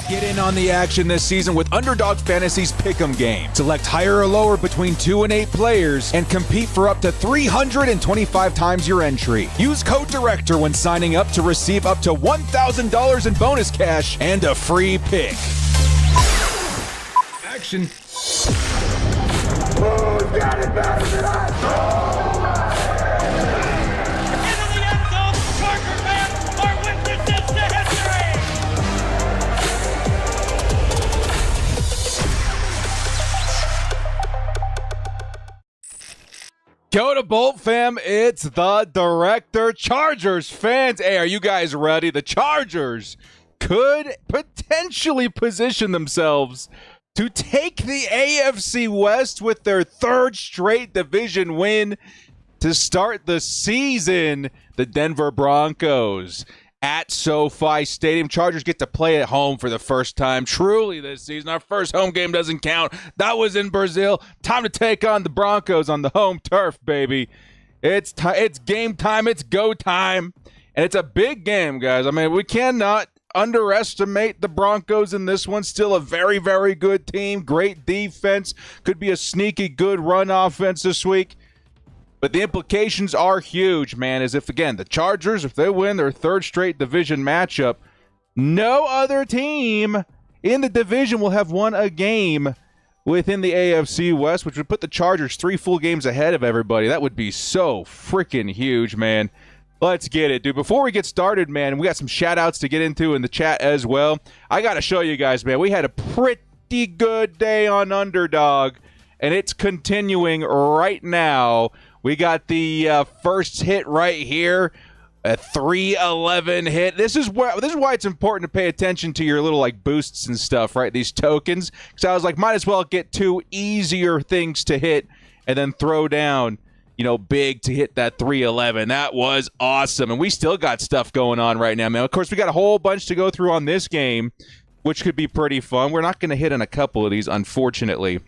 Get in on the action this season with Underdog Fantasy's Pick'em game. Select higher or lower between 2 and 8 players and compete for up to 325 times your entry. Use code DIRECTOR when signing up to receive up to $1,000 in bonus cash and a free pick. Action. Who's got it better than us? Into the end zone, Charger fans are witnesses to history! Go to Bolt fam, it's the Director. Chargers fans, hey, are you guys ready? The Chargers could potentially position themselves to take the AFC West with their third straight division win to start the season. The Denver Broncos at SoFi Stadium. Chargers get to play at home for the first time truly this season. Our first home game doesn't count. That was in Brazil. Time to take on the Broncos on the home turf, baby. It's game time. It's go time. And it's a big game, guys. I mean, we cannot underestimate the Broncos in this one. Still a very, very good team. Great defense. Could be a sneaky good run offense this week. But the implications are huge, man, as if, again, the Chargers, if they win their third straight division matchup, no other team in the division will have won a game within the AFC West, which would put the Chargers 3 full games ahead of everybody. That would be so freaking huge, man. Let's get it, dude. Before we get started, man, we got some shout-outs to get into in the chat as well. I got to show you guys, man, we had a pretty good day on Underdog, and it's continuing right now. We got the first hit right here, a 311 hit. This is why it's important to pay attention to your little like boosts and stuff, right? These tokens. Because I was like, might as well get 2 easier things to hit and then throw down, you know, big to hit that 311. That was awesome. And we still got stuff going on right now, man. Of course, we got a whole bunch to go through on this game, which could be pretty fun. We're not going to hit on a couple of these, unfortunately.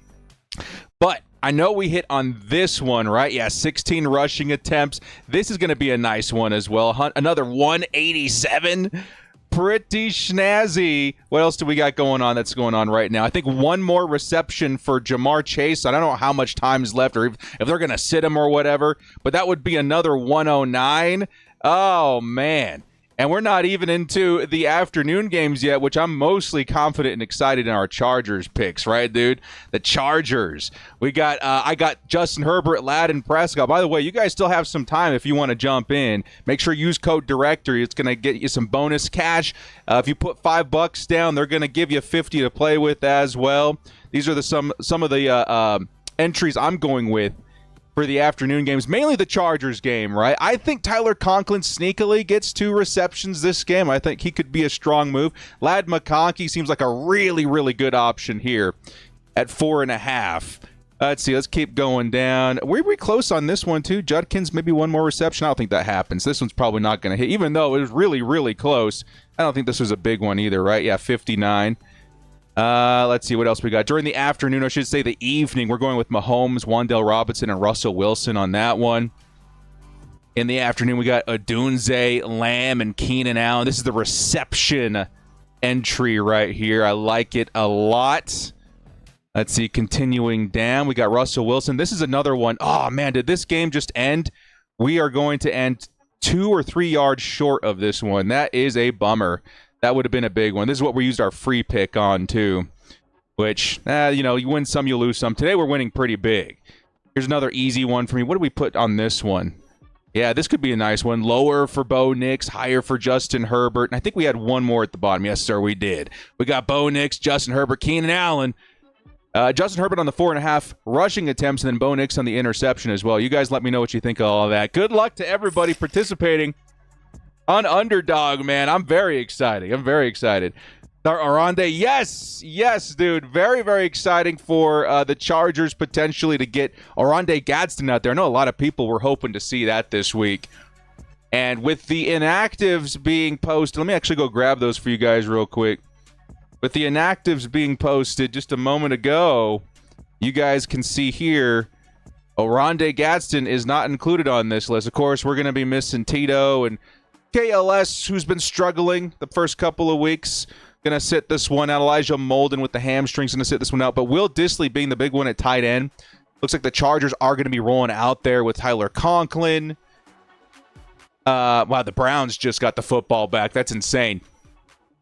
But I know we hit on this one, right? Yeah, 16 rushing attempts. This is going to be a nice one as well. Another 187. Pretty snazzy. What else do we got going on that's going on right now? I think one more reception for Jamar Chase. I don't know how much time is left or if they're going to sit him or whatever, but that would be another 109. Oh, man. And we're not even into the afternoon games yet, which I'm mostly confident and excited in our Chargers picks, right, dude? The Chargers. We got, I got Justin Herbert, Ladden, Prescott. By the way, you guys still have some time if you want to jump in. Make sure you use code DIRECTOR. It's going to get you some bonus cash. If you put $5 down, they're going to give you 50 to play with as well. These are some of the entries I'm going with for the afternoon games, mainly the Chargers game, right? I think Tyler Conklin sneakily gets 2 receptions this game. I think he could be a strong move. Ladd McConkey seems like a really, really good option here at 4.5. Let's see. Let's keep going down. Were we close on this one, too? Judkins, maybe one more reception. I don't think that happens. This one's probably not going to hit, even though it was really, really close. I don't think this was a big one either, right? Yeah, 59. Let's see what else we got. During the afternoon, I should say the evening, we're going with Mahomes, Wan'Dale Robinson, and Russell Wilson on that one. In the afternoon, we got Odunze, Lamb, and Keenan Allen. This is the reception entry right here. I like it a lot. Let's see, continuing down, we got Russell Wilson. This is another one. Oh, man, did this game just end? We are going to end 2 or 3 yards short of this one. That is a bummer. That would have been a big one. This is what we used our free pick on, too. Which, you win some, you lose some. Today we're winning pretty big. Here's another easy one for me. What do we put on this one? Yeah, this could be a nice one. Lower for Bo Nix, higher for Justin Herbert. And I think we had one more at the bottom. Yes, sir, we did. We got Bo Nix, Justin Herbert, Keenan Allen. Justin Herbert on the 4.5 rushing attempts, and then Bo Nix on the interception as well. You guys let me know what you think of all of that. Good luck to everybody participating on Underdog, man. I'm very excited. Arande, yes, dude. Very, very exciting for the Chargers potentially to get Arande Gadsden out there. I know a lot of people were hoping to see that this week. And with the inactives being posted, let me actually go grab those for you guys real quick. With the inactives being posted just a moment ago, you guys can see here, Arande Gadsden is not included on this list. Of course, we're going to be missing Tito and KLS, who's been struggling the first couple of weeks. Going to sit this one out. Elijah Molden with the hamstrings going to sit this one out. But Will Dissly being the big one at tight end. Looks like the Chargers are going to be rolling out there with Tyler Conklin. Wow, the Browns just got the football back. That's insane.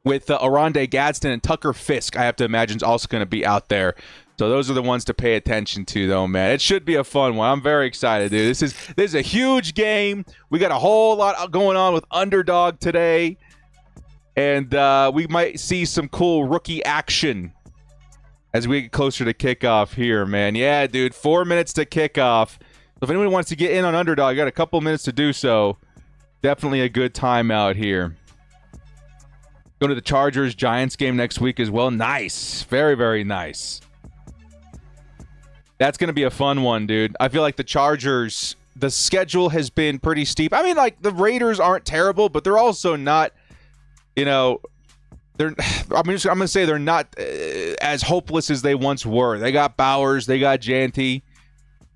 With Arande Gadsden and Tucker Fisk, I have to imagine, is also going to be out there. So those are the ones to pay attention to, though, man. It should be a fun one. I'm very excited, dude. This is a huge game. We got a whole lot going on with Underdog today. And we might see some cool rookie action as we get closer to kickoff here, man. Yeah, dude, 4 minutes to kickoff. So if anyone wants to get in on Underdog, you got a couple minutes to do so. Definitely a good time out here. Go to the Chargers-Giants game next week as well. Nice. Very, very nice. That's going to be a fun one, dude. I feel like the Chargers, the schedule has been pretty steep. I mean, like, the Raiders aren't terrible, but they're also not, I'm going to say they're not as hopeless as they once were. They got Bowers, they got Janty.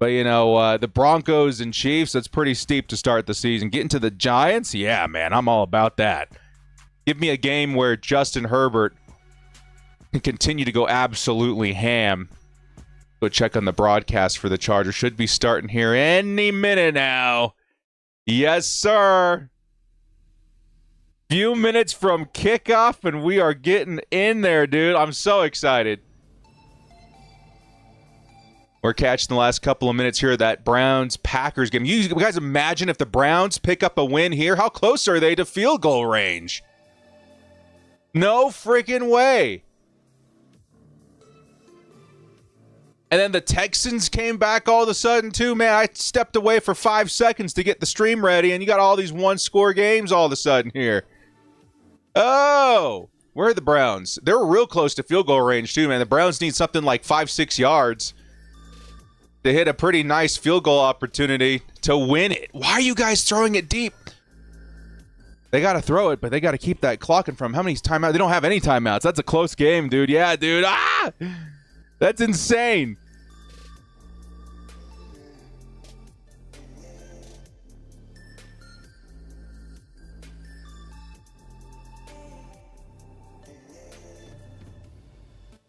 But, the Broncos and Chiefs, that's pretty steep to start the season. Getting to the Giants, yeah, man, I'm all about that. Give me a game where Justin Herbert can continue to go absolutely ham. Go check on the broadcast for the Chargers. Should be starting here any minute now. Yes, sir. Few minutes from kickoff, and we are getting in there, dude. I'm so excited. We're catching the last couple of minutes here of that Browns-Packers game. You guys imagine if the Browns pick up a win here? How close are they to field goal range? No freaking way. And then the Texans came back all of a sudden, too. Man, I stepped away for 5 seconds to get the stream ready, and you got all these one-score games all of a sudden here. Oh, where are the Browns? They're real close to field goal range, too, man. The Browns need something like 5-6 yards to hit a pretty nice field goal opportunity to win it. Why are you guys throwing it deep? They got to throw it, but they got to keep that clocking from how many timeouts? They don't have any timeouts. That's a close game, dude. Yeah, dude. Ah! That's insane.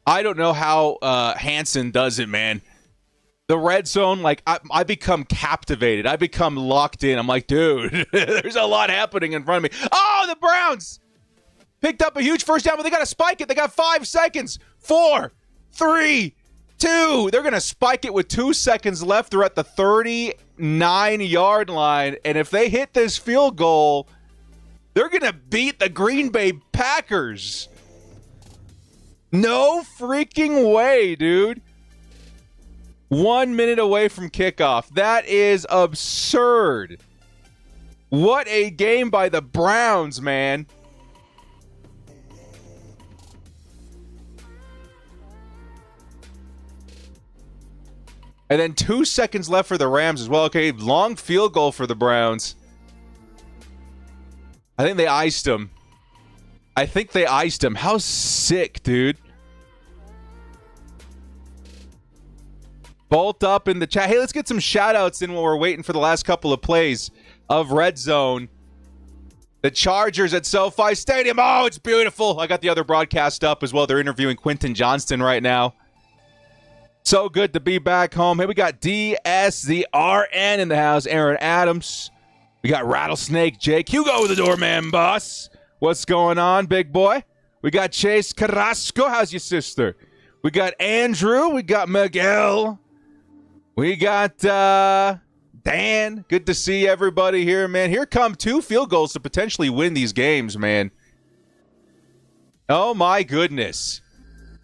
I don't know how Hansen does it, man. The red zone, like, I become captivated. I become locked in. I'm like, dude, there's a lot happening in front of me. Oh, the Browns picked up a huge first down, but they got to spike it. They got 5 seconds. 4, 3, 2. They're going to spike it with 2 seconds left. They're at the 39-yard line. And if they hit this field goal, they're going to beat the Green Bay Packers. No freaking way, dude. 1 minute away from kickoff. That is absurd. What a game by the Browns, man. And then 2 seconds left for the Rams as well. Okay, long field goal for the Browns. I think they iced him. How sick, dude. Bolt up in the chat. Hey, let's get some shout-outs in while we're waiting for the last couple of plays of Red Zone. The Chargers at SoFi Stadium. Oh, it's beautiful. I got the other broadcast up as well. They're interviewing Quentin Johnston right now. So good to be back home. Hey, we got DS, the RN in the house. Aaron Adams. We got Rattlesnake Jake. Hugo the doorman boss. What's going on, big boy? We got Chase Carrasco. How's your sister? We got Andrew. We got Miguel. We got Dan. Good to see everybody here, man. Here come 2 field goals to potentially win these games, man. Oh, my goodness.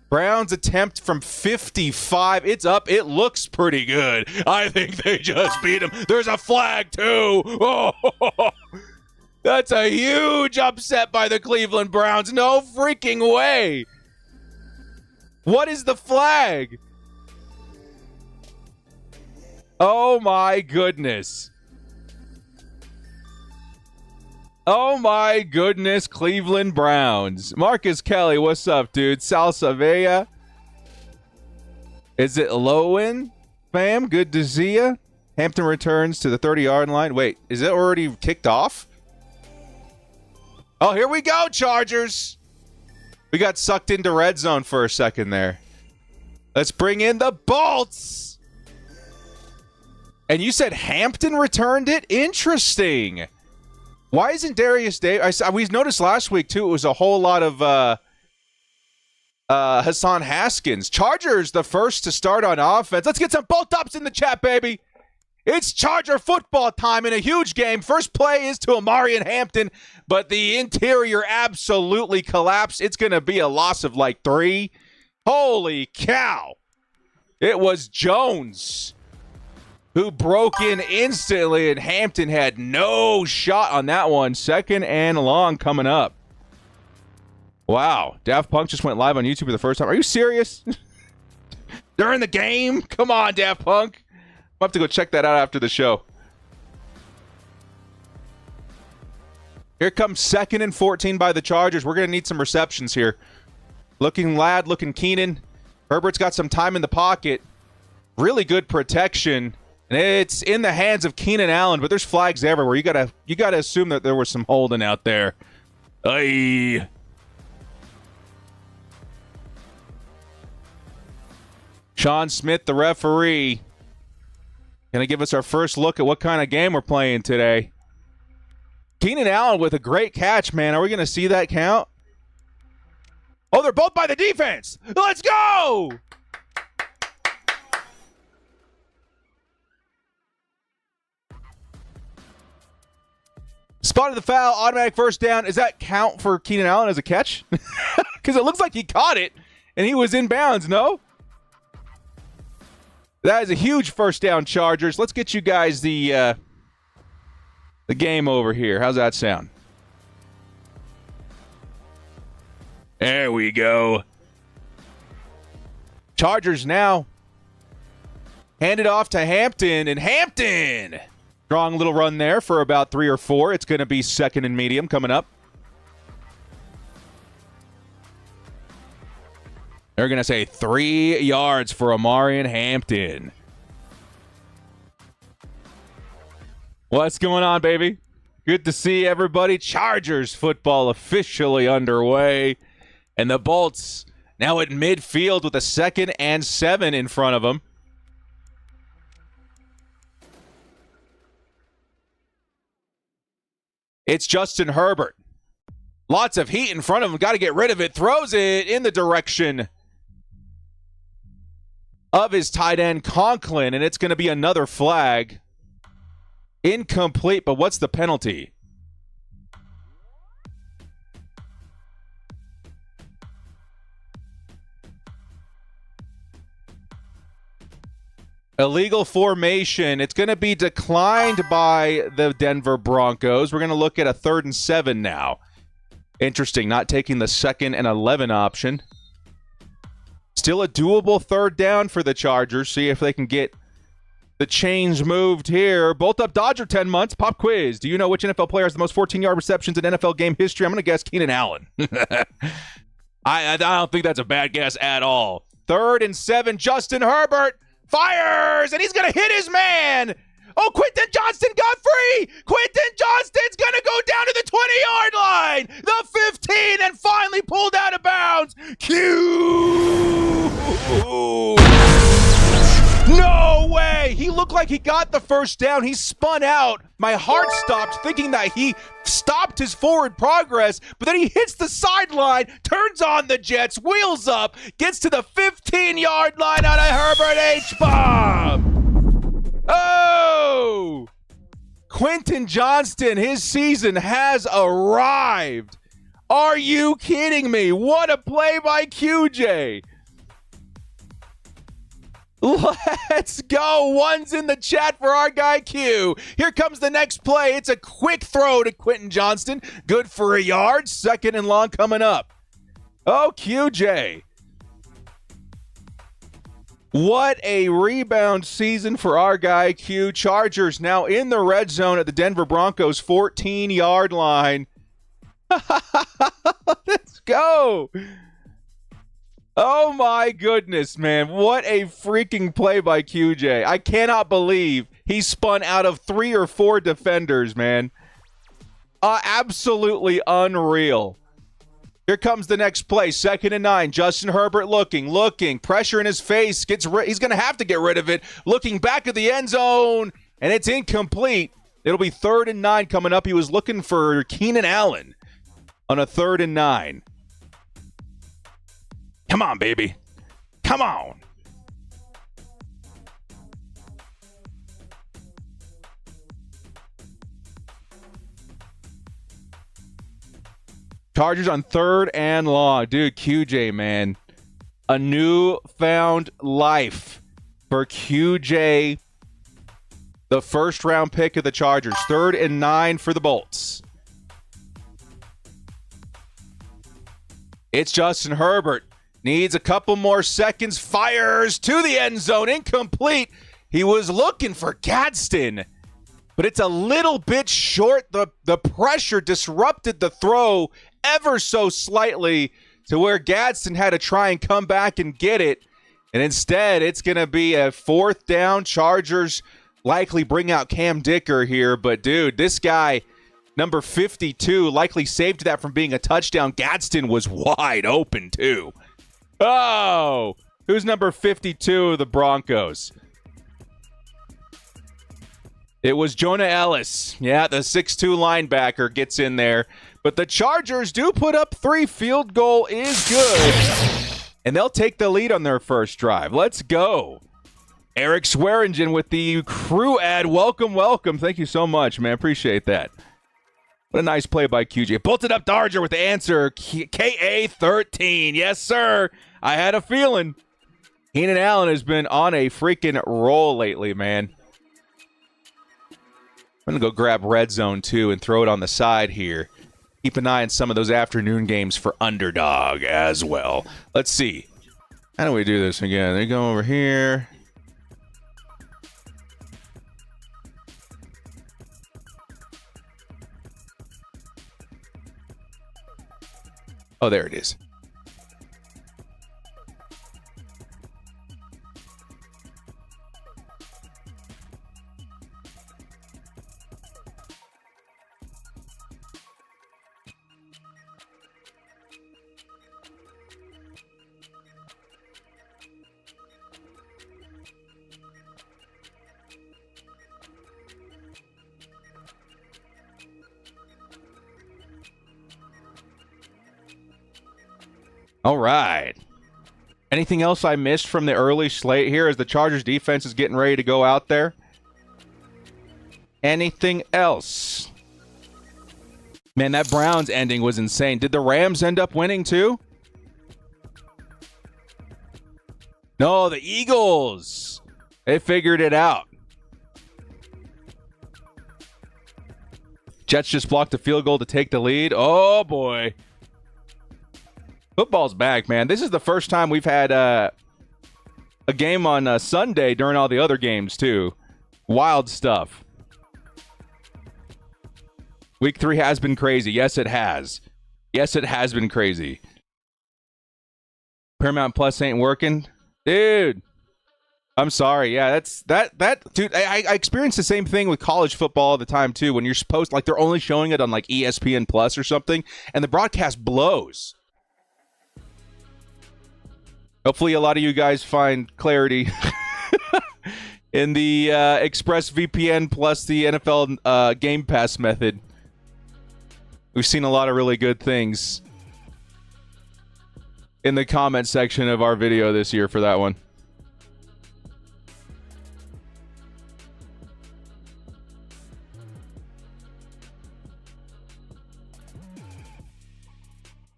Browns attempt from 55. It's up. It looks pretty good. I think they just beat him. There's a flag, too. Oh, that's a huge upset by the Cleveland Browns. No freaking way. What is the flag? Oh, my goodness. Oh, my goodness, Cleveland Browns. Marcus Kelly, what's up, dude? Salsa Vea. Is it Lowen? Fam, good to see ya. Hampton returns to the 30-yard line. Wait, is it already kicked off? Oh, here we go, Chargers. We got sucked into red zone for a second there. Let's bring in the Bolts. And you said Hampton returned it? Interesting. Why isn't Darius Davis? We noticed last week, too, it was a whole lot of Hassan Haskins. Chargers, the first to start on offense. Let's get some bolt-ups in the chat, baby. It's Charger football time in a huge game. First play is to Amari and Hampton, but the interior absolutely collapsed. It's going to be a loss of like 3. Holy cow. It was Jones who broke in instantly, and Hampton had no shot on that one. Second and long coming up. Wow. Daft Punk just went live on YouTube for the first time. Are you serious? During the game? Come on, Daft Punk. I'll have to go check that out after the show. Here comes 2nd and 14 by the Chargers. We're going to need some receptions here. Looking Ladd, looking Keenan. Herbert's got some time in the pocket. Really good protection. And it's in the hands of Keenan Allen, but there's flags everywhere. You gotta assume that there was some holding out there. Aye. Sean Smith, the referee, gonna give us our first look at what kind of game we're playing today. Keenan Allen with a great catch, man. Are we gonna see that count? Oh, they're both by the defense. Let's go! Spotted the foul, automatic first down. Does that count for Keenan Allen as a catch? Because it looks like he caught it, and he was in bounds, no? That is a huge first down, Chargers. Let's get you guys the game over here. How's that sound? There we go. Chargers now hand it off to Hampton, and Hampton! Strong little run there for about 3 or 4. It's going to be 2nd and medium coming up. They're going to say 3 yards for Amari and Hampton. What's going on, baby? Good to see everybody. Chargers football officially underway. And the Bolts now at midfield with a 2nd and 7 in front of them. It's Justin Herbert. Lots of heat in front of him. Got to get rid of it. Throws it in the direction of his tight end, Conklin, and it's going to be another flag. Incomplete, but what's the penalty? Illegal formation. It's going to be declined by the Denver Broncos. We're going to look at a 3rd and 7 now. Interesting, not taking the 2nd and 11 option. Still a doable 3rd down for the Chargers. See if they can get the chains moved here. Bolt up Dodger 10 months. Pop quiz. Do you know which NFL player has the most 14-yard receptions in NFL game history? I'm going to guess Keenan Allen. I don't think that's a bad guess at all. 3rd and 7. Justin Herbert fires, and he's going to hit his man. Oh, Quentin Johnston got free. Quentin Johnston's going to go down to the 20-yard line. The 15, and finally pulled out of bounds. Q. No way. He looked looked like he got the first down. He spun out. My heart stopped thinking that he stopped his forward progress, but then he hits the sideline, turns on the jets, wheels up, gets to the 15-yard line on a Herbert H-bomb. Oh! Quentin Johnston, his season has arrived. Are you kidding me? What a play by QJ. Let's go. One's in the chat for our guy Q. Here comes the next play. It's a quick throw to Quentin Johnston. Good for a yard. Second and long coming up. Oh, QJ. What a rebound season for our guy Q. Chargers now in the red zone at the Denver Broncos 14-yard line. Let's go. Oh my goodness, man. What a freaking play by QJ. I cannot believe he spun out of 3 or 4 defenders, man. Absolutely unreal. Here comes the next play. 2nd and 9. Justin Herbert looking. Pressure in his face. He's going to have to get rid of it. Looking back at the end zone, and it's incomplete. It'll be 3rd and 9 coming up. He was looking for Keenan Allen on a 3rd and 9. Come on, baby. Come on. Chargers on 3rd and long. Dude, QJ, man. A newfound life for QJ. The first-round pick of the Chargers. 3rd and 9 for the Bolts. It's Justin Herbert. Needs a couple more seconds. Fires to the end zone. Incomplete. He was looking for Gadsden, but it's a little bit short. The pressure disrupted the throw ever so slightly to where Gadsden had to try and come back and get it. And instead, it's going to be a 4th down. Chargers likely bring out Cam Dicker here. But, dude, this guy, number 52, likely saved that from being a touchdown. Gadsden was wide open, too. Oh, who's number 52 of the Broncos? It was Jonah Ellis. Yeah, the 6'2 linebacker gets in there. But the Chargers do put up 3. Field goal is good. And they'll take the lead on their first drive. Let's go. Eric Swearingen with the crew ad. Welcome. Thank you so much, man. Appreciate that. What a nice play by QJ. Bolted up Darger with the answer. KA13. Yes, sir. I had a feeling. Keenan Allen has been on a freaking roll lately, man. I'm going to go grab Red Zone 2 and throw it on the side here. Keep an eye on some of those afternoon games for Underdog as well. Let's see. How do we do this again? They go over here. Oh, there it is. All right. Anything else I missed from the early slate here as the Chargers defense is getting ready to go out there? Anything else? Man, that Browns ending was insane. Did the Rams end up winning too? No, the Eagles. They figured it out. Jets just blocked a field goal to take the lead. Oh, boy. Football's back, man. This is the first time we've had a game on Sunday during all the other games, too. Wild stuff. Week 3 has been crazy. Yes, it has. Yes, it has been crazy. Paramount Plus ain't working? Dude. I'm sorry. Yeah, dude, I experience the same thing with college football all the time, too, when you're supposed, like, they're only showing it on, like, ESPN Plus or something, and the broadcast blows. Hopefully a lot of you guys find clarity in the ExpressVPN plus the NFL Game Pass method. We've seen a lot of really good things in the comment section of our video this year for that one.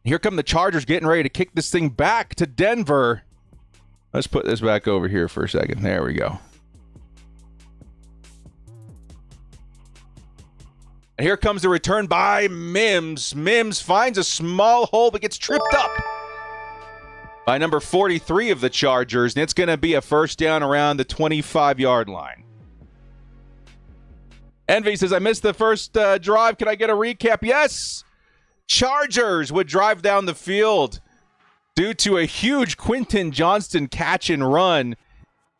Here come the Chargers getting ready to kick this thing back to Denver. Let's put this back over here for a second. There we go. And here comes the return by Mims. Mims finds a small hole but gets tripped up by number 43 of the Chargers, and it's going to be a first down around the 25-yard line. Envy says, I missed the first drive. Can I get a recap? Yes. Chargers would drive down the field due to a huge Quentin Johnston catch and run,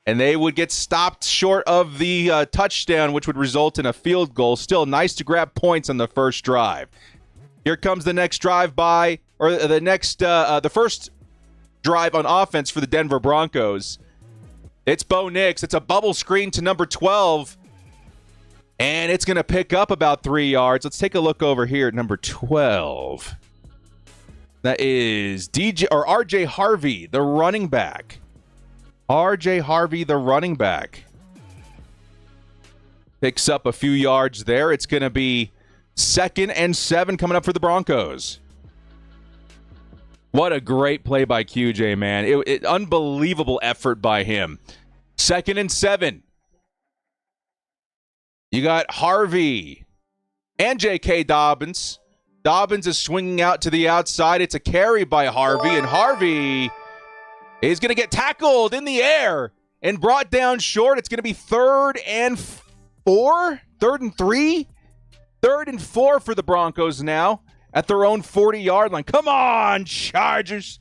and they would get stopped short of the touchdown, which would result in a field goal. Still nice to grab points on the first drive. Here comes the next drive by, or the first drive on offense for the Denver Broncos. It's Bo Nix. It's a bubble screen to number 12. And it's going to pick up about 3 yards. Let's take a look over here at number 12. That is RJ Harvey, the running back. RJ Harvey, the running back. Picks up a few yards there. It's going to be 2nd and 7 coming up for the Broncos. What a great play by QJ, man. Unbelievable effort by him. 2nd and 7. You got Harvey and J.K. Dobbins. Dobbins is swinging out to the outside. It's a carry by Harvey, and Harvey is going to get tackled in the air and brought down short. It's going to be 3rd and 4? 3rd and 3? 3rd and 4 for the Broncos now at their own 40-yard line. Come on, Chargers.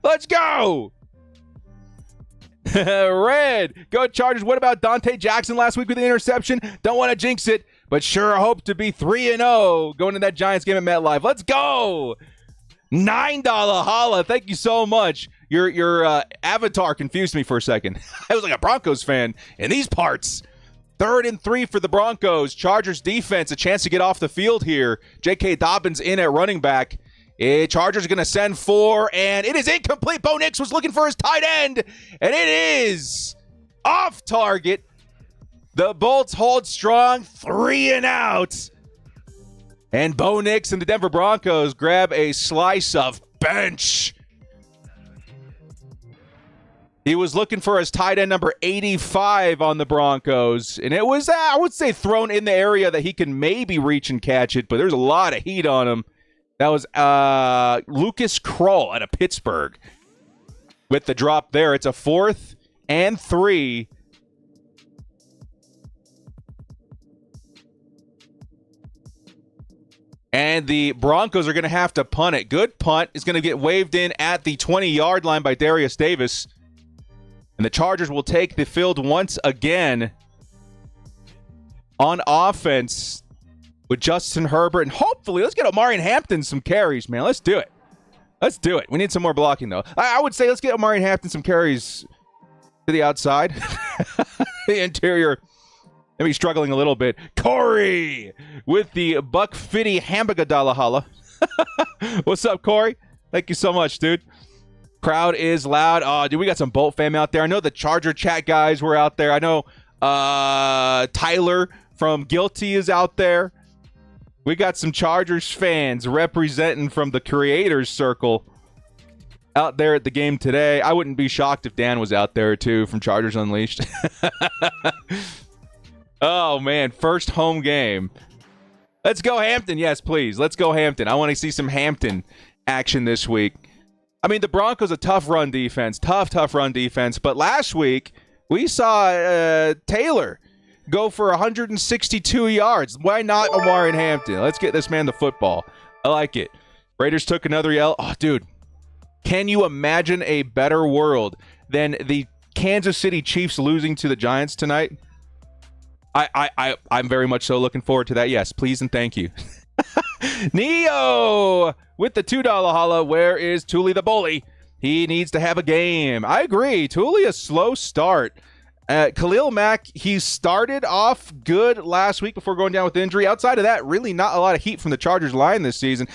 Let's go. Red. Go Chargers. What about Dante Jackson last week with the interception? Don't want to jinx it, but sure hope to be 3-0 going to that Giants game at MetLife. Let's go. $9 holla. Thank you so much. Your avatar confused me for a second. I was like a Broncos fan in these parts. 3rd and 3 for the Broncos. Chargers defense, a chance to get off the field here. J.K. Dobbins in at running back. Chargers are going to send 4, and it is incomplete. Bo Nix was looking for his tight end, and it is off target. The Bolts hold strong, 3 and out. And Bo Nix and the Denver Broncos grab a slice of bench. He was looking for his tight end number 85 on the Broncos, and it was, I would say, thrown in the area that he can maybe reach and catch it, but there's a lot of heat on him. That was Lucas Krull out of Pittsburgh. With the drop there, it's a 4th and 3. And the Broncos are going to have to punt it. Good punt is going to get waved in at the 20-yard line by Darius Davis. And the Chargers will take the field once again on offense with Justin Herbert. And hopefully, let's get Omarion Hampton some carries, man. Let's do it. Let's do it. We need some more blocking, though. I would say let's get Omarion Hampton some carries to the outside. The interior maybe struggling a little bit. Corey with the Buck Fitty Hamburger Dollar Holla. What's up, Corey? Thank you so much, dude. Crowd is loud. Oh, dude, we got some Bolt fam out there. I know the Charger chat guys were out there. I know Tyler from Guilty is out there. We got some Chargers fans representing from the creators circle out there at the game today. I wouldn't be shocked if Dan was out there too from Chargers Unleashed. Oh, man. First home game. Let's go Hampton. Yes, please. Let's go Hampton. I want to see some Hampton action this week. I mean, the Broncos a tough run defense. Tough run defense. But last week, we saw Taylor go for 162 yards. Why not Omarion Hampton? Let's get this man the football. I like it. Raiders took another L. Oh, dude. Can you imagine a better world than the Kansas City Chiefs losing to the Giants tonight? I'm very much so looking forward to that. Yes, please and thank you. Neo with the $2 holla. Where is Thule the bully? He needs to have a game. I agree. Thule, a slow start. Khalil Mack, he started off good last week before going down with injury. Outside of that, really not a lot of heat from the Chargers line this season.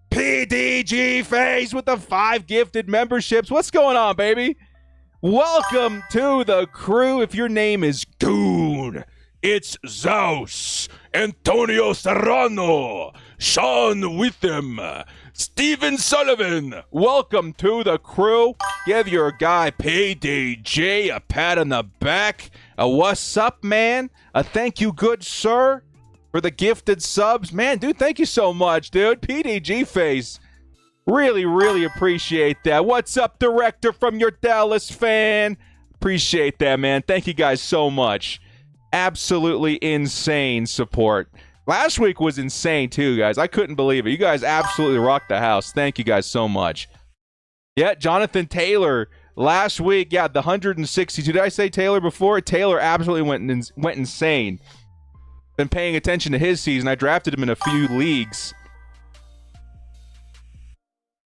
PDG Face with the 5 gifted memberships. What's going on, baby? Welcome to the crew. If your name is Goon, it's Zeus, Antonio Serrano, Sean Witham, Steven Sullivan. Welcome to the crew. Give your guy PDG a pat on the back. A what's up, man? A thank you, good sir, for the gifted subs. Man, dude, thank you so much, dude. PDG Face. Really, really appreciate that. What's up, director from your Dallas fan? Appreciate that, man. Thank you guys so much. Absolutely insane support. Last week was insane too, guys. I couldn't believe it. You guys absolutely rocked the house. Thank you guys so much. Yeah, Jonathan Taylor last week. Yeah, the 162. Did I say Taylor before? Taylor absolutely went insane. Been paying attention to his season. I drafted him in a few leagues.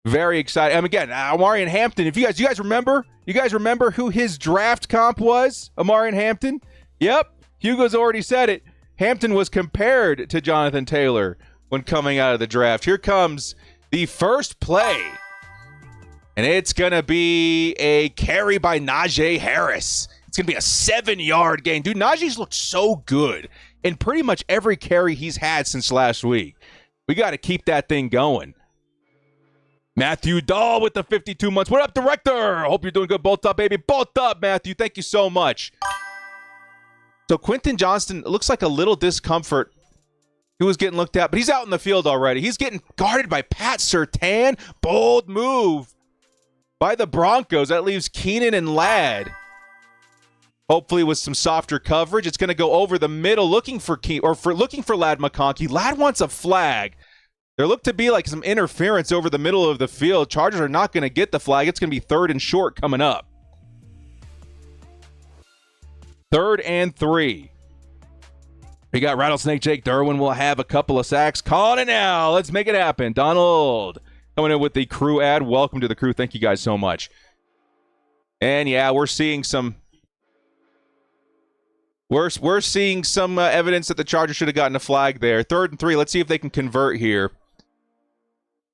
Very excited. Again, Omarion Hampton. If you guys remember who his draft comp was? Omarion Hampton. Yep. Hugo's already said it. Hampton was compared to Jonathan Taylor when coming out of the draft. Here comes the first play. And it's going to be a carry by Najee Harris. It's going to be a 7-yard gain. Dude, Najee's looked so good in pretty much every carry he's had since last week. We got to keep that thing going. Matthew Dahl with the 52 months. What up, director? Hope you're doing good. Bolt up, baby. Bolt up, Matthew. Thank you so much. So Quentin Johnston looks like a little discomfort. He was getting looked at, but he's out in the field already. He's getting guarded by Pat Surtain. Bold move by the Broncos. That leaves Keenan and Ladd. Hopefully with some softer coverage. It's going to go over the middle looking for Ladd McConkey. Ladd wants a flag. There looked to be like some interference over the middle of the field. Chargers are not going to get the flag. It's going to be 3rd and short coming up. 3rd and 3. We got Rattlesnake Jake Derwin will have a couple of sacks. Calling it now. Let's make it happen. Donald coming in with the crew ad. Welcome to the crew. Thank you guys so much. And yeah, we're seeing some evidence that the Chargers should have gotten a flag there. 3rd and 3. Let's see if they can convert here.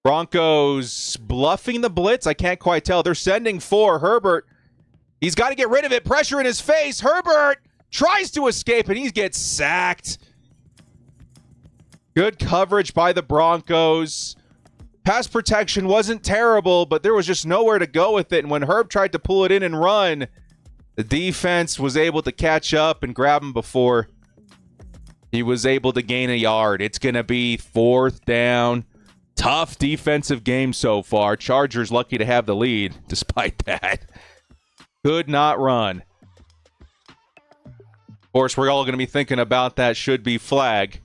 Broncos bluffing the blitz. I can't quite tell. They're sending 4. Herbert. He's got to get rid of it. Pressure in his face. Herbert tries to escape, and he gets sacked. Good coverage by the Broncos. Pass protection wasn't terrible, but there was just nowhere to go with it. And when Herb tried to pull it in and run, the defense was able to catch up and grab him before he was able to gain a yard. It's going to be 4th down. Tough defensive game so far. Chargers lucky to have the lead despite that. Could not run. Of course, we're all going to be thinking about that should be flag.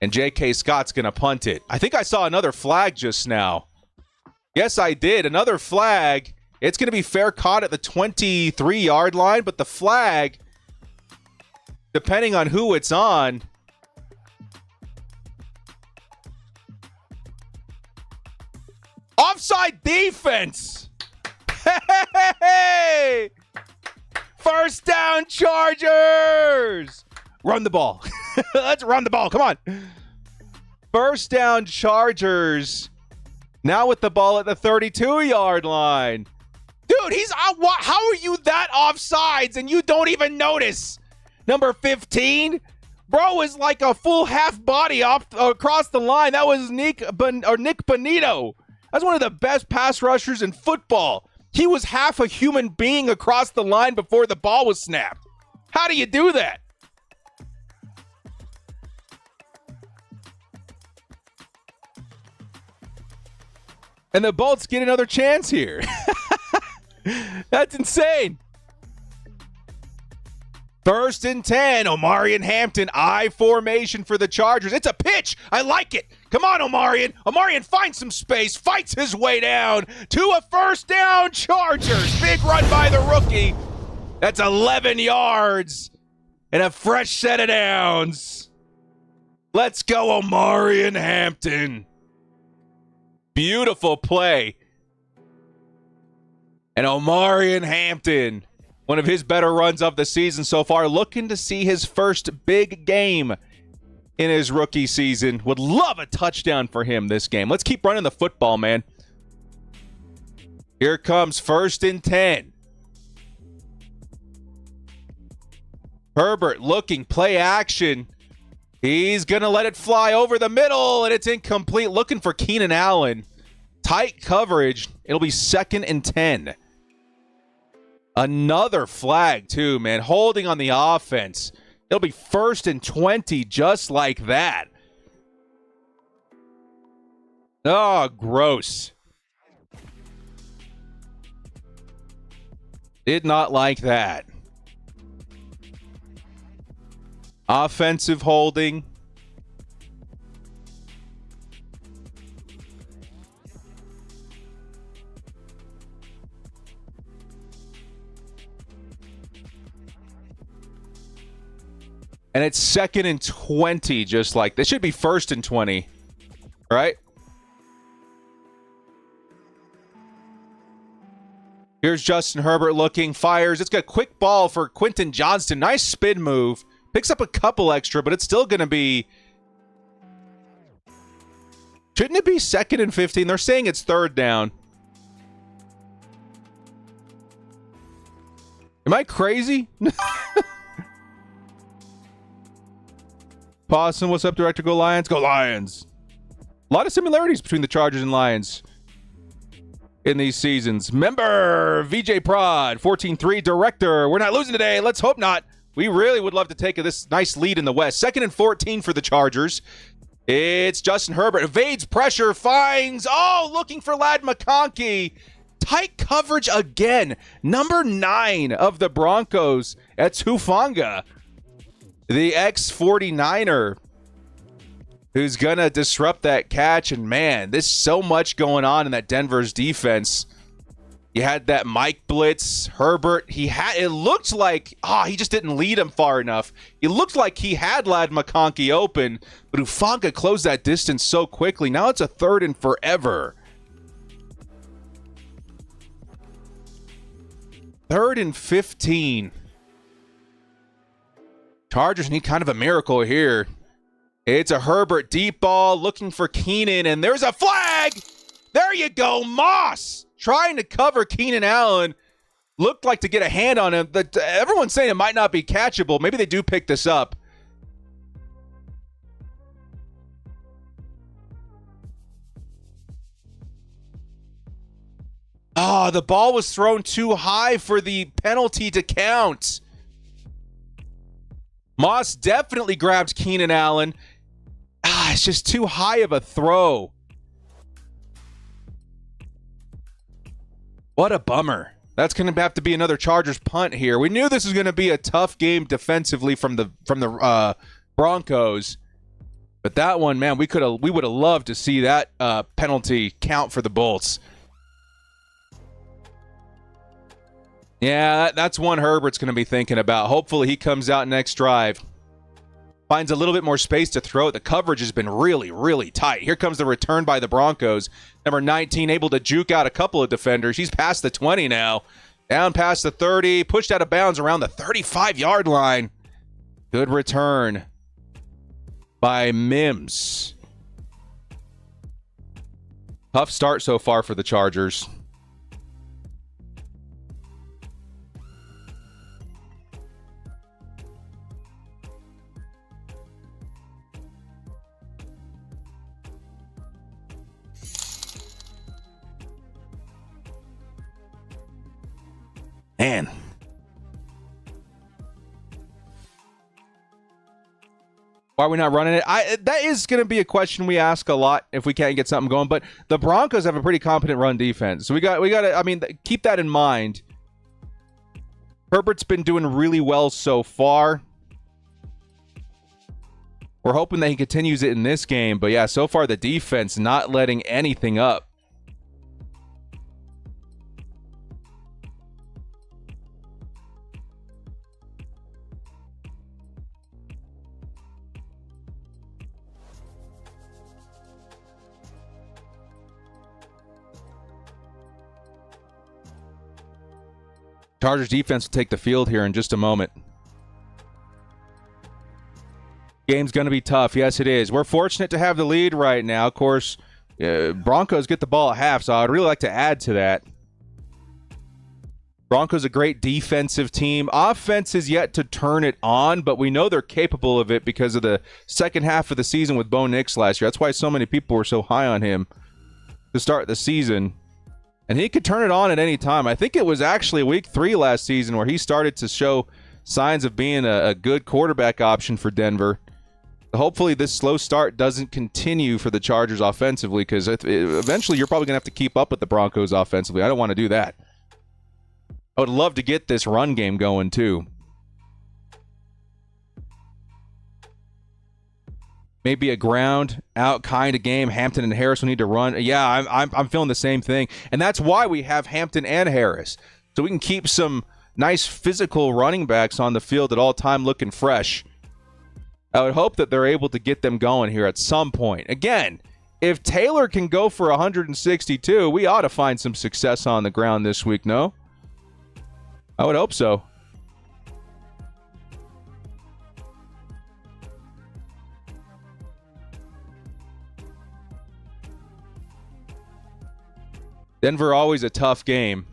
And J.K. Scott's going to punt it. I think I saw another flag just now. Yes, I did. Another flag. It's going to be fair caught at the 23-yard line, but the flag, depending on who it's on, offside defense. Hey! 1st down, Chargers! Run the ball. Let's run the ball. Come on. 1st down, Chargers. Now with the ball at the 32-yard line. Dude, how are you that offsides and you don't even notice? Number 15? Bro is like a full half body across the line. That was Nick Bonito. That's one of the best pass rushers in football. He was half a human being across the line before the ball was snapped. How do you do that? And the Bolts get another chance here. That's insane. 1st and 10. Omarion Hampton, I formation for the Chargers. It's a pitch. I like it. Come on, Omarion. Omarion finds some space, fights his way down to a 1st down, Chargers. Big run by the rookie. That's 11 yards and a fresh set of downs. Let's go, Omarion Hampton. Beautiful play. And Omarion Hampton One of his better runs of the season so far. Looking to see his first big game in his rookie season. Would love a touchdown for him this game. Let's keep running the football, man. Here comes 1st and 10. Herbert looking, play action. He's going to let it fly over the middle, and it's incomplete. Looking for Keenan Allen. Tight coverage. It'll be 2nd and 10. Another flag, too, man. Holding on the offense. It'll be 1st and 20 just like that. Oh, gross. Did not like that. Offensive holding. And it's 2nd and 20, just like this. Should be 1st and 20, right? Here's Justin Herbert looking, fires. It's got a quick ball for Quentin Johnston. Nice spin move. Picks up a couple extra, but it's still going to be... Shouldn't it be 2nd and 15? They're saying it's 3rd down. Am I crazy? Possum, what's up, Director? Go Lions. Go Lions. A lot of similarities between the Chargers and Lions in these seasons. Member VJ Prod 14-3 Director. We're not losing today. Let's hope not. We really would love to take this nice lead in the West. 2nd and 14 for the Chargers. It's Justin Herbert. Evades pressure. Finds. Oh, looking for Ladd McConkey. Tight coverage again. Number 9 of the Broncos. That's Hufanga, the ex-49er, who's going to disrupt that catch. And, man, there's so much going on in that Denver's defense. You had that Mike blitz. Herbert, it looked like, he just didn't lead him far enough. It looked like he had Ladd McConkey open, but Hufanga closed that distance so quickly. Now it's a 3rd and forever. 3rd and 15. Chargers need kind of a miracle here. It's a Herbert deep ball looking for Keenan, and there's a flag. There you go, Moss. Trying to cover Keenan Allen. Looked like to get a hand on him. Everyone's saying it might not be catchable. Maybe they do pick this up. Oh, the ball was thrown too high for the penalty to count. Moss definitely grabbed Keenan Allen. It's just too high of a throw. What a bummer. That's going to have to be another Chargers punt here. We knew this was going to be a tough game defensively from the Broncos. But that one, man, we would have loved to see that penalty count for the Bolts. Yeah, that's one Herbert's going to be thinking about. Hopefully he comes out next drive. Finds a little bit more space to throw it. The coverage has been really, really tight. Here comes the return by the Broncos. Number 19 able to juke out a couple of defenders. He's past the 20 now. Down past the 30. Pushed out of bounds around the 35-yard line. Good return by Mims. Tough start so far for the Chargers. Man. Why are we not running it? That is going to be a question we ask a lot if we can't get something going. But the Broncos have a pretty competent run defense. So we got to, keep that in mind. Herbert's been doing really well so far. We're hoping that he continues it in this game. But yeah, so far the defense not letting anything up. Chargers defense will take the field here in just a moment. Game's going to be tough. Yes, it is. We're fortunate to have the lead right now. Of course, Broncos get the ball at half, so I'd really like to add to that. Broncos a great defensive team. Offense is yet to turn it on, but we know they're capable of it because of the second half of the season with Bo Nix last year. That's why so many people were so high on him to start the season. And he could turn it on at any time. I think it was actually week 3 last season where he started to show signs of being a good quarterback option for Denver. Hopefully this slow start doesn't continue for the Chargers offensively, because eventually you're probably going to have to keep up with the Broncos offensively. I don't want to do that. I would love to get this run game going too. Maybe a ground out kind of game. Hampton and Harris will need to run. Yeah, I'm feeling the same thing. And that's why we have Hampton and Harris. So we can keep some nice physical running backs on the field at all time looking fresh. I would hope that they're able to get them going here at some point. Again, if Taylor can go for 162, we ought to find some success on the ground this week, no? I would hope so. Denver always a tough game.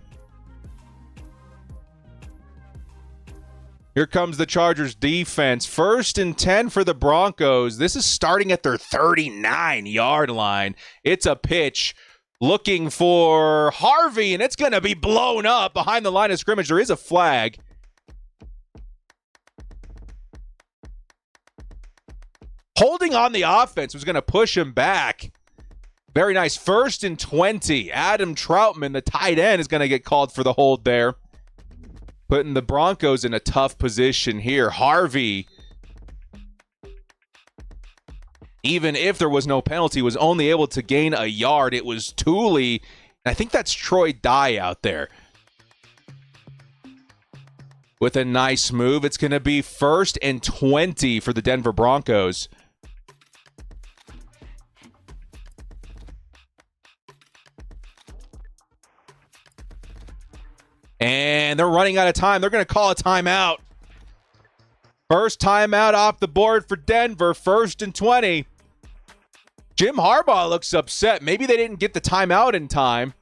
Here comes the Chargers defense. 1st and 10 for the Broncos. This is starting at their 39-yard line. It's a pitch looking for Harvey, and it's going to be blown up behind the line of scrimmage. There is a flag. Holding on the offense was going to push him back. Very nice. 1st and 20. Adam Troutman, the tight end, is going to get called for the hold there. Putting the Broncos in a tough position here. Harvey, even if there was no penalty, was only able to gain a yard. It was Tooley. I think that's Troy Dye out there. With a nice move. It's going to be 1st and 20 for the Denver Broncos. And they're running out of time. They're going to call a timeout. First timeout off the board for Denver. 1st and 20. Jim Harbaugh looks upset. Maybe they didn't get the timeout in time.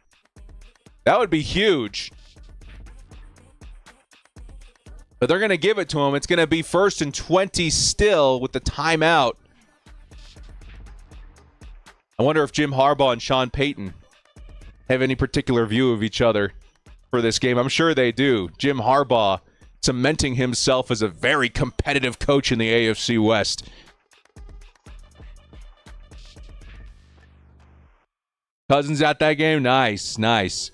That would be huge. But they're going to give it to him. It's going to be 1st and 20 still with the timeout. I wonder if Jim Harbaugh and Sean Payton have any particular view of each other for this game. I'm sure they do. Jim Harbaugh cementing himself as a very competitive coach in the AFC West. Cousins at that game? Nice, nice.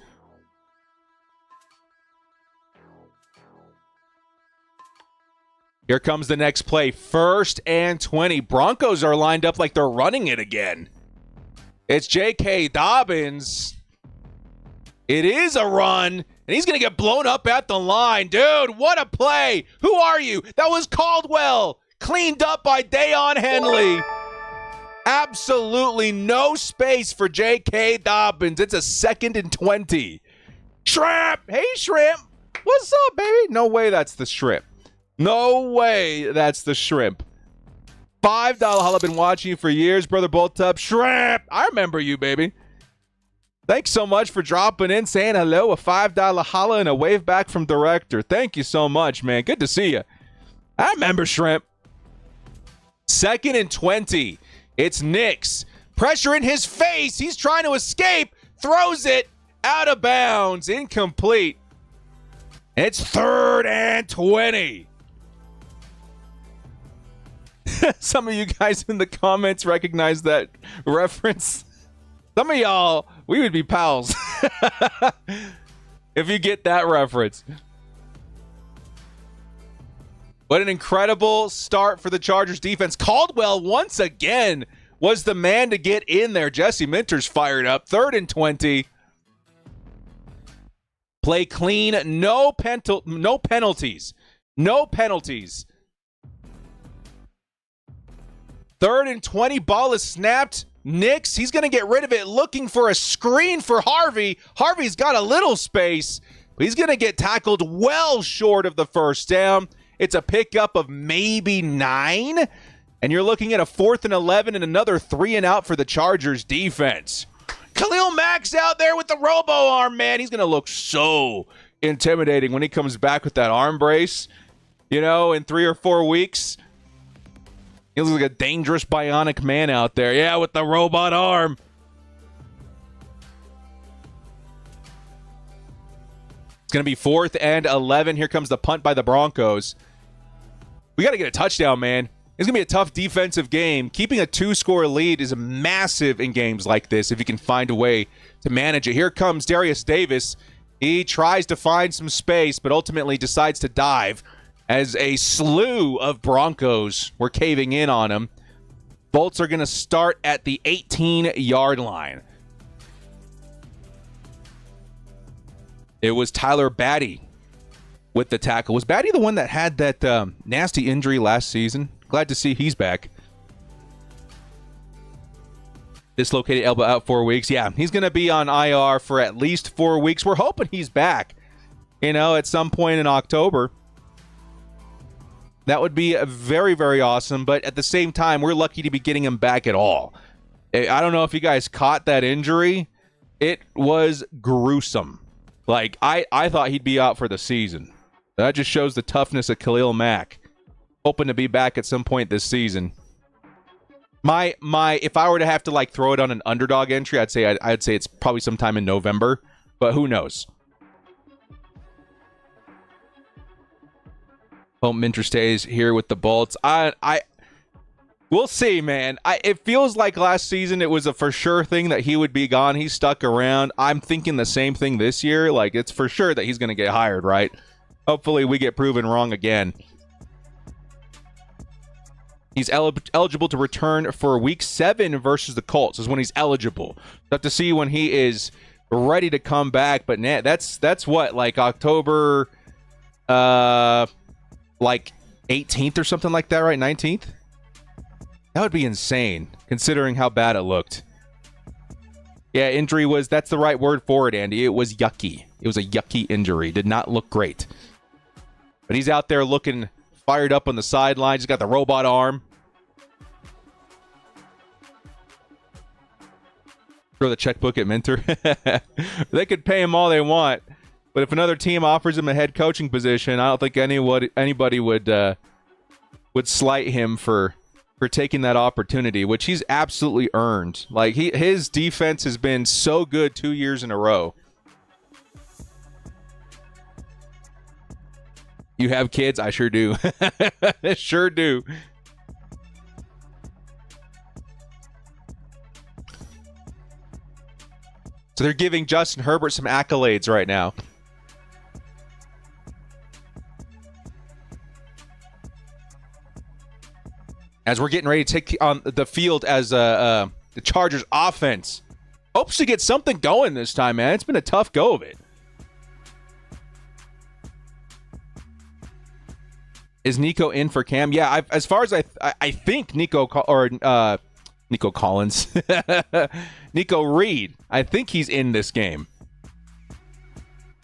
Here comes the next play. 1st and 20. Broncos are lined up like they're running it again. It's J.K. Dobbins. It is a run, and he's going to get blown up at the line. Dude, what a play. Who are you? That was Caldwell. Cleaned up by Dayon Henley. Absolutely no space for J.K. Dobbins. It's a 2nd and 20. Shrimp. Hey, Shrimp. What's up, baby? No way that's the Shrimp. No way that's the Shrimp. $5 holla. Been watching you for years, Brother Boltup. Shrimp. I remember you, baby. Thanks so much for dropping in, saying hello, a $5 holla, and a wave back from Director. Thank you so much, man. Good to see you. I remember Shrimp. 2nd and 20. It's Nix. Pressure in his face. He's trying to escape. Throws it out of bounds. Incomplete. It's 3rd and 20. Some of you guys in the comments recognize that reference. Some of y'all, we would be pals if you get that reference. What an incredible start for the Chargers defense. Caldwell, once again, was the man to get in there. Jesse Minter's fired up. 3rd and 20. Play clean. No penalties. No penalties. 3rd and 20. Ball is snapped. Nix, he's going to get rid of it, looking for a screen for Harvey. Harvey's got a little space. But he's going to get tackled well short of the first down. It's a pickup of maybe 9. And you're looking at a 4th and 11 and another 3 and out for the Chargers defense. Khalil Mack's out there with the robo arm, man. He's going to look so intimidating when he comes back with that arm brace. You know, in 3 or 4 weeks. He looks like a dangerous bionic man out there. Yeah, with the robot arm. It's going to be 4th and 11. Here comes the punt by the Broncos. We got to get a touchdown, man. It's going to be a tough defensive game. Keeping a 2-score lead is massive in games like this if you can find a way to manage it. Here comes Darius Davis. He tries to find some space, but ultimately decides to dive as a slew of Broncos were caving in on him. Bolts are going to start at the 18-yard line. It was Tyler Batty with the tackle. Was Batty the one that had that nasty injury last season? Glad to see he's back. Dislocated elbow out 4 weeks. Yeah, he's going to be on IR for at least 4 weeks. We're hoping he's back, you know, at some point in October. That would be very, very awesome. But at the same time, we're lucky to be getting him back at all. I don't know if you guys caught that injury. It was gruesome. Like, I thought he'd be out for the season. That just shows the toughness of Khalil Mack. Hoping to be back at some point this season. If I were to have to like throw it on an underdog entry, I'd say it's probably sometime in November, but who knows? Home Minter stays here with the Bolts. We'll see, man. It feels like last season it was a for sure thing that he would be gone. He stuck around. I'm thinking the same thing this year. Like, it's for sure that he's going to get hired, right? Hopefully we get proven wrong again. He's eligible to return for Week 7 versus the Colts is when he's eligible. We'll have to see when he is ready to come back. But that's what, like October, like 18th or something like that, right? 19th? That would be insane, considering how bad it looked. Yeah, injury was, that's the right word for it, Andy. It was yucky. It was a yucky injury. Did not look great. But he's out there looking fired up on the sideline. He's got the robot arm. Throw the checkbook at Minter. They could pay him all they want. But if another team offers him a head coaching position, I don't think anybody would slight him for taking that opportunity, which he's absolutely earned. Like, his defense has been so good 2 years in a row. You have kids? I sure do. Sure do. So they're giving Justin Herbert some accolades right now. As we're getting ready to take on the field as the Chargers offense hopes to get something going this time, man. It's been a tough go of it. Is Nico in for Cam? Yeah, as far as I think Nico Collins, Nico Reed, I think he's in this game.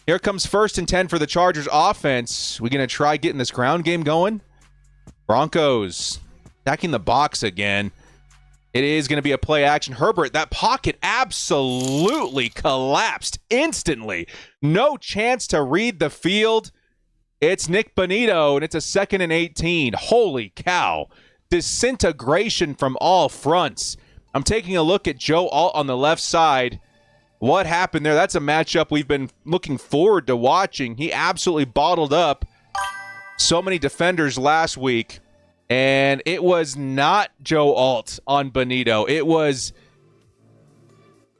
Here comes 1st and 10 for the Chargers offense. We gonna try getting this ground game going? Broncos attacking the box again. It is going to be a play action. Herbert, that pocket absolutely collapsed instantly. No chance to read the field. It's Nick Bonito, and it's a 2nd and 18. Holy cow. Disintegration from all fronts. I'm taking a look at Joe Alt on the left side. What happened there? That's a matchup we've been looking forward to watching. He absolutely bottled up so many defenders last week. And it was not Joe Alt on Bonito. It was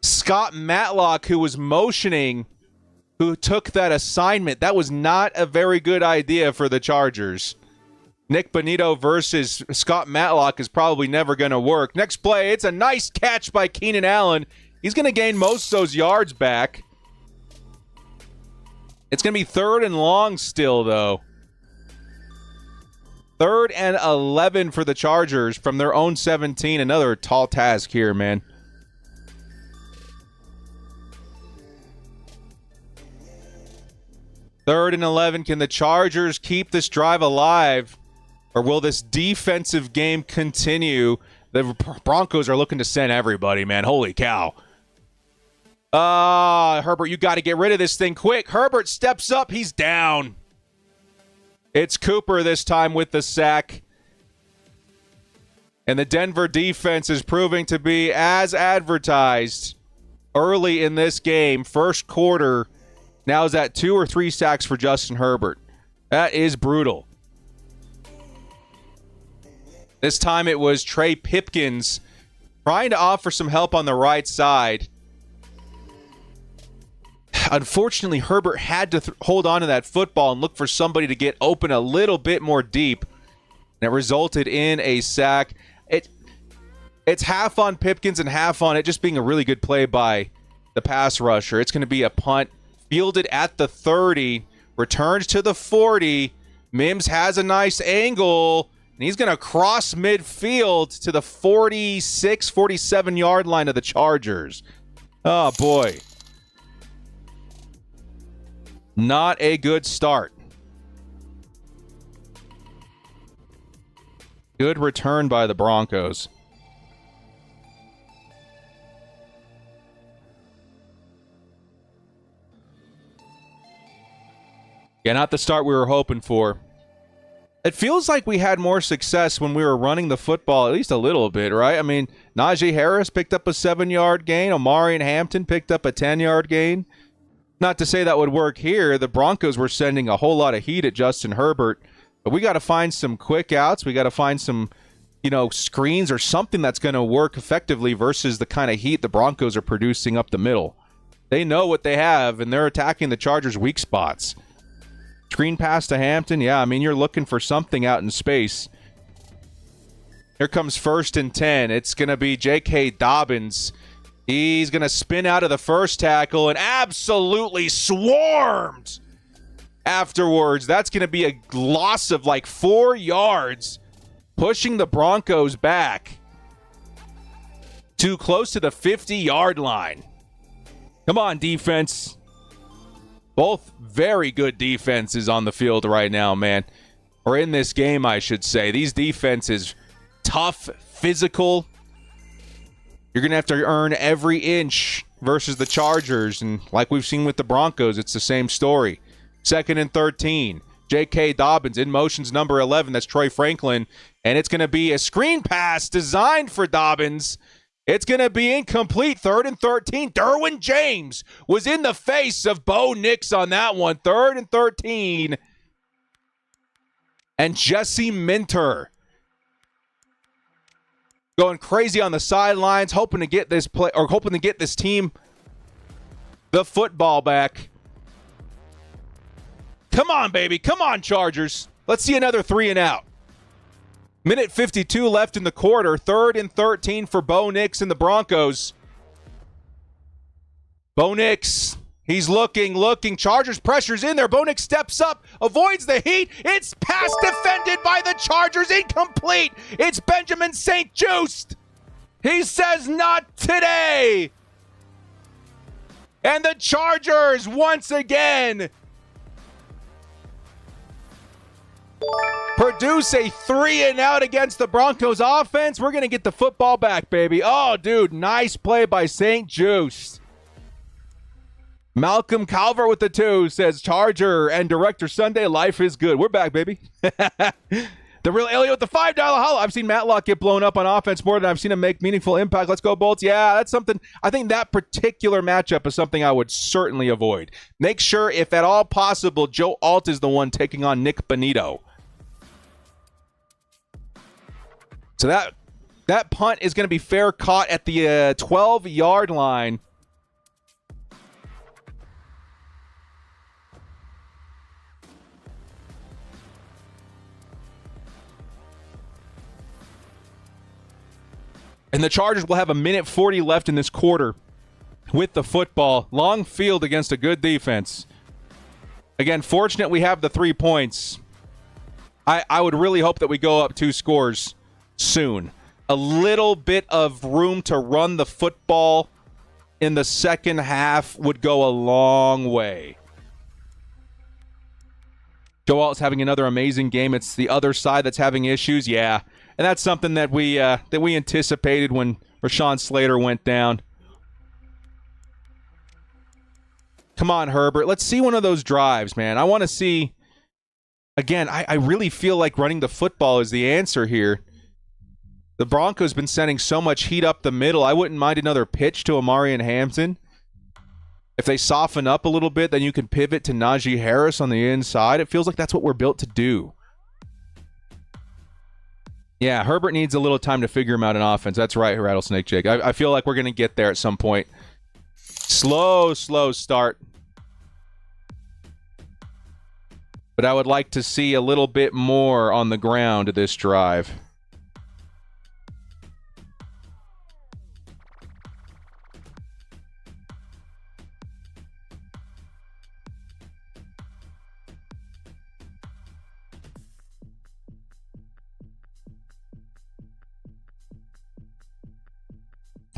Scott Matlock who was motioning, who took that assignment. That was not a very good idea for the Chargers. Nick Bonito versus Scott Matlock is probably never going to work. Next play, it's a nice catch by Keenan Allen. He's going to gain most of those yards back. It's going to be 3rd and long still, though. 3rd and 11 for the Chargers from their own 17. Another tall task here, man. 3rd and 11. Can the Chargers keep this drive alive, or will this defensive game continue? The Broncos are looking to send everybody, man. Holy cow. Herbert, you got to get rid of this thing quick. Herbert steps up. He's down. It's Cooper this time with the sack. And the Denver defense is proving to be as advertised early in this game. First quarter, now is that 2 or 3 sacks for Justin Herbert. That is brutal. This time it was Trey Pipkins trying to offer some help on the right side. Unfortunately, Herbert had to hold on to that football and look for somebody to get open a little bit more deep. And it resulted in a sack. It's half on Pipkins and half on it just being a really good play by the pass rusher. It's going to be a punt fielded at the 30, returns to the 40. Mims has a nice angle, and he's going to cross midfield to the 46, 47-yard line of the Chargers. Oh, boy. Not a good start. Good return by the Broncos. Yeah, not the start we were hoping for. It feels like we had more success when we were running the football, at least a little bit, right? I mean, Najee Harris picked up a 7-yard gain. Omari and Hampton picked up a 10-yard gain. Not to say that would work here. The Broncos were sending a whole lot of heat at Justin Herbert. But we got to find some quick outs. We got to find some, screens or something that's going to work effectively versus the kind of heat the Broncos are producing up the middle. They know what they have, and they're attacking the Chargers' weak spots. Screen pass to Hampton. Yeah, I mean, you're looking for something out in space. Here comes 1st and 10. It's going to be J.K. Dobbins. He's going to spin out of the first tackle and absolutely swarmed afterwards. That's going to be a loss of like 4 yards, pushing the Broncos back to close to the 50-yard line. Come on, defense. Both very good defenses on the field right now, man. Or in this game, I should say. These defenses, tough, physical. You're going to have to earn every inch versus the Chargers. And like we've seen with the Broncos, it's the same story. 2nd and 13. J.K. Dobbins in motions number 11. That's Troy Franklin. And it's going to be a screen pass designed for Dobbins. It's going to be incomplete. 3rd and 13. Derwin James was in the face of Bo Nix on that one. 3rd and 13. And Jesse Minter going crazy on the sidelines, hoping to get this team the football back. Come on, baby. Come on, Chargers. Let's see another 3 and out. Minute 52 left in the quarter. 3rd and 13 for Bo Nix and the Broncos. Bo Nix, he's looking. Chargers pressure's in there. Bo Nix steps up, avoids the heat. It's pass defended by the Chargers. Incomplete. It's Benjamin St-Juste. He says not today. And the Chargers once again produce a 3 and out against the Broncos offense. We're going to get the football back, baby. Oh, dude, nice play by St-Juste. Malcolm Calvert with the 2 says, Charger and Director Sunday, life is good. We're back, baby. The real Elliot with the $5 holla. I've seen Matlock get blown up on offense more than I've seen him make meaningful impact. Let's go, Bolts. Yeah, that's something. I think that particular matchup is something I would certainly avoid. Make sure, if at all possible, Joe Alt is the one taking on Nick Bonito. So that punt is going to be fair caught at the 12-yard line. And the Chargers will have a minute 40 left in this quarter with the football. Long field against a good defense. Again, fortunate we have the 3 points. I would really hope that we go up 2 scores soon. A little bit of room to run the football in the second half would go a long way. Joe Alt's having another amazing game. It's the other side that's having issues. Yeah, and that's something that we anticipated when Rashawn Slater went down. Come on, Herbert. Let's see one of those drives, man. I want to see. Again, I really feel like running the football is the answer here. The Broncos been sending so much heat up the middle. I wouldn't mind another pitch to Amari and Hampton. If they soften up a little bit, then you can pivot to Najee Harris on the inside. It feels like that's what we're built to do. Yeah, Herbert needs a little time to figure him out in offense. That's right, Rattlesnake Jake. I feel like we're going to get there at some point. Slow start. But I would like to see a little bit more on the ground this drive.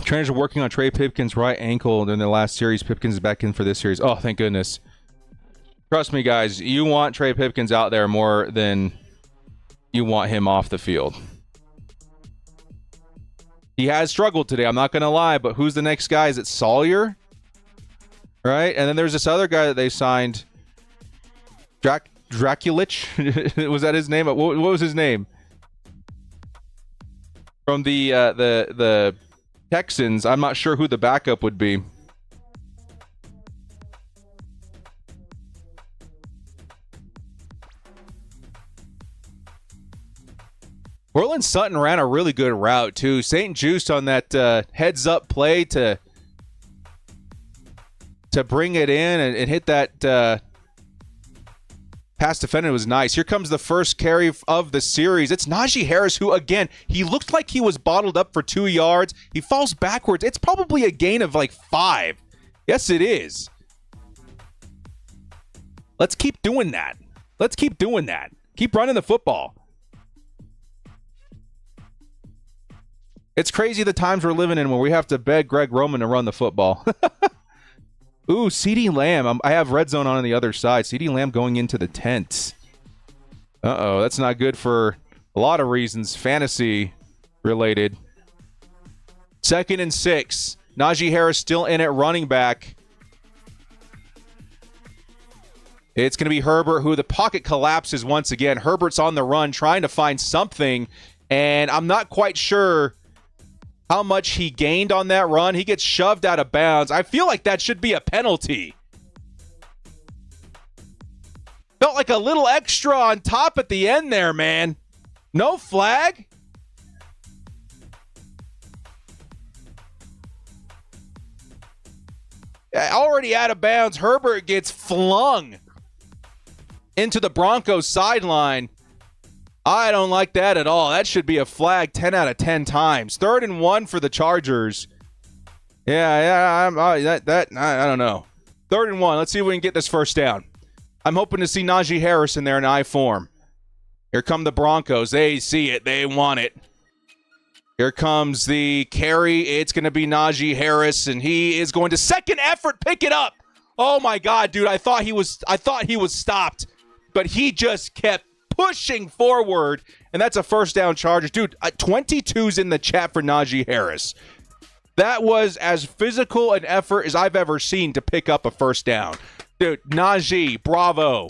Trainers are working on Trey Pipkins' right ankle during the last series. Pipkins is back in for this series. Oh, thank goodness. Trust me, guys. You want Trey Pipkins out there more than you want him off the field. He has struggled today, I'm not going to lie, but who's the next guy? Is it Sawyer? Right? And then there's this other guy that they signed. Draculich? Was that his name? What was his name? From the Texans. I'm not sure who the backup would be. Orland Sutton ran a really good route, too. St. Just on that heads-up play to bring it in and hit that pass defender was nice. Here comes the first carry of the series. It's Najee Harris, who, again, he looked like he was bottled up for 2 yards. He falls backwards. It's probably a gain of like 5. Yes, it is. Let's keep doing that. Keep running the football. It's crazy the times we're living in where we have to beg Greg Roman to run the football. Ooh, CeeDee Lamb. I have red zone on the other side. CeeDee Lamb going into the tent. Uh-oh, that's not good for a lot of reasons. Fantasy related. 2nd and 6. Najee Harris still in at running back. It's going to be Herbert, who the pocket collapses once again. Herbert's on the run trying to find something, and I'm not quite sure how much he gained on that run. He gets shoved out of bounds. I feel like that should be a penalty. Felt like a little extra on top at the end there, man. No flag? Already out of bounds. Herbert gets flung into the Broncos sideline. I don't like that at all. That should be a flag 10 out of 10 times. 3rd and 1 for the Chargers. I don't know. 3rd and 1. Let's see if we can get this first down. I'm hoping to see Najee Harris in there in I form. Here come the Broncos. They see it. They want it. Here comes the carry. It's going to be Najee Harris, and he is going to second effort pick it up. Oh my God, dude! I thought he was stopped, but he just kept pushing forward, and that's a first down Chargers. Dude, 22's in the chat for Najee Harris. That was as physical an effort as I've ever seen to pick up a first down. Dude, Najee, bravo.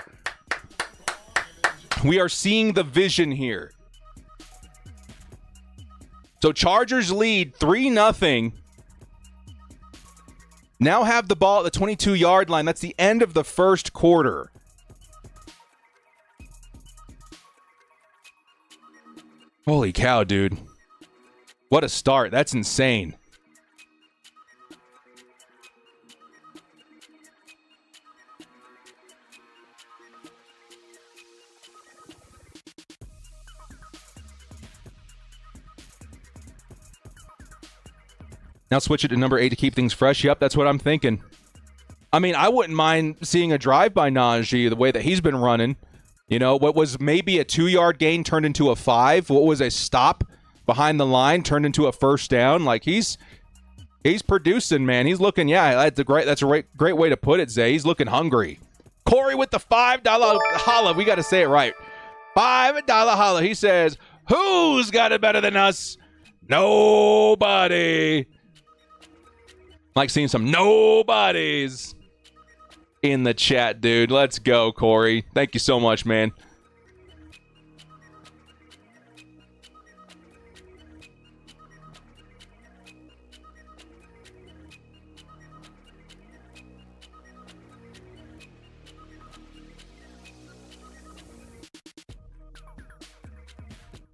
We are seeing the vision here. So Chargers lead 3-0. Now have the ball at the 22-yard line. That's the end of the first quarter. Holy cow, dude. What a start. That's insane. Now switch it to number 8 to keep things fresh. Yep, that's what I'm thinking. I mean, I wouldn't mind seeing a drive by Najee the way that he's been running. You know, what was maybe a 2-yard gain turned into a 5. What was a stop behind the line turned into a first down. Like, he's producing, man. He's looking, that's a great way to put it, Zay. He's looking hungry. Corey with the $5 holla. We got to say it right. $5 holla. He says, who's got it better than us? Nobody. Like seeing some nobodies in the chat, dude. Let's go, Corey. Thank you so much, man.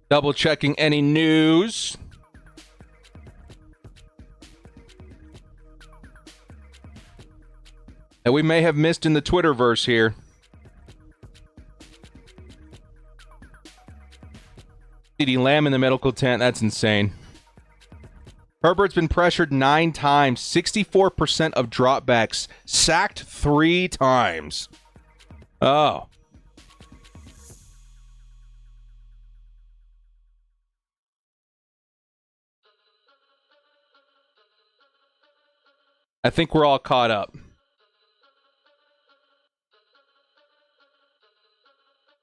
Double checking any news. That we may have missed in the Twitterverse here. CeeDee Lamb in the medical tent. That's insane. Herbert's been pressured 9 times. 64% of dropbacks. Sacked 3 times. Oh. I think we're all caught up.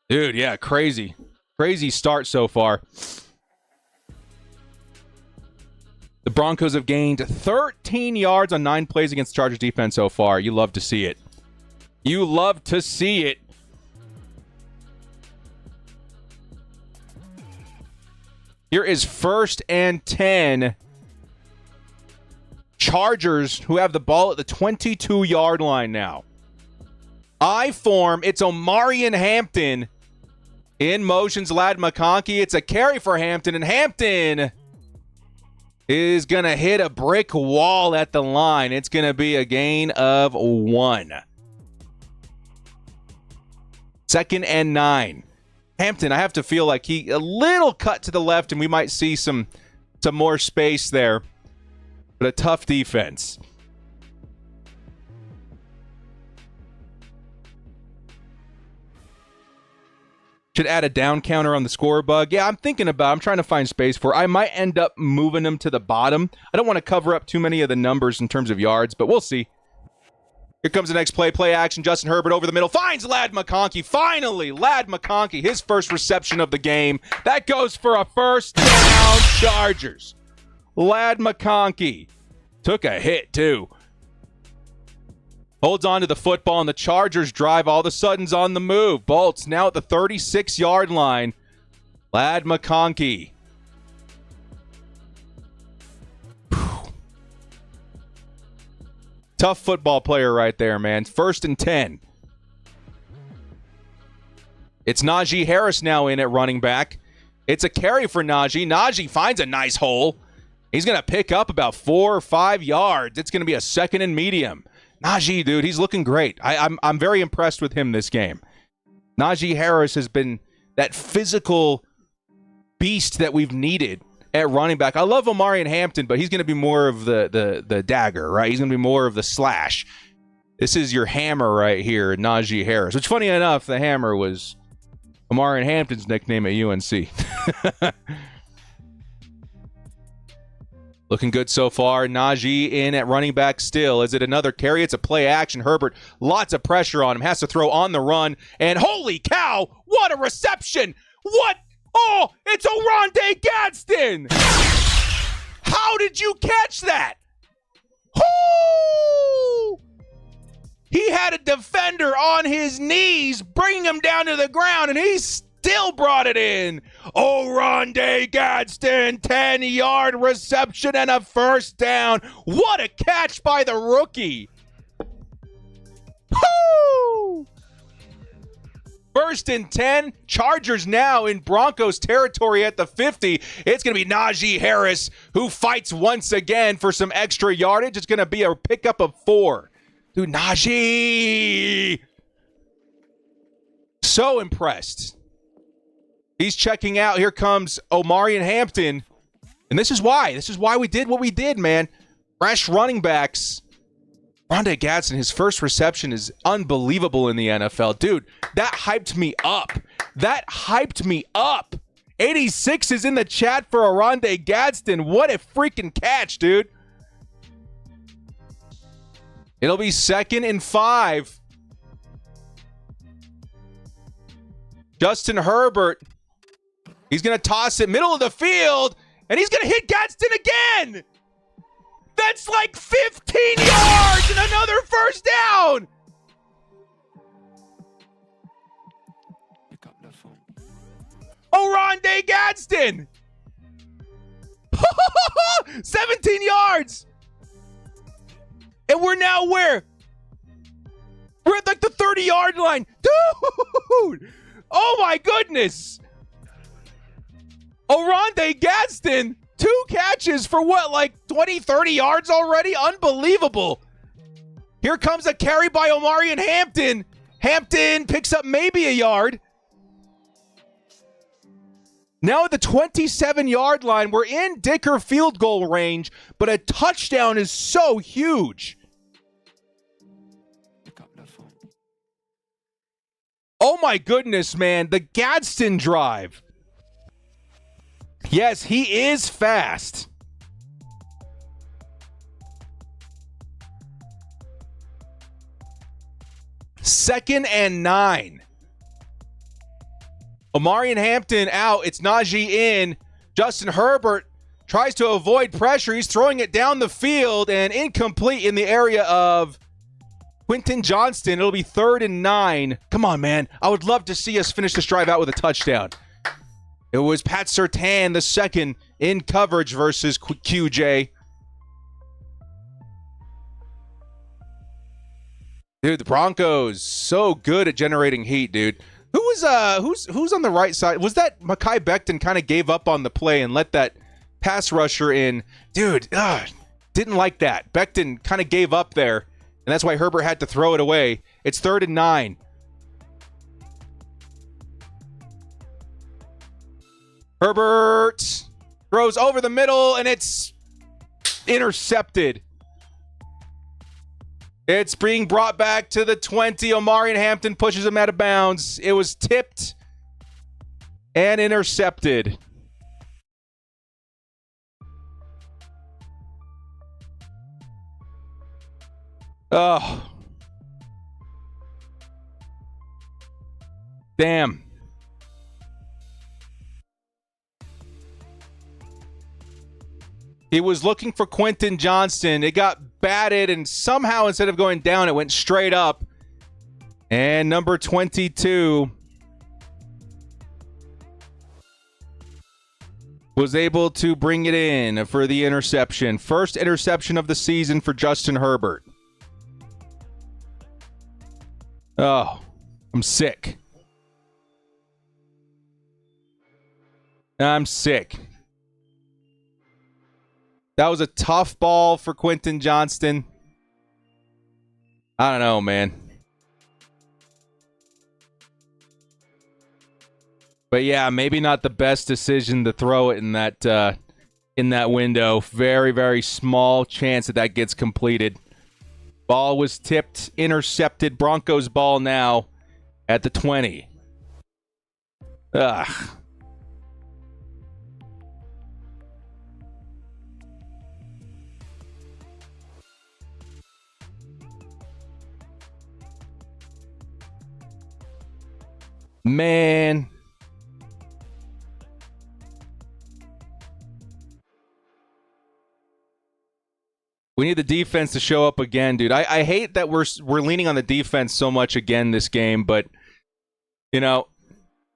Dude, yeah, crazy. Crazy start so far. The Broncos have gained 13 yards on 9 plays against Chargers defense so far. You love to see it. You love to see it. Here is 1st and 10. Chargers, who have the ball at the 22-yard line now. I form. It's Omarion Hampton. In motion's Ladd McConkey. It's a carry for Hampton, and Hampton is going to hit a brick wall at the line. It's going to be a gain of 1. 2nd and 9. Hampton, I have to feel like a little cut to the left, and we might see some more space there. But a tough defense. Should add a down counter on the score bug. Yeah, I'm trying to find space for it. I might end up moving them to the bottom. I don't want to cover up too many of the numbers in terms of yards, but we'll see. Here comes the next play. Play action. Justin Herbert over the middle. Finds Ladd McConkey. Finally, Ladd McConkey. His first reception of the game. That goes for a first down, Chargers. Ladd McConkey took a hit, too. Holds on to the football, and the Chargers drive all of a sudden's on the move. Bolts now at the 36-yard line. Ladd McConkey. Tough football player right there, man. 1st and 10. It's Najee Harris now in at running back. It's a carry for Najee. Najee finds a nice hole. He's going to pick up about 4 or 5 yards. It's going to be a 2nd and medium. Najee, dude, he's looking great. I'm very impressed with him this game. Najee Harris has been that physical beast that we've needed at running back. I love Omarion Hampton, but he's going to be more of the dagger, right? He's going to be more of the slash. This is your hammer right here, Najee Harris. Which, funny enough, the hammer was Omarion Hampton's nickname at UNC. Looking good so far. Najee in at running back still. Is it another carry? It's a play action. Herbert, lots of pressure on him. Has to throw on the run. And holy cow, what a reception. What? Oh, it's Oronde Gadsden. How did you catch that? Whoo! He had a defender on his knees, bringing him down to the ground, and he still brought it in. Oronde Gadsden, 10-yard reception and a first down. What a catch by the rookie. Woo! 1st and 10. Chargers now in Broncos territory at the 50. It's going to be Najee Harris who fights once again for some extra yardage. It's going to be a pickup of 4. Dude, Najee. So impressed. He's checking out. Here comes Omarion Hampton. And this is why. This is why we did what we did, man. Fresh running backs. Oronde Gadsden, his first reception is unbelievable in the NFL. Dude, that hyped me up. That hyped me up. 86 is in the chat for Oronde Gadsden. What a freaking catch, dude. It'll be 2nd and 5. Justin Herbert. He's going to toss it middle of the field, and he's going to hit Gadsden again. That's like 15 yards and another first down. Oronde Gadsden. 17 yards. And we're now where? We're at like the 30-yard line. Dude. Oh, my goodness. Oronde Gadsden, 2 catches for what, like 20, 30 yards already? Unbelievable. Here comes a carry by Omarion Hampton. Hampton picks up maybe a yard. Now at the 27-yard line, we're in Dicker field goal range, but a touchdown is so huge. Oh my goodness, man. The Gadsden drive. Yes, he is fast. Second and 9. Omarion Hampton out. It's Najee in. Justin Herbert tries to avoid pressure. He's throwing it down the field and incomplete in the area of Quentin Johnston. It'll be 3rd and 9. Come on, man. I would love to see us finish this drive out with a touchdown. It was Pat Surtain, the second, in coverage versus QJ. Dude, the Broncos, so good at generating heat, dude. Who's on the right side? Was that Mekhi Becton kind of gave up on the play and let that pass rusher in? Dude, didn't like that. Becton kind of gave up there, and that's why Herbert had to throw it away. It's 3rd and 9. Herbert throws over the middle, and it's intercepted. It's being brought back to the 20. Omarion Hampton pushes him out of bounds. It was tipped and intercepted. Oh. Damn. He was looking for Quentin Johnston. It got batted, and somehow instead of going down, it went straight up. And number 22 was able to bring it in for the interception. First interception of the season for Justin Herbert. Oh, I'm sick. I'm sick. That was a tough ball for Quentin Johnston. I don't know, man. But yeah, maybe not the best decision to throw it in that window. Very, very small chance that gets completed. Ball was tipped, intercepted. Broncos ball now at the 20. Ugh. Man. We need the defense to show up again, dude. I hate that we're leaning on the defense so much again this game, but, you know,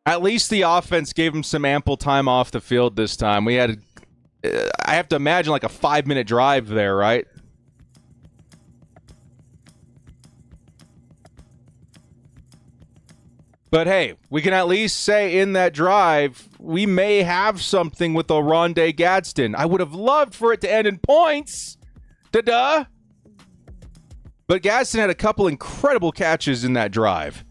at least the offense gave them some ample time off the field this time. We had, I have to imagine, like a 5-minute drive there, right? But hey, we can at least say in that drive, we may have something with Oronde Gadsden. I would have loved for it to end in points. Da-da. But Gadsden had a couple incredible catches in that drive.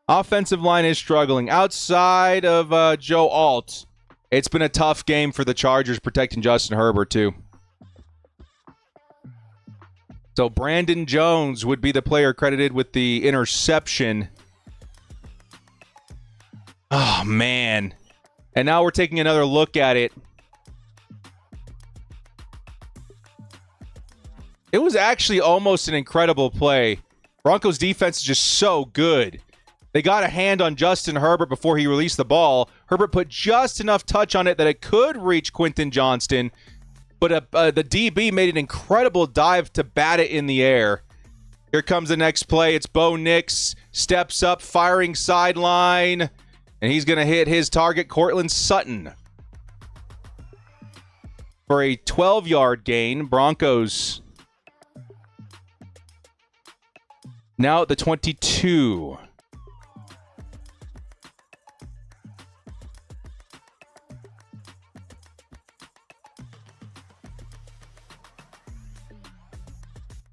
Offensive line is struggling. Outside of Joe Alt, it's been a tough game for the Chargers protecting Justin Herbert, too. So Brandon Jones would be the player credited with the interception. Oh, man. And now we're taking another look at it. It was actually almost an incredible play. Broncos defense is just so good. They got a hand on Justin Herbert before he released the ball. Herbert put just enough touch on it that it could reach Quentin Johnston, but the DB made an incredible dive to bat it in the air. Here comes the next play. It's Bo Nix, steps up, firing sideline, and he's going to hit his target, Courtland Sutton, for a 12-yard gain. Broncos now at the 22.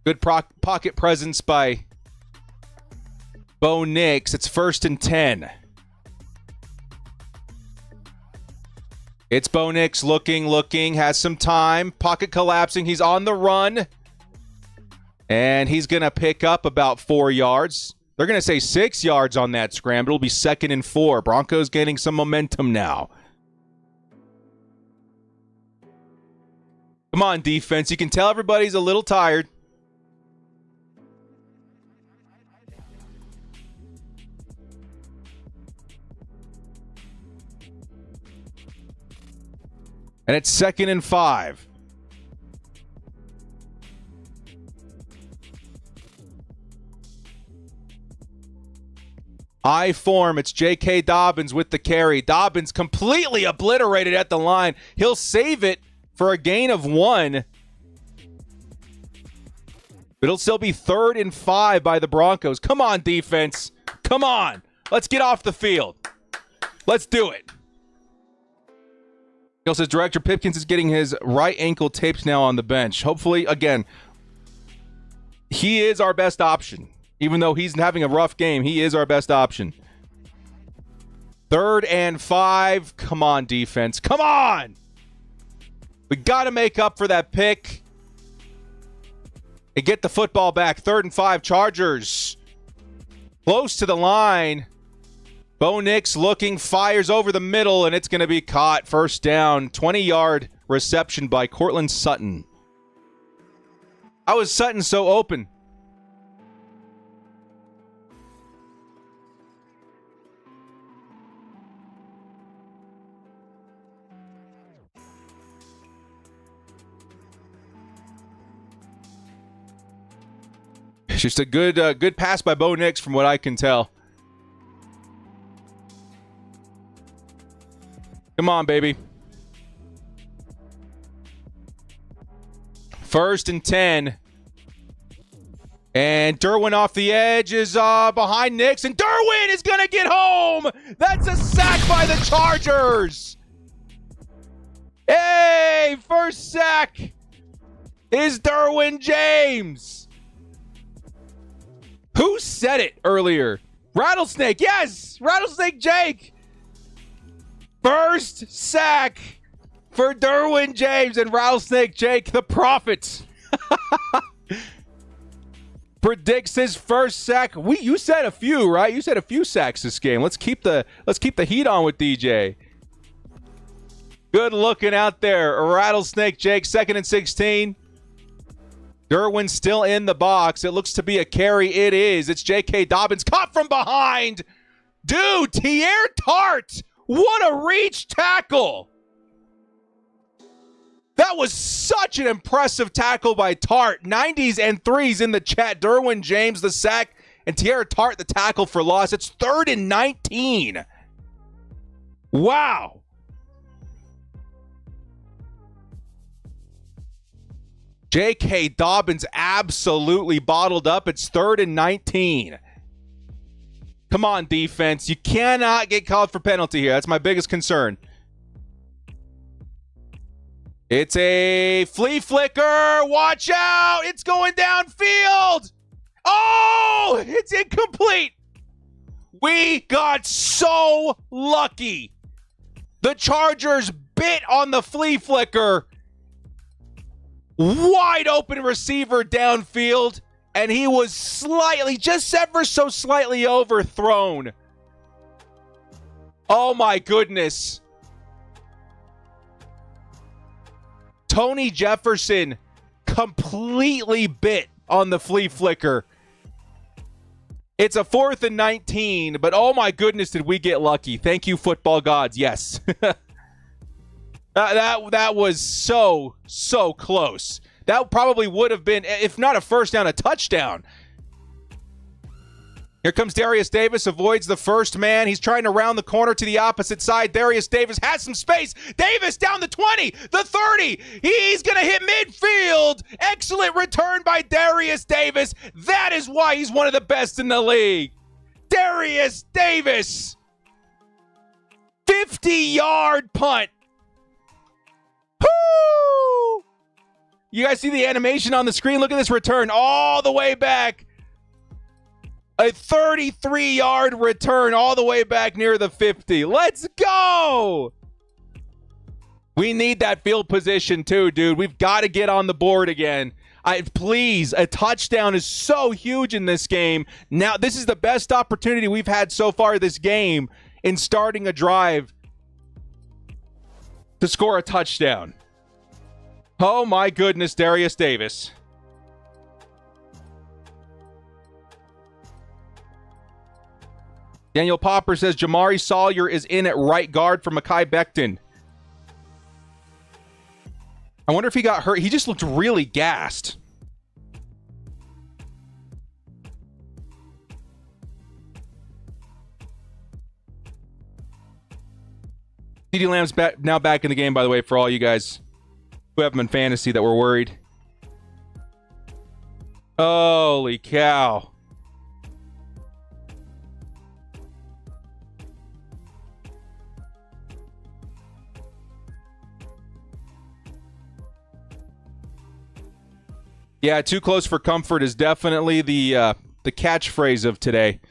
Good pocket presence by Bo Nix. It's 1st and 10. It's Bo Nix looking, has some time. Pocket collapsing. He's on the run. And he's going to pick up about 4 yards. They're going to say 6 yards on that scramble. It'll be 2nd and 4. Broncos getting some momentum now. Come on, defense. You can tell everybody's a little tired. And it's 2nd and 5. I form. It's J.K. Dobbins with the carry. Dobbins completely obliterated at the line. He'll save it for a gain of 1. But it'll still be 3rd and 5 by the Broncos. Come on, defense. Come on. Let's get off the field. Let's do it. He also says Director Pipkins is getting his right ankle taped now on the bench. Hopefully, again, he is our best option. Even though he's having a rough game, he is our best option. 3rd and 5. Come on, defense. Come on! We got to make up for that pick and get the football back. 3rd and 5, Chargers. Close to the line. Bo Nix looking, fires over the middle, and it's going to be caught. 1st down, 20-yard reception by Courtland Sutton. How is Sutton so open? It's just a good pass by Bo Nix from what I can tell. Come on, baby. 1st and 10. And Derwin off the edge is behind Nix. And Derwin is going to get home. That's a sack by the Chargers. Hey, first sack is Derwin James. Who said it earlier? Rattlesnake. Yes, Rattlesnake Jake. First sack for Derwin James and Rattlesnake Jake, the prophet, predicts his first sack. You said a few, right? You said a few sacks this game. Let's keep the heat on with DJ. Good looking out there, Rattlesnake Jake. 2nd and 16. Derwin still in the box. It looks to be a carry. It is. It's J.K. Dobbins caught from behind. Dude, Teair Tart. What a reach tackle. That was such an impressive tackle by Tart. 90s and 3s in the chat. Derwin James, the sack, and Teair Tart, the tackle for loss. It's 3rd and 19. Wow. J.K. Dobbins absolutely bottled up. It's 3rd and 19. Come on, defense. You cannot get called for penalty here. That's my biggest concern. It's a flea flicker. Watch out. It's going downfield. Oh, it's incomplete. We got so lucky. The Chargers bit on the flea flicker. Wide open receiver downfield. And he was slightly, just ever so slightly overthrown. Oh my goodness. Tony Jefferson completely bit on the flea flicker. It's a 4th and 19, but oh my goodness, did we get lucky. Thank you, football gods. Yes. that was so close. That probably would have been, if not a first down, a touchdown. Here comes Darius Davis, avoids the first man. He's trying to round the corner to the opposite side. Darius Davis has some space. Davis down the 20, the 30. He's going to hit midfield. Excellent return by Darius Davis. That is why he's one of the best in the league. Darius Davis. 50-yard punt. Woo! You guys see the animation on the screen? Look at this return all the way back. A 33-yard return all the way back near the 50. Let's go! We need that field position too, dude. We've got to get on the board again. Please, a touchdown is so huge in this game. Now, this is the best opportunity we've had so far this game in starting a drive to score a touchdown. Oh my goodness, Darius Davis. Daniel Popper says Jamari Sawyer is in at right guard for Mekhi Becton. I wonder if he got hurt. He just looked really gassed. CeeDee Lamb's now back in the game, by the way, for all you guys who have him in fantasy that were worried. Holy cow. Yeah, too close for comfort is definitely the catchphrase of today.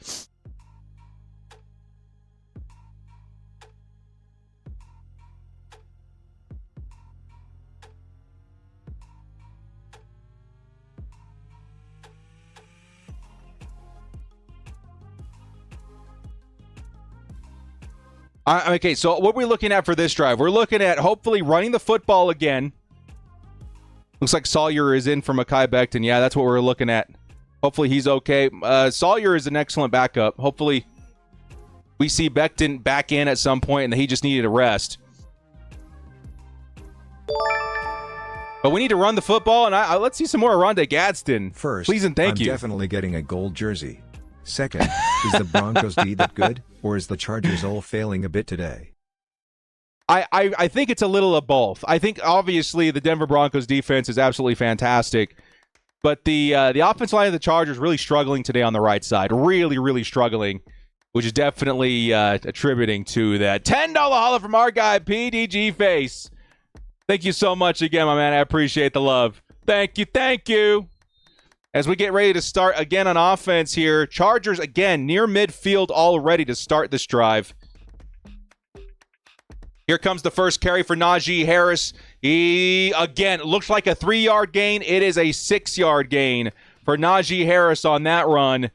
Okay, so what are we looking at for this drive? We're looking at hopefully running the football again. Looks like Sawyer is in for Mekhi Becton. Yeah, that's what we're looking at. Hopefully he's okay. Sawyer is an excellent backup. Hopefully we see Becton back in at some point and he just needed a rest. But we need to run the football, and let's see some more Rondé Gadsden. First, please and thank you. I'm definitely getting a gold jersey. Second, is the Broncos D that good, or is the Chargers all failing a bit today? I think it's a little of both. I think obviously the Denver Broncos defense is absolutely fantastic, but the offensive line of the Chargers really struggling today on the right side. Really struggling, which is definitely attributing to that $10 holler from our guy PDG Face. Thank you so much again, my man. I appreciate the love. Thank you. As we get ready to start again on offense here, Chargers again near midfield already to start this drive. Here comes the first carry for Najee Harris. He, again, looks like a 3-yard gain. It is a 6-yard gain for Najee Harris on that run.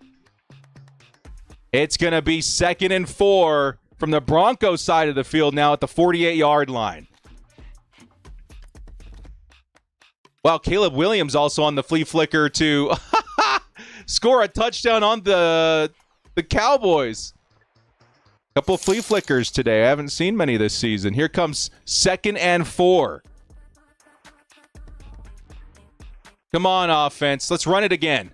It's going to be 2nd and 4 from the Broncos side of the field now at the 48-yard line. Wow, Caleb Williams also on the flea flicker to score a touchdown on the Cowboys. Couple of flea flickers today. I haven't seen many this season. Here comes 2nd and 4. Come on, offense. Let's run it again.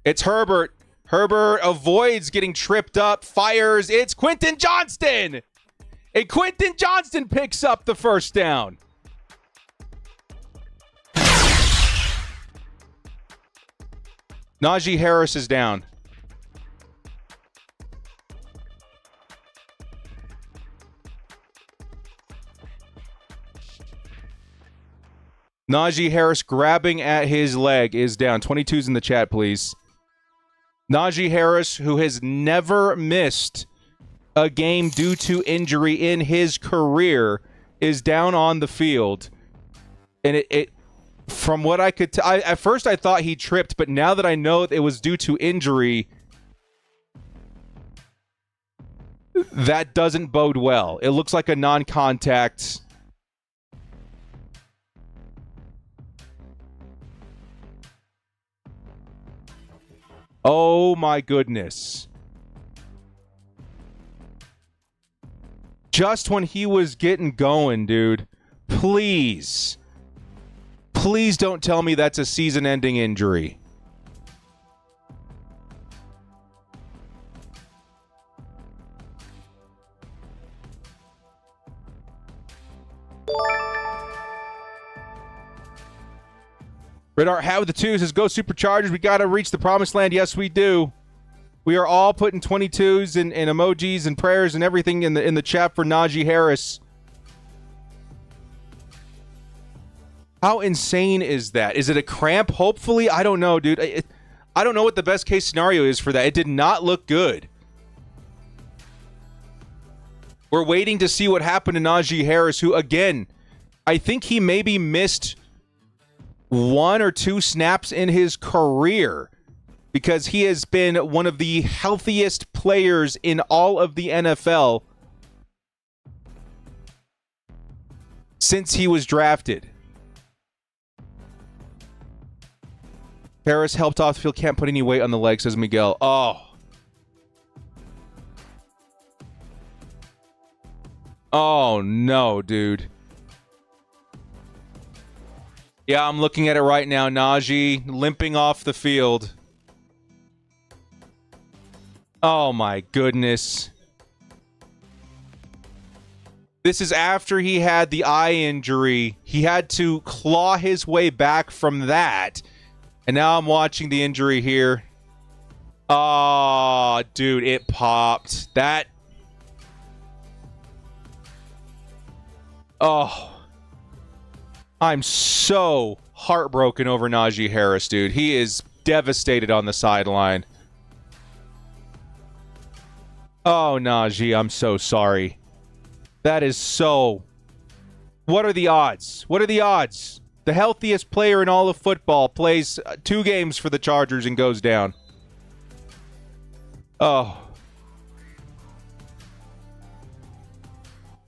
It's Herbert. Herbert avoids getting tripped up, fires. It's Quentin Johnston. And Quentin Johnston picks up the first down. Najee Harris is down. Najee Harris grabbing at his leg is down. 22's in the chat, please. Najee Harris, who has never missed a game due to injury in his career, is down on the field. And it from what I could tell, at first I thought he tripped, but now that I know it was due to injury, that doesn't bode well. It looks like a non-contact. Oh my goodness. Just when he was getting going, dude. Please. Please don't tell me that's a season-ending injury. Radar, have the two says, go Superchargers. We got to reach the promised land. Yes, we do. We are all putting 22s and emojis and prayers and everything in the chat for Najee Harris. How insane is that? Is it a cramp? Hopefully. I don't know, dude. I don't know what the best case scenario is for that. It did not look good. We're waiting to see what happened to Najee Harris, who, again, I think he maybe missed 1 or 2 snaps in his career because he has been one of the healthiest players in all of the NFL since he was drafted. Harris helped off the field, can't put any weight on the leg, says Miguel. Oh no, dude. Yeah, I'm looking at it right now. Najee limping off the field. Oh my goodness. This is after he had the eye injury. He had to claw his way back from that. And now I'm watching the injury here. Oh, dude, it popped. That. Oh. I'm so heartbroken over Najee Harris, dude. He is devastated on the sideline. Oh, Najee, I'm so sorry. That is so... What are the odds? What are the odds? The healthiest player in all of football plays 2 games for the Chargers and goes down. Oh.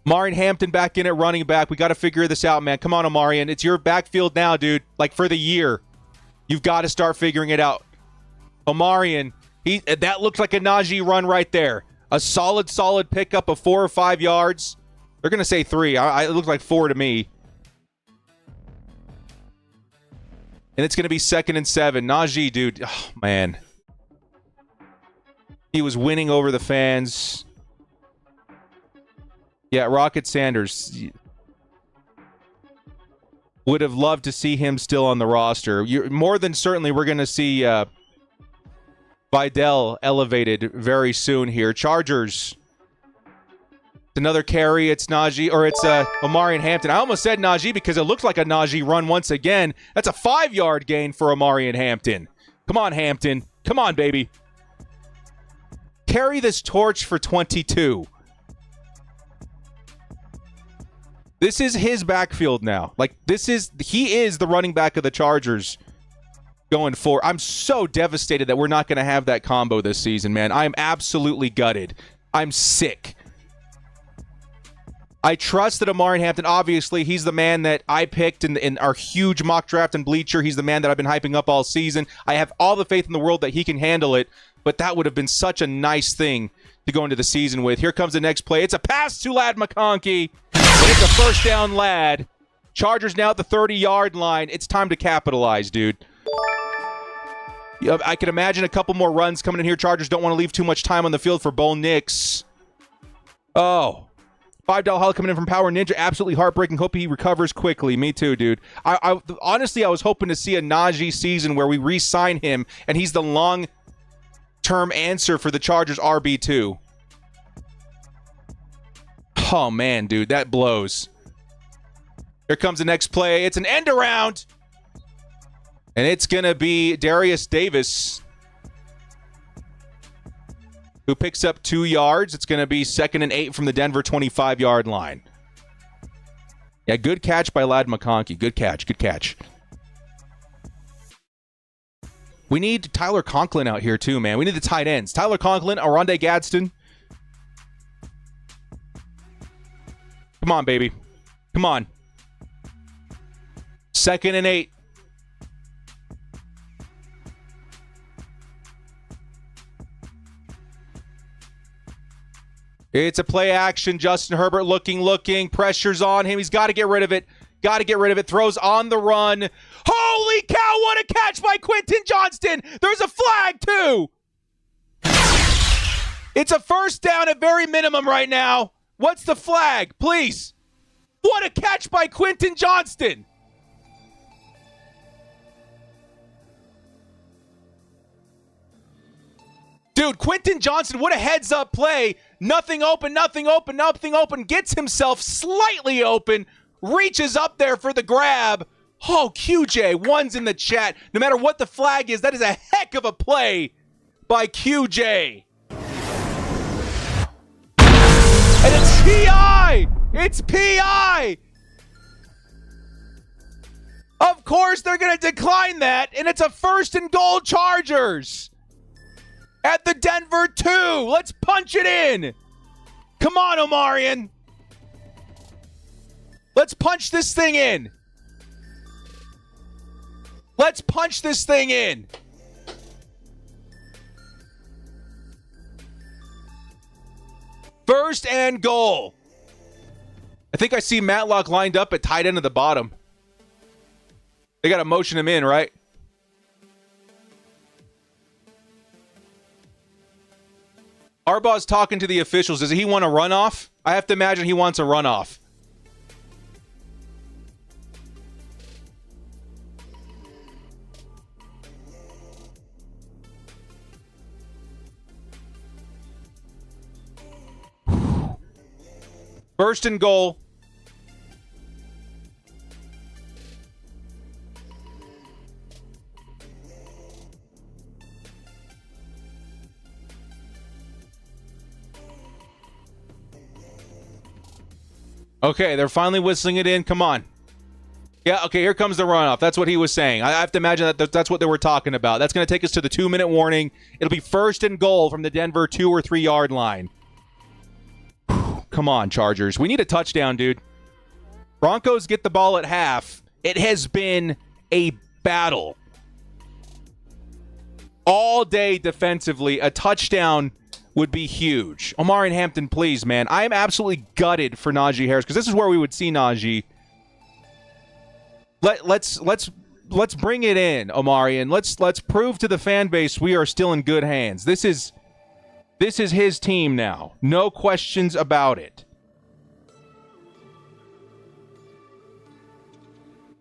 Omarion Hampton back in at running back. We got to figure this out, man. Come on, Omarion. It's your backfield now, dude. Like, for the year. You've got to start figuring it out. Omarion, that looks like a Najee run right there. A solid pickup of 4 or 5 yards. They're going to say 3. It looks like 4 to me. And it's going to be 2nd and 7. Najee, dude. Oh, man. He was winning over the fans. Yeah, Rocket Sanders. Would have loved to see him still on the roster. More than certainly, we're going to see Vidal elevated very soon here. Chargers. It's another carry. It's Najee, or it's Omarion Hampton. I almost said Najee because it looks like a Najee run once again. That's a 5-yard gain for Omarion Hampton. Come on, Hampton. Come on, baby. Carry this torch for 22. This is his backfield now. Like, he is the running back of the Chargers going forward. I'm so devastated that we're not going to have that combo this season, man. I'm absolutely gutted. I'm sick. I trust that Omarion Hampton, obviously, he's the man that I picked in our huge mock draft and bleacher. He's the man that I've been hyping up all season. I have all the faith in the world that he can handle it, but that would have been such a nice thing to go into the season with. Here comes the next play. It's a pass to Ladd McConkey. It's a first down, Ladd. Chargers now at the 30-yard line. It's time to capitalize, dude. I can imagine a couple more runs coming in here. Chargers don't want to leave too much time on the field for Bo Nix. Oh. $5 haul coming in from Power Ninja. Absolutely heartbreaking. Hope he recovers quickly. Me too, dude. Honestly, I was hoping to see a Najee season where we re-sign him, and he's the long-term answer for the Chargers RB2. Oh, man, dude. That blows. Here comes the next play. It's an end around. And it's going to be Darius Davis, who picks up 2 yards. It's going to be 2nd and 8 from the Denver 25-yard line. Yeah, good catch by Ladd McConkey. Good catch. Good catch. We need Tyler Conklin out here too, man. We need the tight ends. Tyler Conklin, Oronde Gadsden. Come on, baby. Come on. 2nd and 8. It's a play action. Justin Herbert looking. Pressure's on him. He's got to get rid of it. Throws on the run. Holy cow, what a catch by Quentin Johnston. There's a flag, too. It's a first down at very minimum right now. What's the flag? Please. What a catch by Quentin Johnston. Dude, Quentin Johnston, what a heads-up play. Nothing open. Gets himself slightly open. Reaches up there for the grab. Oh, QJ, one's in the chat. No matter what the flag is, that is a heck of a play by QJ. And it's PI! It's PI! Of course they're going to decline that, and it's a 1st and goal Chargers. At the Denver 2. Let's punch it in. Come on, Omarion. Let's punch this thing in. First and goal. I think I see Matlock lined up at tight end of the bottom. They got to motion him in, right? Harbaugh's talking to the officials. Does he want a runoff? I have to imagine he wants a runoff. First and goal. Okay, they're finally whistling it in. Come on. Yeah, okay, here comes the runoff. That's what he was saying. I have to imagine that's what they were talking about. That's going to take us to the 2-minute warning. It'll be first and goal from the Denver 2 or 3 yard line. Come on, Chargers. We need a touchdown, dude. Broncos get the ball at half. It has been a battle. All day defensively. A touchdown would be huge. Omarion Hampton, please, man. I am absolutely gutted for Najee Harris because this is where we would see Najee. Let's bring it in, Omarion. Let's prove to the fan base we are still in good hands. This is his team now. No questions about it.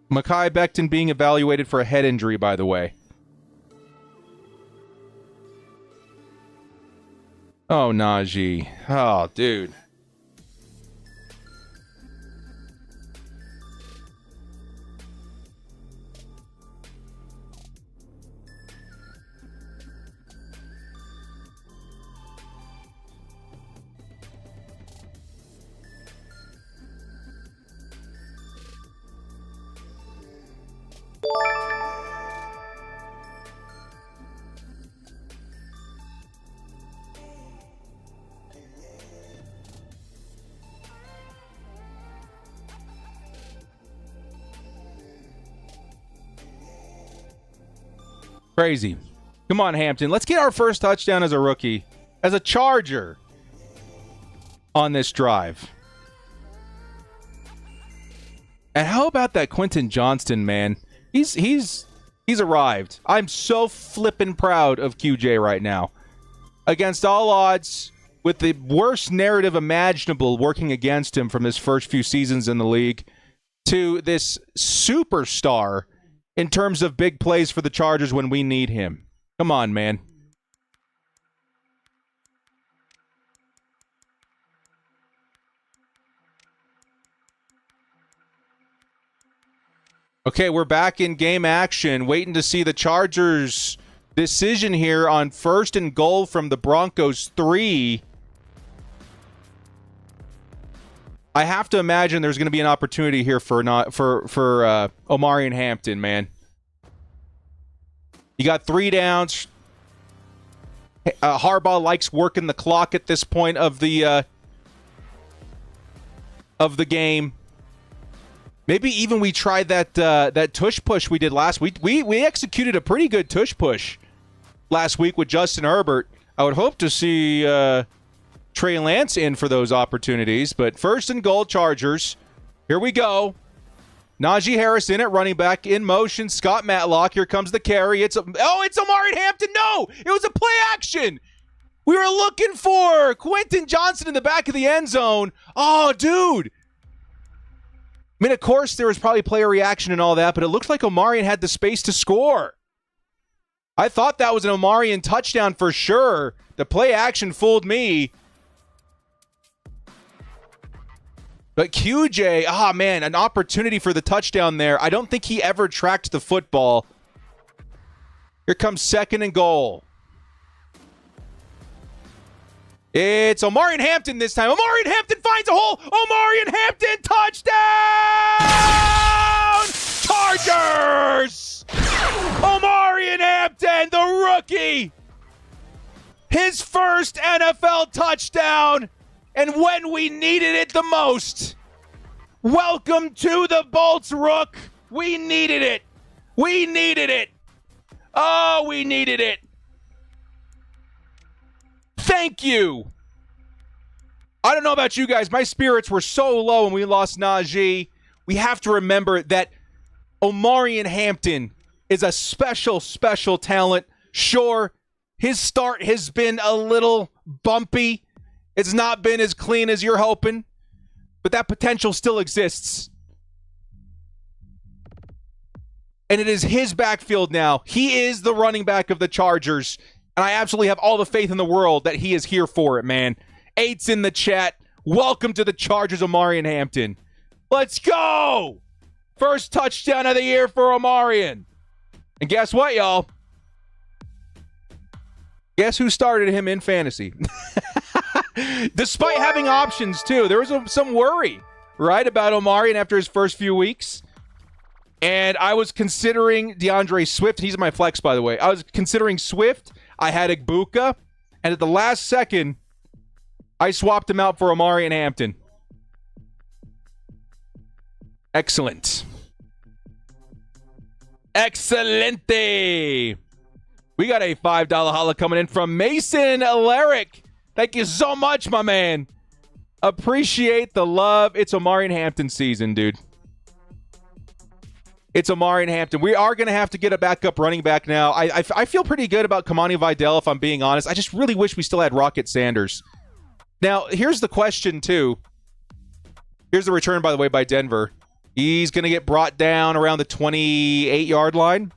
Mekhi Becton being evaluated for a head injury, by the way. Oh, Najee. Oh, dude. Crazy. Come on, Hampton. Let's get our first touchdown as a rookie, as a Charger on this drive. And how about that Quentin Johnston, man? He's arrived. I'm so flippin' proud of QJ right now. Against all odds, with the worst narrative imaginable working against him from his first few seasons in the league, to this superstar in terms of big plays for the Chargers when we need him. Come on, man. Okay, we're back in game action, waiting to see the Chargers' decision here on first and goal from the Broncos 3. I have to imagine there's going to be an opportunity here for Omarion Hampton, man. You got 3 downs. Harbaugh likes working the clock at this point of the game. Maybe even we tried that tush push we did last week. We executed a pretty good tush push last week with Justin Herbert. I would hope to see Trey Lance in for those opportunities. But first and goal, Chargers. Here we go. Najee Harris in at running back, in motion. Scott Matlock, here comes the carry. It's Omari Hampton. No, it was a play action. We were looking for Quentin Johnson in the back of the end zone. Oh, dude. I mean, of course, there was probably player reaction and all that, but it looked like Omarion had the space to score. I thought that was an Omarion touchdown for sure. The play action fooled me. But QJ, man, an opportunity for the touchdown there. I don't think he ever tracked the football. Here comes second and goal. It's Omarion Hampton this time. Omarion Hampton finds a hole. Omarion Hampton, touchdown! Chargers! Omarion Hampton, the rookie. His first NFL touchdown. And when we needed it the most. Welcome to the Bolts, Rook. We needed it. We needed it. Oh, we needed it. Thank you. I don't know about you guys. My spirits were so low when we lost Najee. We have to remember that Omarion Hampton is a special, special talent. Sure, his start has been a little bumpy. It's not been as clean as you're hoping, but that potential still exists. And it is his backfield now. He is the running back of the Chargers. And I absolutely have all the faith in the world that he is here for it, man. 8's in the chat. Welcome to the Chargers, Omarion Hampton. Let's go! First touchdown of the year for Omarion. And guess what, y'all? Guess who started him in fantasy? Despite having options, too. There was some worry, right, about Omarion after his first few weeks. And I was considering DeAndre Swift. He's my flex, by the way. I was considering Swift. I had Igbuka, and at the last second, I swapped him out for Omarion Hampton. Excellent. Excelente. We got a $5 holla coming in from Mason Alaric. Thank you so much, my man. Appreciate the love. It's Omarion Hampton season, dude. It's Omarion Hampton. We are going to have to get a backup running back now. I feel pretty good about Kamani Vidal, if I'm being honest. I just really wish we still had Rocket Sanders. Now, here's the question, too. Here's the return, by the way, by Denver. He's going to get brought down around the 28-yard line.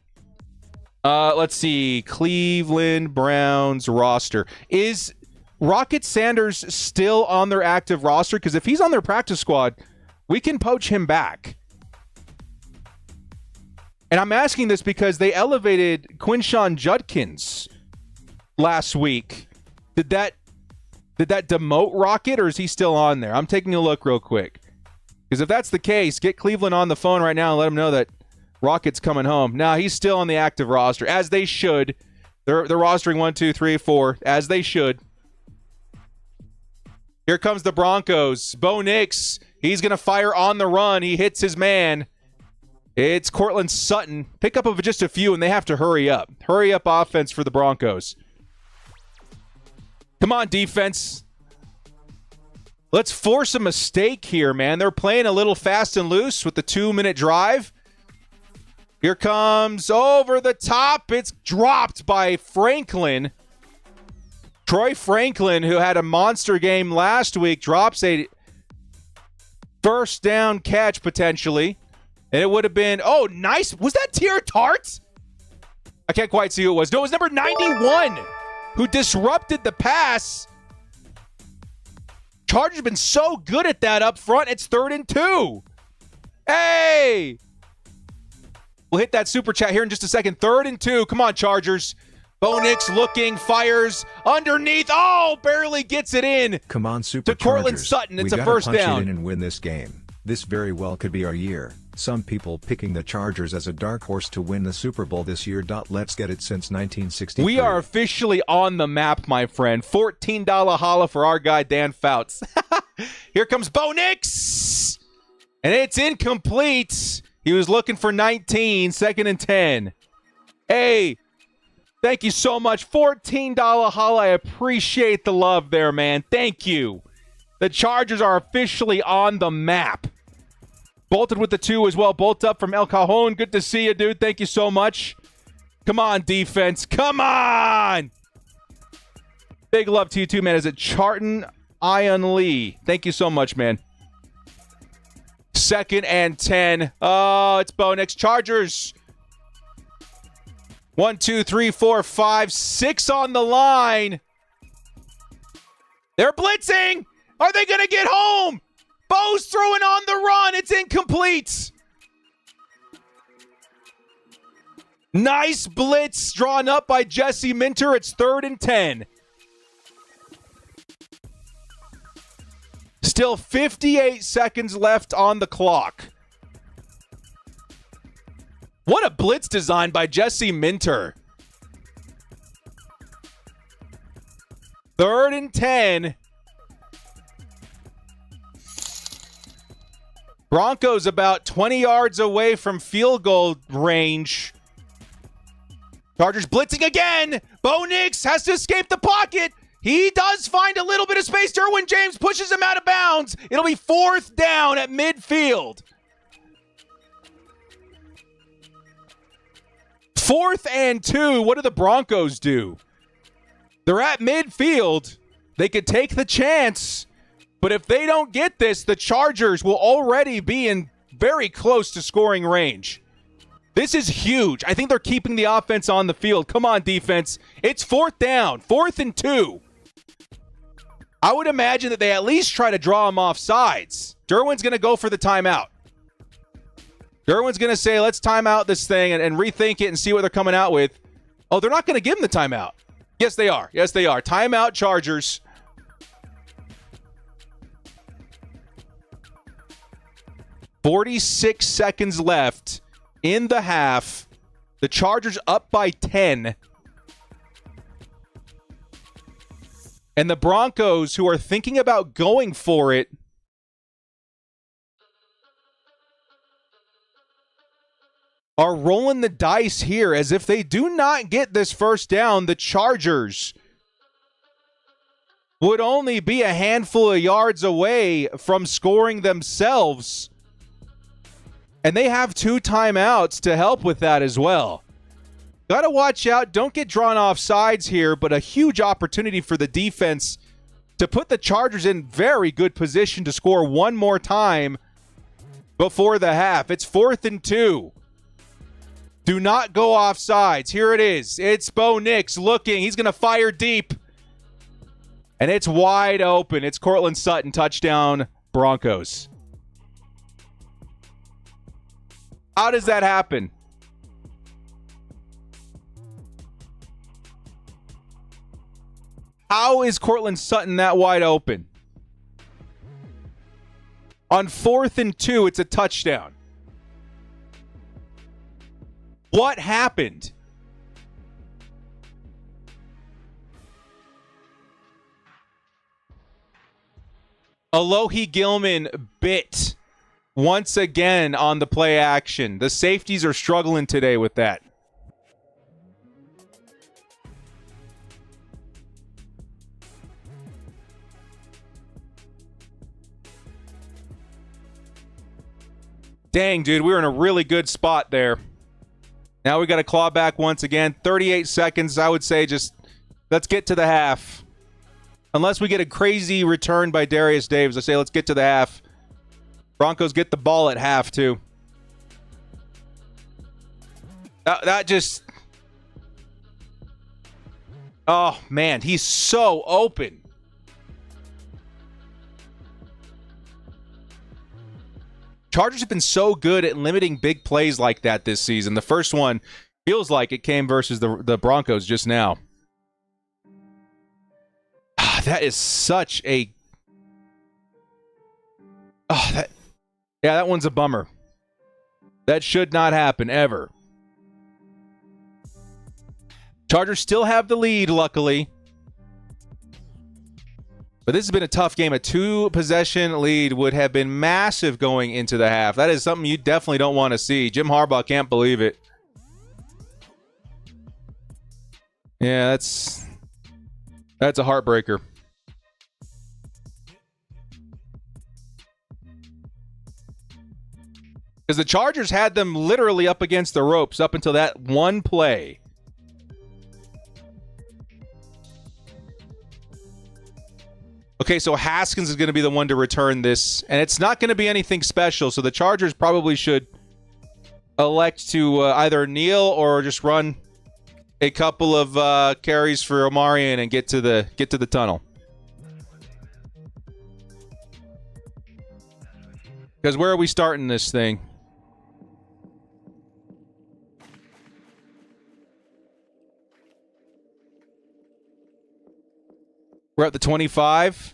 Let's see. Cleveland Browns roster. Is Rocket Sanders still on their active roster? Because if he's on their practice squad, we can poach him back. And I'm asking this because they elevated Quinshon Judkins last week. Did that demote Rocket, or is he still on there? I'm taking a look real quick. Because if that's the case, get Cleveland on the phone right now and let him know that Rocket's coming home. Now, he's still on the active roster, as they should. They're rostering 1, 2, 3, 4, as they should. Here comes the Broncos. Bo Nix, he's going to fire on the run. He hits his man. It's Cortland Sutton. Pick up of just a few, and they have to hurry up. Hurry up offense for the Broncos. Come on, defense. Let's force a mistake here, man. They're playing a little fast and loose with the 2-minute drive. Here comes over the top. It's dropped by Franklin. Troy Franklin, who had a monster game last week, drops a first down catch potentially. And it would have been, oh, nice. Was that Tier Tart? I can't quite see who it was. No, it was number 91 who disrupted the pass. Chargers have been so good at that up front. It's 3rd and 2. Hey! We'll hit that super chat here in just a second. 3rd and 2. Come on, Chargers. Bo Nix looking, fires underneath. Oh, barely gets it in. Come on, Super to Cortland Chargers. Sutton. It's we a first punch down. It in and win this game. This very well could be our year. Some people picking the Chargers as a dark horse to win the Super Bowl this year. Let's get it since 1963. We are officially on the map, my friend. $14 holla for our guy, Dan Fouts. Here comes Bo Nix. And it's incomplete. He was looking for 19, 2nd and 10. Hey, Thank you so much. $14 holla. I appreciate the love there, man. Thank you. The Chargers are officially on the map. Bolted with the 2 as well. Bolt up from El Cajon. Good to see you, dude. Thank you so much. Come on, defense. Come on! Big love to you too, man. Is it Charton Ian Lee? Thank you so much, man. 2nd and 10. Oh, it's Bo Nix. Chargers. 1, 2, 3, 4, 5, 6 on the line. They're blitzing. Are they going to get home? Bo's throwing on the run. It's incomplete. Nice blitz drawn up by Jesse Minter. It's 3rd and 10. Still 58 seconds left on the clock. What a blitz design by Jesse Minter. 3rd and 10. Broncos about 20 yards away from field goal range. Chargers blitzing again. Bo Nix has to escape the pocket. He does find a little bit of space. Derwin James pushes him out of bounds. It'll be 4th down at midfield. 4th and 2. What do the Broncos do? They're at midfield. They could take the chance. But if they don't get this, the Chargers will already be in very close to scoring range. This is huge. I think they're keeping the offense on the field. Come on, defense. It's 4th down. 4th and 2. I would imagine that they at least try to draw him off sides. Derwin's going to go for the timeout. Derwin's going to say, let's time out this thing and rethink it and see what they're coming out with. Oh, they're not going to give him the timeout. Yes, they are. Yes, they are. Timeout, Chargers. $46 seconds left in the half. The Chargers up by 10. And the Broncos, who are thinking about going for it, are rolling the dice here, as if they do not get this first down, the Chargers would only be a handful of yards away from scoring themselves. And they have 2 timeouts to help with that as well. Got to watch out. Don't get drawn off sides here, but a huge opportunity for the defense to put the Chargers in very good position to score one more time before the half. It's 4th and 2. Do not go off sides. Here it is. It's Bo Nix looking. He's going to fire deep. And it's wide open. It's Cortland Sutton. Touchdown, Broncos. How does that happen? How is Cortland Sutton that wide open? On 4th and 2, it's a touchdown. What happened? Alohi Gilman bit once again on the play action. The safeties are struggling today with that. Dang, dude, we were in a really good spot there. Now we got to claw back once again. 38 seconds, I would say just let's get to the half. Unless we get a crazy return by Darius Davis, I say let's get to the half. Broncos get the ball at half, too. That just... Oh, man, he's so open. Chargers have been so good at limiting big plays like that this season. The first one feels like it came versus the Broncos just now. That is such a... Oh, that one's a bummer. That should not happen, ever. Chargers still have the lead, luckily. But this has been a tough game. A 2-possession lead would have been massive going into the half. That is something you definitely don't want to see. Jim Harbaugh can't believe it. Yeah, that's a heartbreaker. Because the Chargers had them literally up against the ropes up until that one play. Okay, so Haskins is going to be the one to return this, and it's not going to be anything special, so the Chargers probably should elect to either kneel or just run a couple of carries for Omarion and get to the tunnel. Because where are we starting this thing? We're at the 25.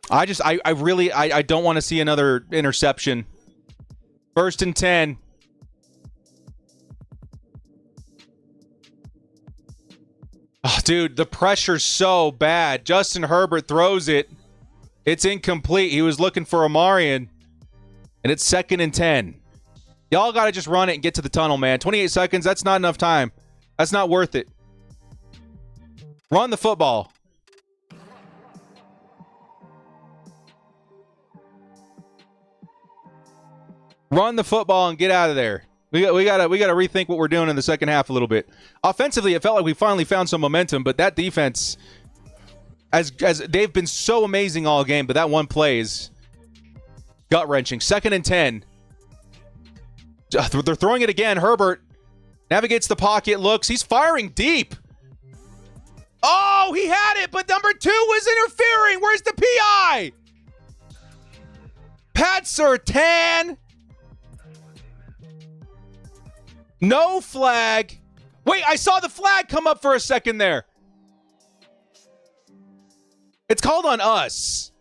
I really don't want to see another interception. 1st and 10. Oh, dude, the pressure's so bad. Justin Herbert throws it. It's incomplete. He was looking for Omarion. And it's 2nd and 10. Y'all got to just run it and get to the tunnel, man. 28 seconds, that's not enough time. That's not worth it. Run the football. Run the football and get out of there. We got to rethink what we're doing in the second half a little bit. Offensively, it felt like we finally found some momentum, but that defense, as they've been so amazing all game, but that one play is gut-wrenching. 2nd and 10. They're throwing it again. Herbert navigates the pocket, looks. He's firing deep. Oh, he had it, but number 2 was interfering. Where's the PI? Pat Surtain. No flag. Wait, I saw the flag come up for a second there. It's called on us.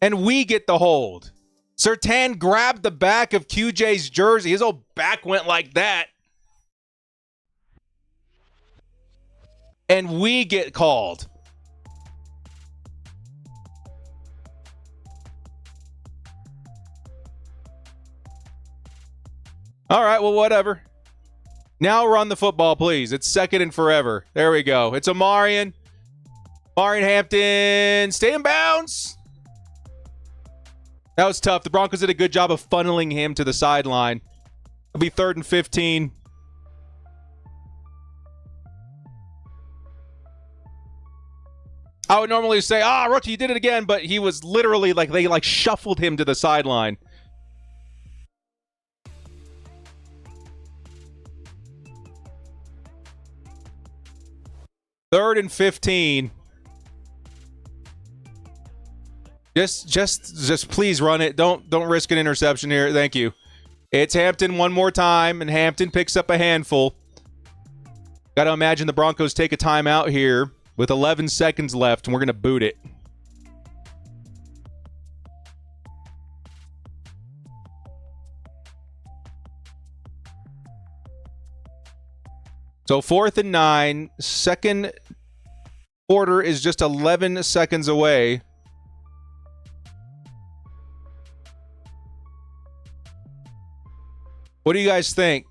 And we get the hold. Surtain grabbed the back of QJ's jersey. His whole back went like that. And we get called. All right, well, whatever. Now run the football, please. It's 2nd and forever. There we go. It's Omarion. Omarion Hampton. Stay in bounds. That was tough. The Broncos did a good job of funneling him to the sideline. It'll be 3rd and 15. I would normally say, rookie, you did it again, but he was literally like, they like shuffled him to the sideline. Third and 15. Just please run it. Don't risk an interception here. Thank you. It's Hampton one more time, and Hampton picks up a handful. Got to imagine the Broncos take a timeout here with 11 seconds left, and we're going to boot it. So 4th and 9. Second quarter is just 11 seconds away. What do you guys think?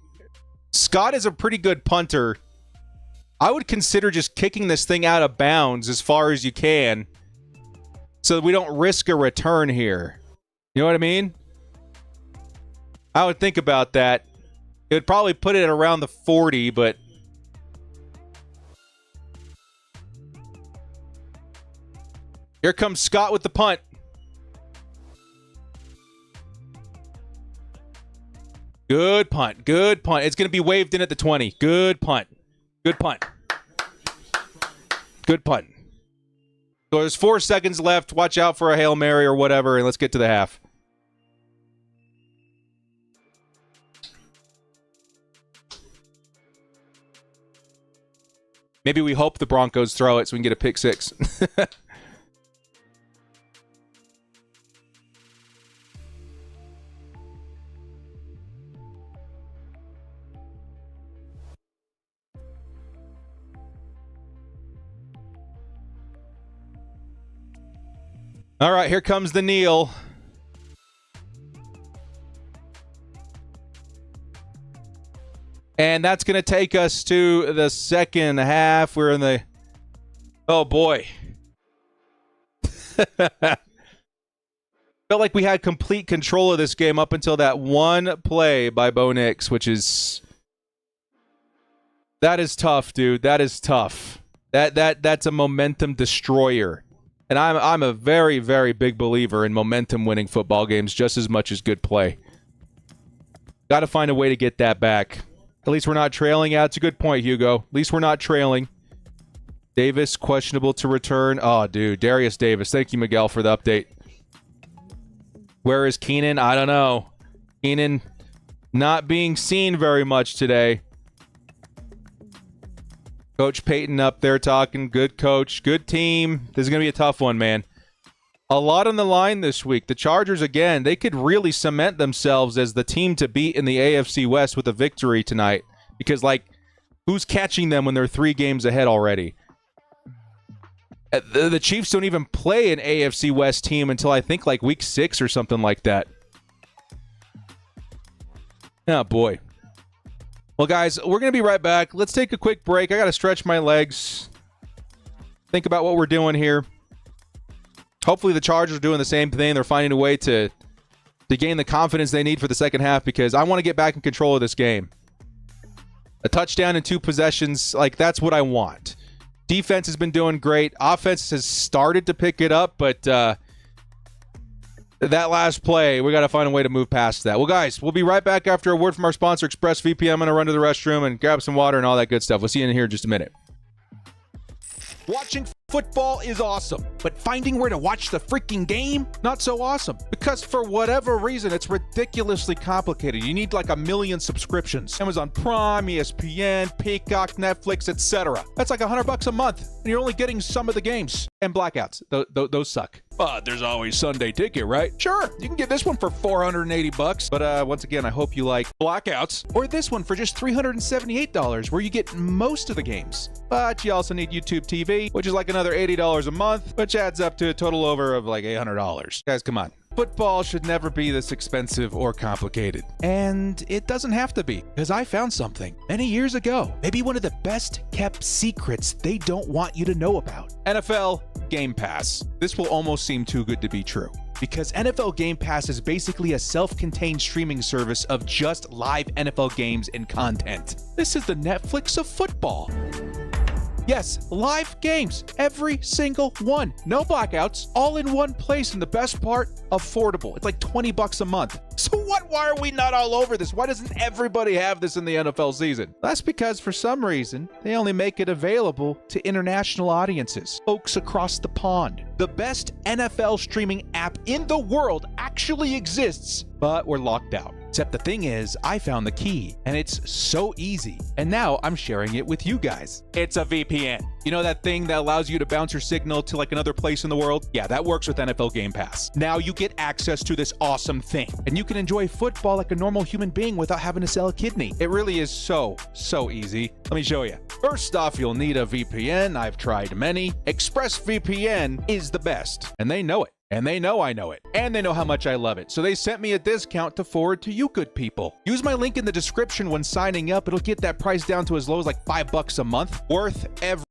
Scott is a pretty good punter. I would consider just kicking this thing out of bounds as far as you can so that we don't risk a return here. You know what I mean? I would think about that. It would probably put it around the 40, but here comes Scott with the punt. Good punt. Good punt. It's going to be waved in at the 20. Good punt. Good punt. Good punt. So there's 4 seconds left. Watch out for a Hail Mary or whatever, and let's get to the half. Maybe we hope the Broncos throw it so we can get a pick 6. All right, here comes the kneel. And that's going to take us to the second half. We're in the... Oh, boy. Felt like we had complete control of this game up until that one play by Bo Nix, which is... That is tough, dude. That is tough. That's a momentum destroyer. And I'm a very, very big believer in momentum-winning football games just as much as good play. Got to find a way to get that back. At least we're not trailing. Yeah, it's a good point, Hugo. At least we're not trailing. Davis, questionable to return. Oh, dude. Darius Davis. Thank you, Miguel, for the update. Where is Keenan? I don't know. Keenan not being seen very much today. Coach Payton up there talking. Good coach. Good team. This is going to be a tough one, man. A lot on the line this week. The Chargers, again, they could really cement themselves as the team to beat in the AFC West with a victory tonight. Because, like, who's catching them when they're 3 games ahead already? The Chiefs don't even play an AFC West team until I think like week 6 or something like that. Oh, boy. Well, guys, we're going to be right back. Let's take a quick break. I got to stretch my legs. Think about what we're doing here. Hopefully the Chargers are doing the same thing. They're finding a way to gain the confidence they need for the second half because I want to get back in control of this game. A touchdown in 2 possessions, like that's what I want. Defense has been doing great. Offense has started to pick it up, but that last play, we got to find a way to move past that. Well, guys, we'll be right back after a word from our sponsor, ExpressVPN. I'm going to run to the restroom and grab some water and all that good stuff. We'll see you in here in just a minute. Watching football is awesome, but finding where to watch the freaking game, not so awesome. Because for whatever reason, it's ridiculously complicated. You need like 1 million subscriptions. Amazon Prime, ESPN, Peacock, Netflix, etc. That's like $100 a month, and you're only getting some of the games. And blackouts, those suck. But there's always Sunday Ticket, right? Sure, you can get this one for $480. But once again, I hope you like blackouts. Or this one for just $378, where you get most of the games. But you also need YouTube TV, which is like another $80 a month, which adds up to a total over of like $800. Guys, come on. Football should never be this expensive or complicated. And it doesn't have to be, because I found something many years ago. Maybe one of the best kept secrets they don't want you to know about. NFL Game Pass. This will almost seem too good to be true, because NFL Game Pass is basically a self-contained streaming service of just live NFL games and content. This is the Netflix of football. Yes, live games, every single one. No blackouts, all in one place, and the best part, affordable. It's like $20 a month. So why are we not all over this? Why doesn't everybody have this in the NFL season? That's because for some reason, they only make it available to international audiences, folks across the pond. The best NFL streaming app in the world actually exists, but we're locked out. Except the thing is, I found the key, and it's so easy. And now I'm sharing it with you guys. It's a VPN. You know that thing that allows you to bounce your signal to like another place in the world? Yeah, that works with NFL Game Pass. Now you get access to this awesome thing, and you can enjoy football like a normal human being without having to sell a kidney. It really is so easy. Let me show you. First off, you'll need a VPN. I've tried many. ExpressVPN is the best, and they know it. And they know I know it. And they know how much I love it. So they sent me a discount to forward to you good people. Use my link in the description when signing up. It'll get that price down to as low as like $5 a month. Worth every...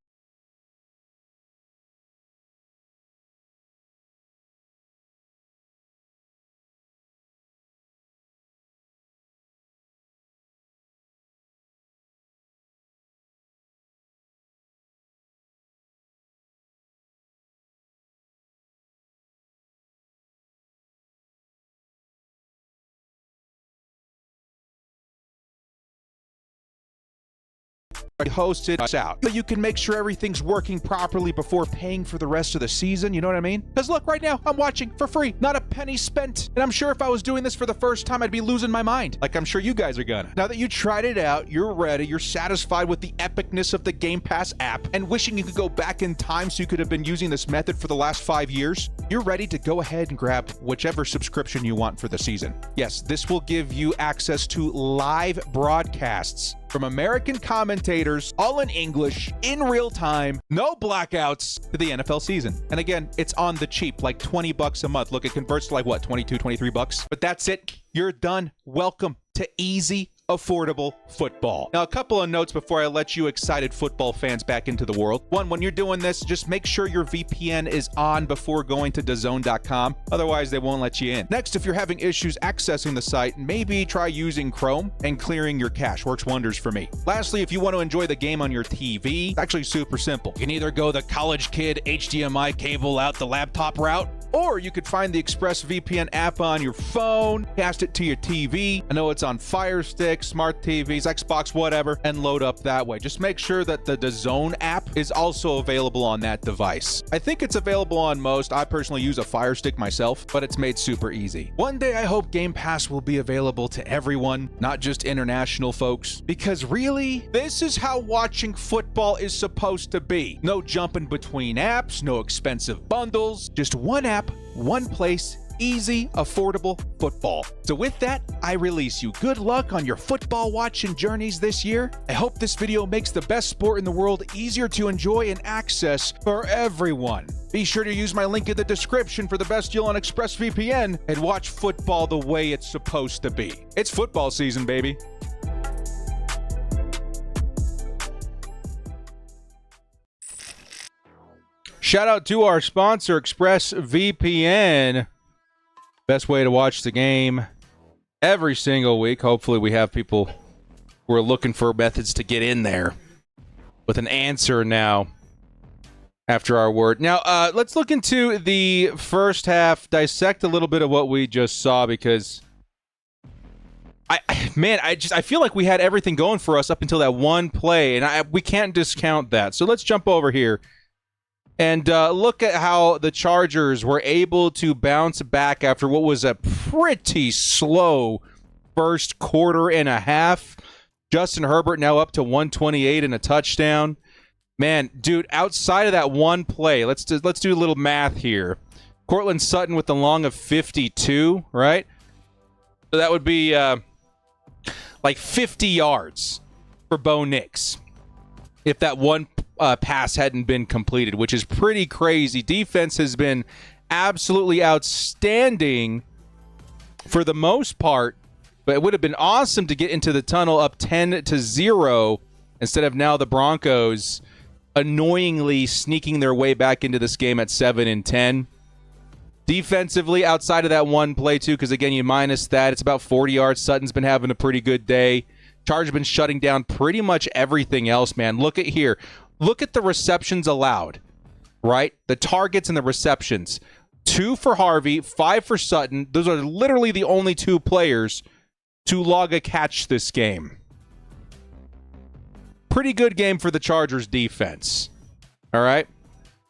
hosted us out, but you can make sure everything's working properly before paying for the rest of the season. You know what I mean? Because look, right now I'm watching for free, not a penny spent. And I'm sure if I was doing this for the first time, I'd be losing my mind, like I'm sure you guys are gonna. Now that you tried it out, you're ready, you're satisfied with the epicness of the Game Pass app, and wishing you could go back in time so you could have been using this method for the last 5 years, you're ready to go ahead and grab whichever subscription you want for the season. Yes, this will give you access to live broadcasts from American commentators, all in English, in real time, no blackouts, to the NFL season. And again, it's on the cheap, like $20 a month. Look, it converts to like what, $22, $23? But that's it. You're done. Welcome to easy, affordable football. Now, a couple of notes before I let you excited football fans back into the world. One, when you're doing this, just make sure your VPN is on before going to DAZN.com. Otherwise, they won't let you in. Next, if you're having issues accessing the site, maybe try using Chrome and clearing your cache. Works wonders for me. Lastly, if you want to enjoy the game on your TV, it's actually super simple. You can either go the college kid HDMI cable out the laptop route, or you could find the ExpressVPN app on your phone, cast it to your TV. I know it's on Fire Stick, smart TVs, Xbox, whatever, and load up that way. Just make sure that the DAZN app is also available on that device. I think it's available on most. I personally use a Fire Stick myself, but it's made super easy. One day I hope Game Pass will be available to everyone, not just international folks, because really, this is how watching football is supposed to be. No jumping between apps, no expensive bundles, just one app, one place, easy, affordable football. So with that, I release you. Good luck on your football watching journeys this year. I hope this video makes the best sport in the world easier to enjoy and access for everyone. Be sure to use my link in the description for the best deal on ExpressVPN and watch football the way it's supposed to be. It's football season, baby. Shout out to our sponsor, ExpressVPN. Best way to watch the game every single week. Hopefully we have people who are looking for methods to get in there with an answer now after our word. Now, let's look into the first half, dissect a little bit of what we just saw, because I feel like we had everything going for us up until that one play, and we can't discount that. So let's jump over here and look at how the Chargers were able to bounce back after what was a pretty slow first quarter and a half. Justin Herbert now up to 128 and a touchdown. Man, dude, outside of that one play, let's do a little math here. Cortland Sutton with the long of 52, right? So that would be like 50 yards for Bo Nix if that one pass hadn't been completed, which is pretty crazy. Defense has been absolutely outstanding for the most part, but it would have been awesome to get into the tunnel up 10-0 instead of now the Broncos annoyingly sneaking their way back into this game at 7-10. Defensively, outside of that one play too, because again, you minus that, it's about 40 yards. Sutton's been having a pretty good day. Chargers been shutting down pretty much everything else, man. Look at here. Look at the receptions allowed, right? The targets and the receptions. 2 for Harvey, 5 for Sutton. Those are literally the only 2 players to log a catch this game. Pretty good game for the Chargers defense. All right?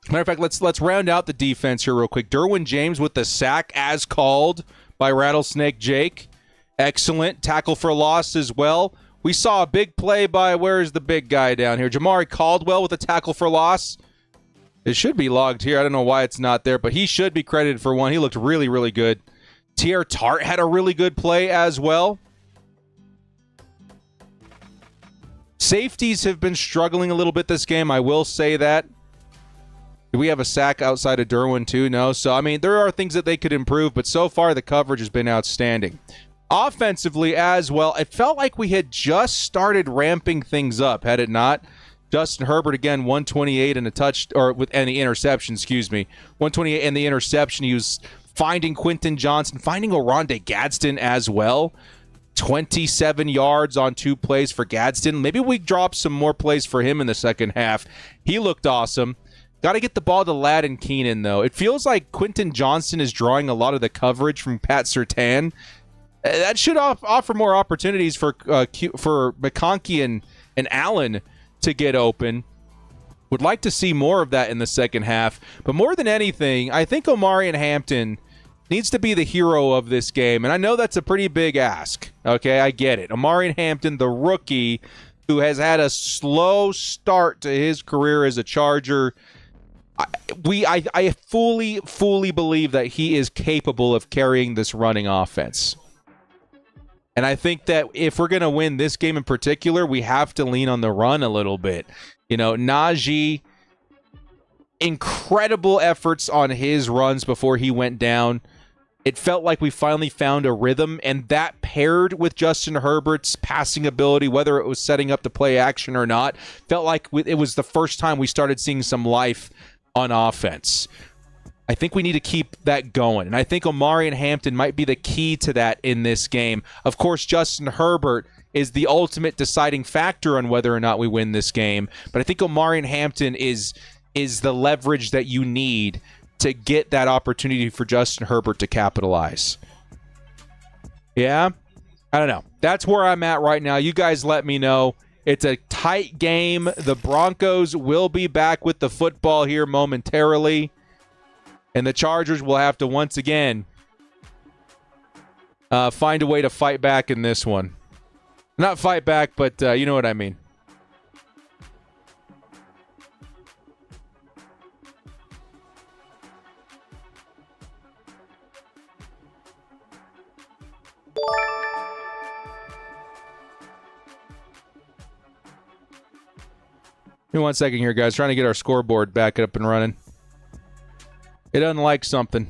Matter of fact, let's round out the defense here real quick. Derwin James with the sack as called by Rattlesnake Jake. Excellent. Tackle for loss as well. We saw a big play by, where's the big guy down here? Jamari Caldwell with a tackle for loss. It should be logged here. I don't know why it's not there, but he should be credited for one. He looked really, really good. Tier Tart had a really good play as well. Safeties have been struggling a little bit this game. I will say that. Do we have a sack outside of Derwin too? No. So, I mean, there are things that they could improve, but so far the coverage has been outstanding. Offensively as well, it felt like we had just started ramping things up, had it not? Justin Herbert again, 128 and a touch, and the interception, excuse me. 128 and the interception. He was finding Quentin Johnson, finding Oronde Gadsden as well. 27 yards on 2 plays for Gadsden. Maybe we drop some more plays for him in the second half. He looked awesome. Got to get the ball to Ladin Keenan, though. It feels like Quentin Johnson is drawing a lot of the coverage from Pat Surtain. That should offer more opportunities for McConkey and Allen to get open. Would like to see more of that in the second half. But more than anything, I think Omarion Hampton needs to be the hero of this game. And I know that's a pretty big ask. Okay, I get it. Omarion Hampton, the rookie, who has had a slow start to his career as a Charger. I fully believe that he is capable of carrying this running offense. And I think that if we're going to win this game in particular, we have to lean on the run a little bit. You know, Najee, incredible efforts on his runs before he went down. It felt like we finally found a rhythm, and that paired with Justin Herbert's passing ability, whether it was setting up the play action or not, felt like it was the first time we started seeing some life on offense. I think we need to keep that going, and I think Omari and Hampton might be the key to that in this game. Of course, Justin Herbert is the ultimate deciding factor on whether or not we win this game, but I think Omari and Hampton is the leverage that you need to get that opportunity for Justin Herbert to capitalize. Yeah? I don't know. That's where I'm at right now. You guys let me know. It's a tight game. The Broncos will be back with the football here momentarily. And the Chargers will have to once again find a way to fight back in this one. Not fight back, but you know what I mean. Give me 1 second here, guys. Trying to get our scoreboard back up and running. It doesn't like something.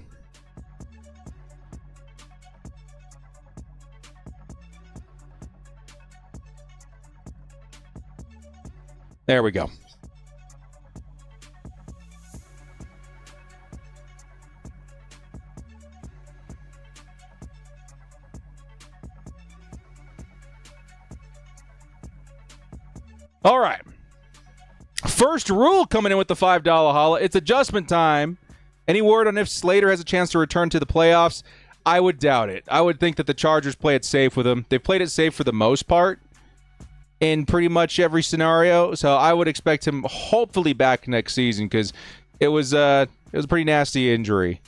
There we go. All right. First rule coming in with the $5 holla. It's adjustment time. Any word on if Slater has a chance to return to the playoffs? I would doubt it. I would think that the Chargers play it safe with him. They played it safe for the most part in pretty much every scenario. So I would expect him hopefully back next season because it was a pretty nasty injury.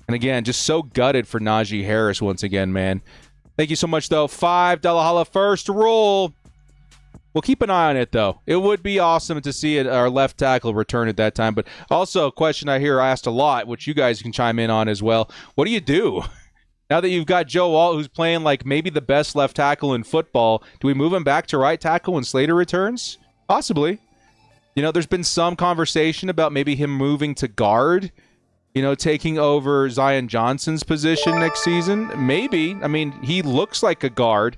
And again, just so gutted for Najee Harris once again, man. Thank you so much, though. $5 holla. First rule. We'll keep an eye on it, though. It would be awesome to see our left tackle return at that time. But also a question I hear asked a lot, which you guys can chime in on as well. What do you do? Now that you've got Joe Alt, who's playing like maybe the best left tackle in football, do we move him back to right tackle when Slater returns? Possibly. You know, there's been some conversation about maybe him moving to guard, you know, taking over Zion Johnson's position next season. Maybe. I mean, he looks like a guard.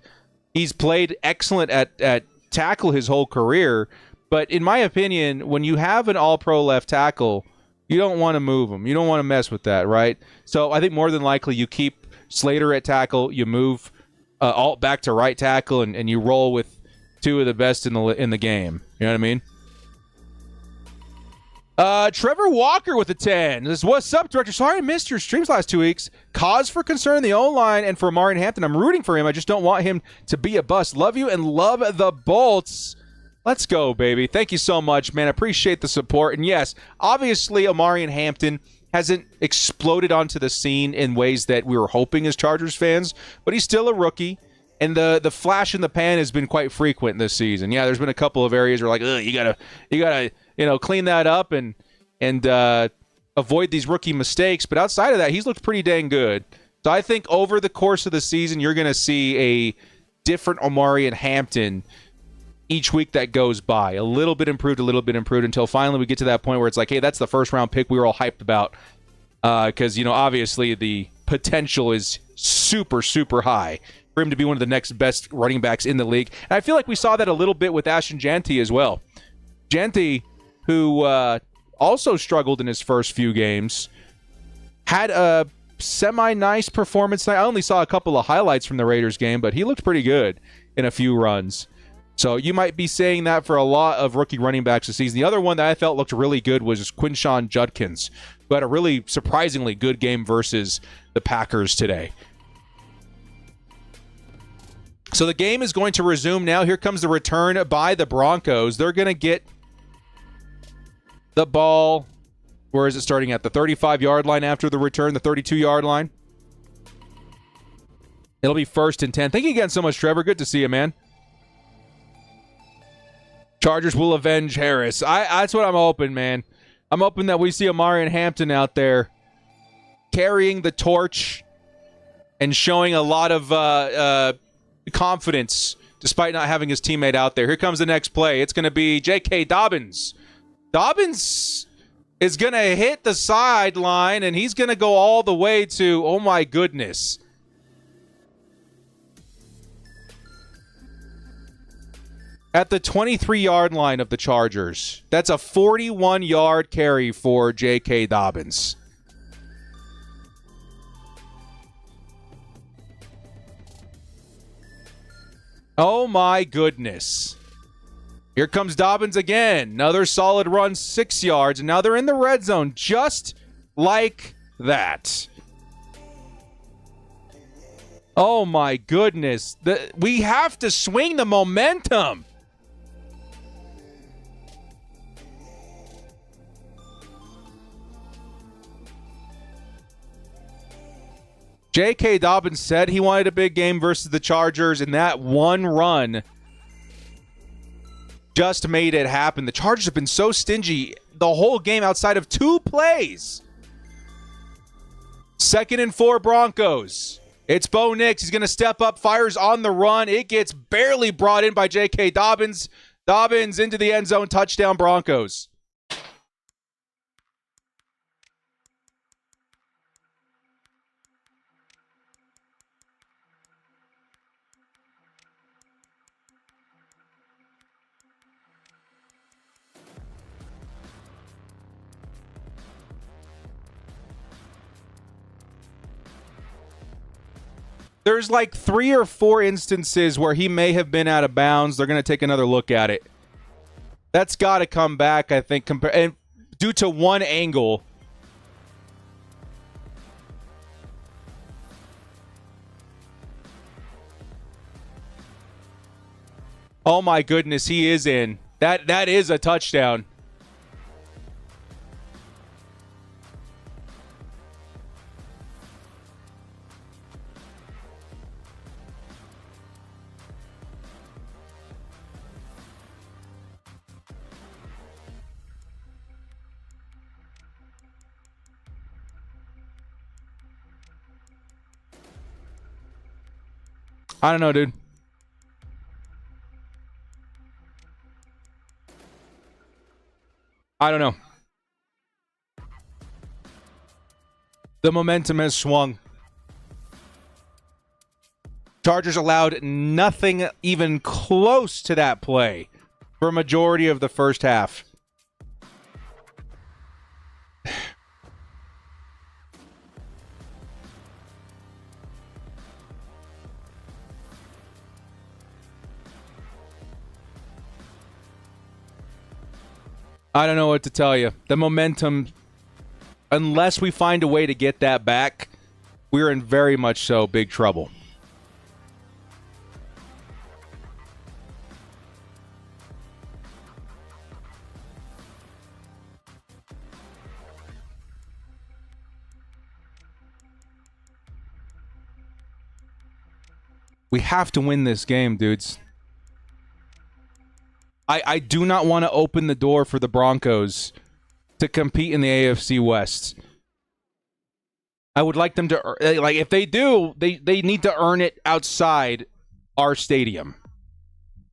He's played excellent at tackle his whole career, but in my opinion, when you have an all-pro left tackle, you don't want to move him. You don't want to mess with that, right? So I think more than likely you keep Slater at tackle, you move Alt back to right tackle, and you roll with two of the best in the game. You know what I mean? Trevor Walker with a 10. This is, what's up, Director? Sorry I missed your streams last 2 weeks. Cause for concern in the O-line and for Omari and Hampton. I'm rooting for him. I just don't want him to be a bust. Love you and love the Bolts. Let's go, baby. Thank you so much, man. I appreciate the support. And yes, obviously Omari and Hampton hasn't exploded onto the scene in ways that we were hoping as Chargers fans, but he's still a rookie. And the flash in the pan has been quite frequent this season. Yeah, there's been a couple of areas where like, you gotta clean that up and avoid these rookie mistakes. But outside of that, he's looked pretty dang good. So I think over the course of the season, you're going to see a different Omari and Hampton each week that goes by. A little bit improved, until finally we get to that point where it's like, hey, that's the first round pick we were all hyped about. Because, obviously the potential is super, super high for him to be one of the next best running backs in the league. And I feel like we saw that a little bit with Ashton Jeanty as well. Jeanty, who also struggled in his first few games, had a semi-nice performance. I only saw a couple of highlights from the Raiders game, but he looked pretty good in a few runs. So you might be saying that for a lot of rookie running backs this season. The other one that I felt looked really good was Quinshon Judkins, who had a really surprisingly good game versus the Packers today. So the game is going to resume now. Here comes the return by the Broncos. They're going to get the ball. Where is it starting at? The 35-yard line after the return, the 32-yard line. It'll be 1st and 10. Thank you again so much, Trevor. Good to see you, man. Chargers will avenge Harris. That's what I'm hoping, man. I'm hoping that we see Omari and Hampton out there carrying the torch and showing a lot of confidence despite not having his teammate out there. Here comes the next play. It's going to be J.K. Dobbins. Dobbins is going to hit the sideline, and he's going to go all the way to, oh my goodness. At the 23-yard line of the Chargers. That's a 41-yard carry for J.K. Dobbins. Oh my goodness. Here comes Dobbins again. Another solid run, 6 yards, and now they're in the red zone just like that. Oh my goodness. We have to swing the momentum. J.K. Dobbins said he wanted a big game versus the Chargers, and that one run just made it happen. The Chargers have been so stingy the whole game outside of 2 plays. 2nd and 4 Broncos. It's Bo Nix. He's going to step up, fires on the run. It gets barely brought in by J.K. Dobbins. Dobbins into the end zone, touchdown Broncos. There's like 3 or 4 instances where he may have been out of bounds. They're going to take another look at it. That's got to come back, I think, and due to one angle. Oh my goodness, he is in. That is a touchdown. I don't know, dude. I don't know. The momentum has swung. Chargers allowed nothing even close to that play for a majority of the first half. I don't know what to tell you. The momentum, unless we find a way to get that back, we're in very much so big trouble. We have to win this game, dudes. I do not want to open the door for the Broncos to compete in the AFC West. I would like them to, like, if they do, they need to earn it outside our stadium.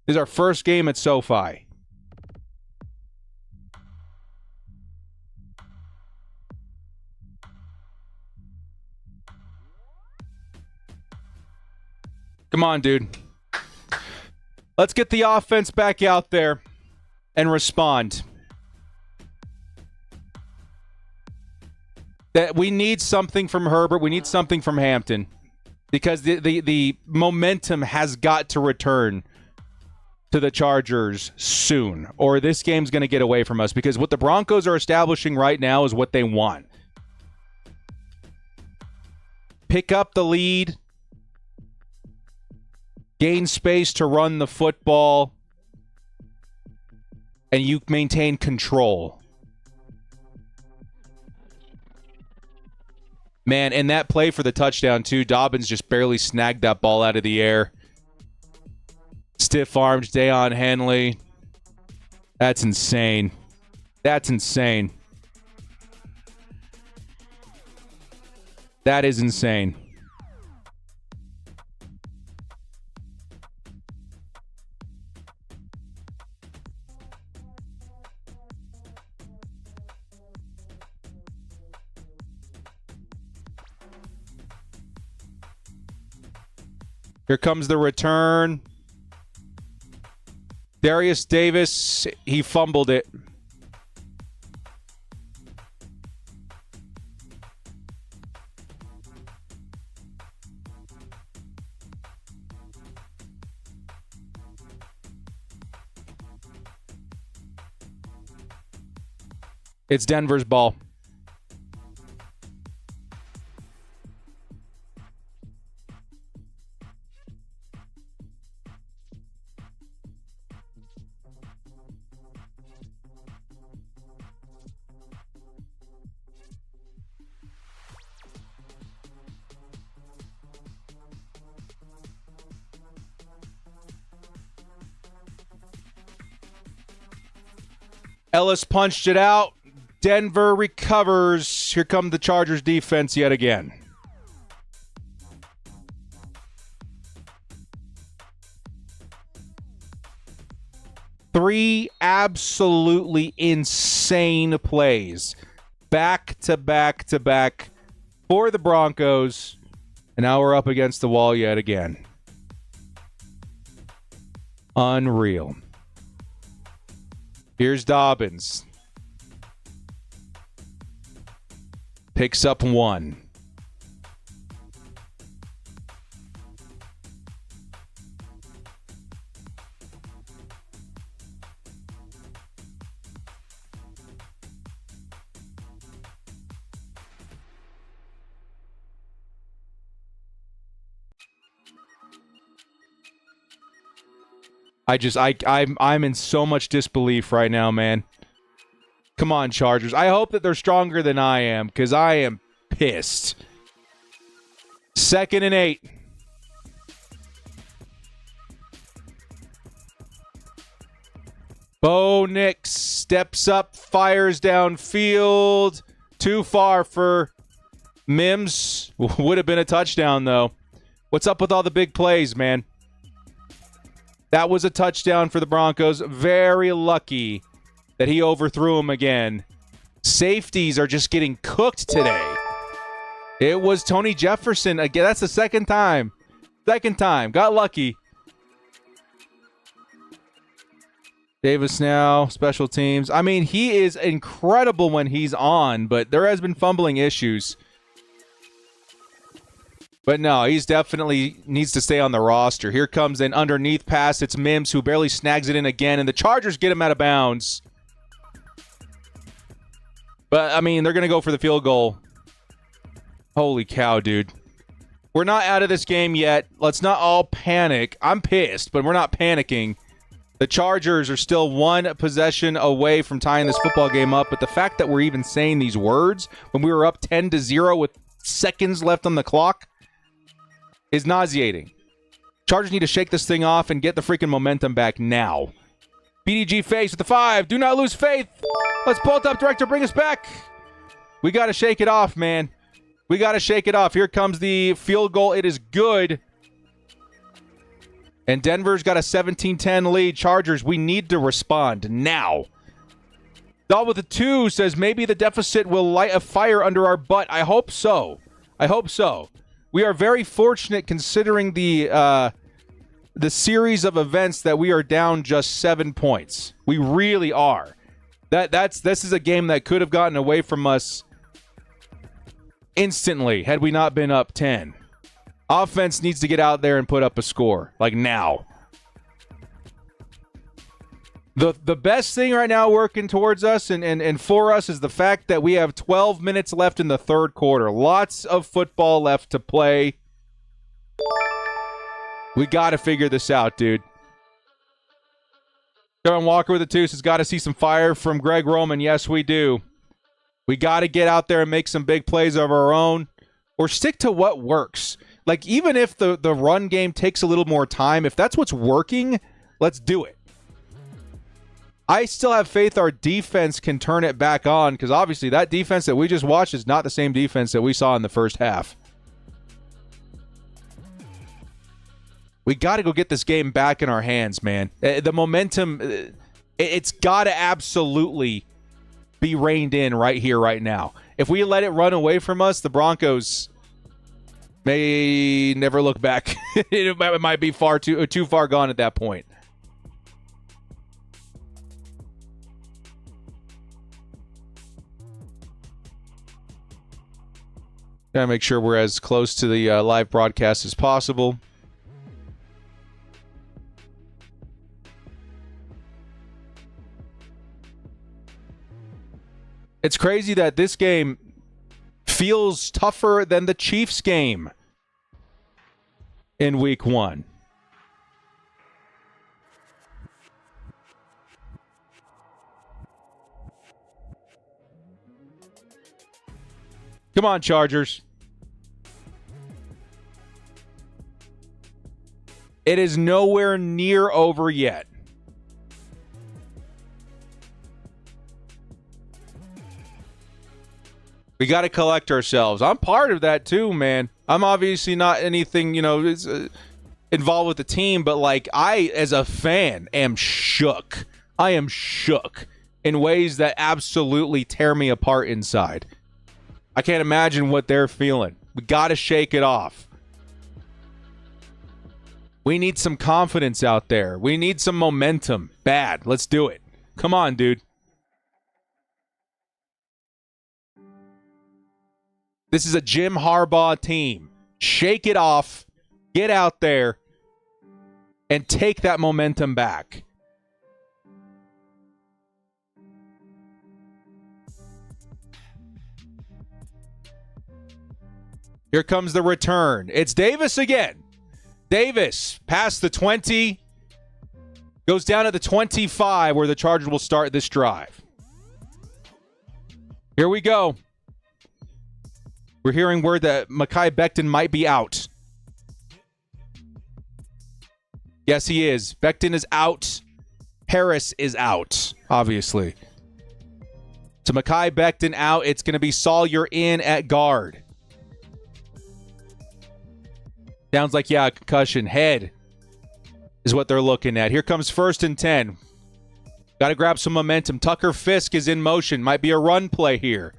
This is our first game at SoFi. Come on, dude. Let's get the offense back out there and respond. That we need something from Herbert. We need something from Hampton. Because the momentum has got to return to the Chargers soon. Or this game's going to get away from us. Because what the Broncos are establishing right now is what they want. Pick up the lead. Gain space to run the football, and you maintain control. Man, and that play for the touchdown, too, Dobbins just barely snagged that ball out of the air. Stiff-armed Deion Henley. That's insane. That's insane. That is insane. Here comes the return. Darius Davis, he fumbled it. It's Denver's ball. Ellis punched it out. Denver recovers. Here come the Chargers defense yet again. Three absolutely insane plays. Back to back to back for the Broncos. And now we're up against the wall yet again. Unreal. Here's Dobbins. Picks up one. I'm in so much disbelief right now, man. Come on, Chargers. I hope that they're stronger than I am, because I am pissed. 2nd and 8. Bo Nix steps up, fires downfield. Too far for Mims. Would have been a touchdown, though. What's up with all the big plays, man? That was a touchdown for the Broncos. Very lucky that he overthrew him again. Safeties are just getting cooked today. It was Tony Jefferson again. That's the second time. Got lucky. Davis now, special teams. I mean, he is incredible when he's on, but there has been fumbling issues. But no, he's definitely needs to stay on the roster. Here comes an underneath pass. It's Mims who barely snags it in again, and the Chargers get him out of bounds. But, I mean, they're going to go for the field goal. Holy cow, dude. We're not out of this game yet. Let's not all panic. I'm pissed, but we're not panicking. The Chargers are still one possession away from tying this football game up, but the fact that we're even saying these words when we were up 10-0 with seconds left on the clock is nauseating. Chargers need to shake this thing off and get the freaking momentum back now. BDG face with the 5. Do not lose faith. Let's pull it up, director. Bring us back. We got to shake it off, man. We got to shake it off. Here comes the field goal. It is good. And Denver's got a 17-10 lead. Chargers, we need to respond now. Doll with a 2 says maybe the deficit will light a fire under our butt. I hope so. I hope so. We are very fortunate considering the series of events that we are down just 7 points. We really are. This is a game that could have gotten away from us instantly had we not been up 10. Offense needs to get out there and put up a score, like now. The best thing right now working towards us and for us is the fact that we have 12 minutes left in the third quarter. Lots of football left to play. We got to figure this out, dude. Kevin Walker with the 2 says, got to see some fire from Greg Roman. Yes, we do. We got to get out there and make some big plays of our own or stick to what works. Like, even if the run game takes a little more time, if that's what's working, let's do it. I still have faith our defense can turn it back on because obviously that defense that we just watched is not the same defense that we saw in the first half. We got to go get this game back in our hands, man. The momentum, it's got to absolutely be reined in right here, right now. If we let it run away from us, the Broncos, May never look back. It might be too far gone at that point. Gotta make sure we're as close to the live broadcast as possible. It's crazy that this game feels tougher than the Chiefs game in week 1. Come on, Chargers. It is nowhere near over yet. We got to collect ourselves. I'm part of that too, man. I'm obviously not anything, involved with the team, but like I, as a fan, am shook. I am shook in ways that absolutely tear me apart inside. I can't imagine what they're feeling. We got to shake it off. We need some confidence out there. We need some momentum. Bad. Let's do it. Come on, dude. This is a Jim Harbaugh team. Shake it off. Get out there and take that momentum back. Here comes the return. It's Davis again. Davis past the 20. Goes down at the 25 where the Chargers will start this drive. Here we go. We're hearing word that Mekhi Becton might be out. Yes, he is. Becton is out. Harris is out, obviously. So Mekhi Becton out. It's going to be Sawyer in at guard. Sounds like, yeah, concussion. Head is what they're looking at. Here comes 1st and 10. Got to grab some momentum. Tucker Fisk is in motion. Might be a run play here.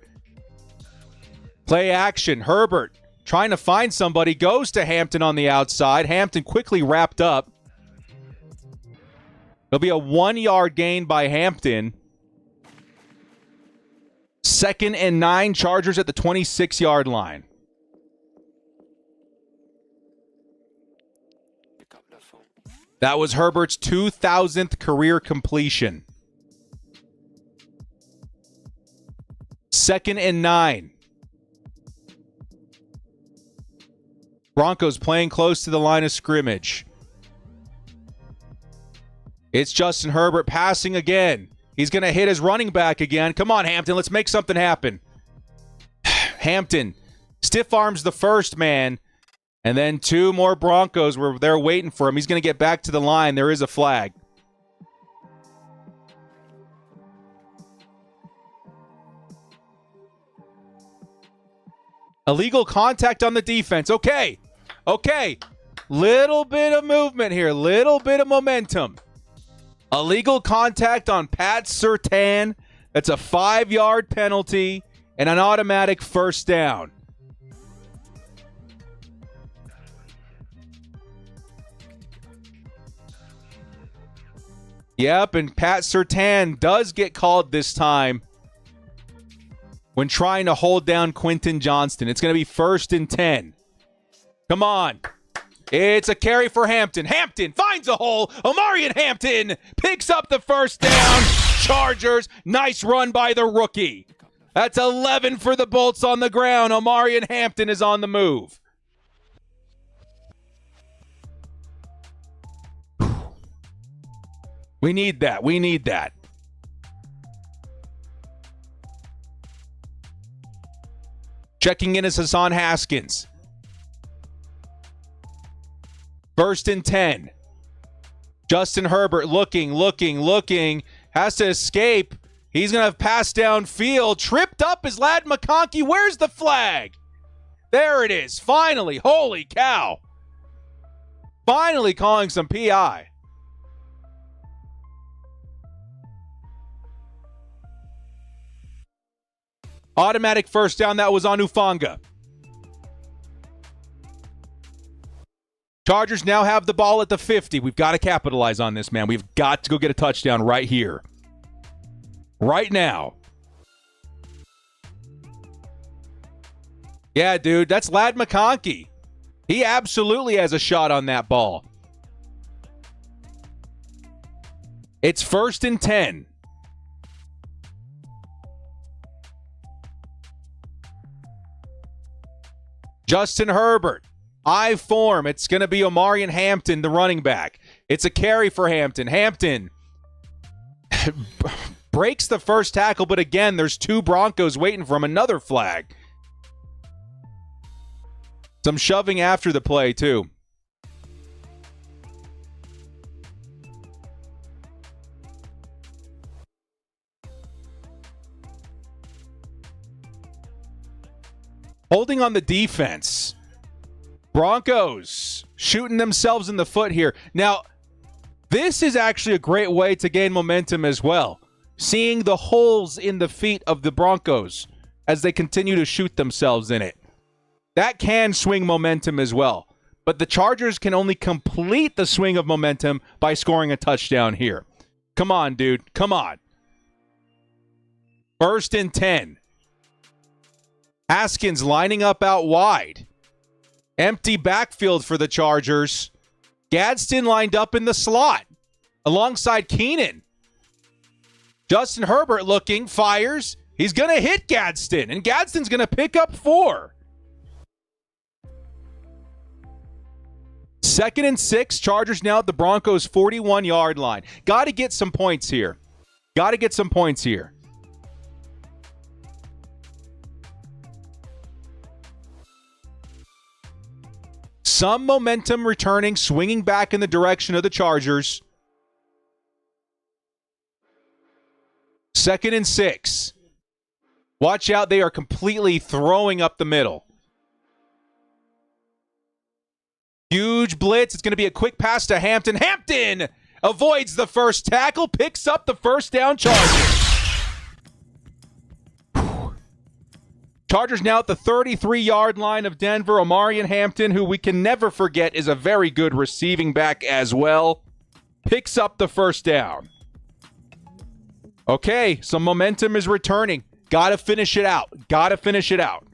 Play action. Herbert trying to find somebody. Goes to Hampton on the outside. Hampton quickly wrapped up. There'll be a 1-yard gain by Hampton. 2nd and 9. Chargers at the 26-yard line. That was Herbert's 2,000th career completion. 2nd and 9. Broncos playing close to the line of scrimmage. It's Justin Herbert passing again. He's going to hit his running back again. Come on, Hampton. Let's make something happen. Hampton stiff arms the first man. And then 2 more Broncos were there waiting for him. He's going to get back to the line. There is a flag. Illegal contact on the defense. Okay. Little bit of movement here. Little bit of momentum. Illegal contact on Pat Surtain. That's a 5-yard penalty and an automatic first down. Yep, and Pat Surtain does get called this time when trying to hold down Quentin Johnston. It's going to be 1st and 10. Come on. It's a carry for Hampton. Hampton finds a hole. Omarion Hampton picks up the first down. Chargers, nice run by the rookie. That's 11 for the Bolts on the ground. Omarion Hampton is on the move. We need that. We need that. Checking in is Hassan Haskins. 1st and 10. Justin Herbert looking. Has to escape. He's going to have passed downfield. Tripped up is Ladd McConkey. Where's the flag? There it is. Finally. Holy cow. Finally calling some PI. Automatic first down. That was on Ufanga. Chargers now have the ball at the 50. We've got to capitalize on this, man. We've got to go get a touchdown right here. Right now. Yeah, dude, that's Ladd McConkey. He absolutely has a shot on that ball. It's 1st and 10. Justin Herbert. I form. It's going to be Omarion Hampton, the running back. It's a carry for Hampton. Hampton breaks the first tackle, but again, there's 2 Broncos waiting for him. Another flag. Some shoving after the play, too. Holding on the defense. Broncos shooting themselves in the foot here. Now, this is actually a great way to gain momentum as well. Seeing the holes in the feet of the Broncos as they continue to shoot themselves in it. That can swing momentum as well. But the Chargers can only complete the swing of momentum by scoring a touchdown here. Come on, dude. Come on. 1st and 10. Haskins lining up out wide. Empty backfield for the Chargers. Gadsden lined up in the slot alongside Keenan. Justin Herbert looking, fires. He's going to hit Gadsden, and Gadsden's going to pick up 4. 2nd and 6. Chargers now at the Broncos' 41-yard line. Got to get some points here. Got to get some points here. Some momentum returning, swinging back in the direction of the Chargers. 2nd and 6. Watch out, they are completely throwing up the middle. Huge blitz. It's going to be a quick pass to Hampton. Hampton avoids the first tackle, picks up the first down. Chargers. Chargers now at the 33-yard line of Denver. Omarion Hampton, who we can never forget is a very good receiving back as well, picks up the first down. Okay, some momentum is returning. Got to finish it out. Got to finish it out.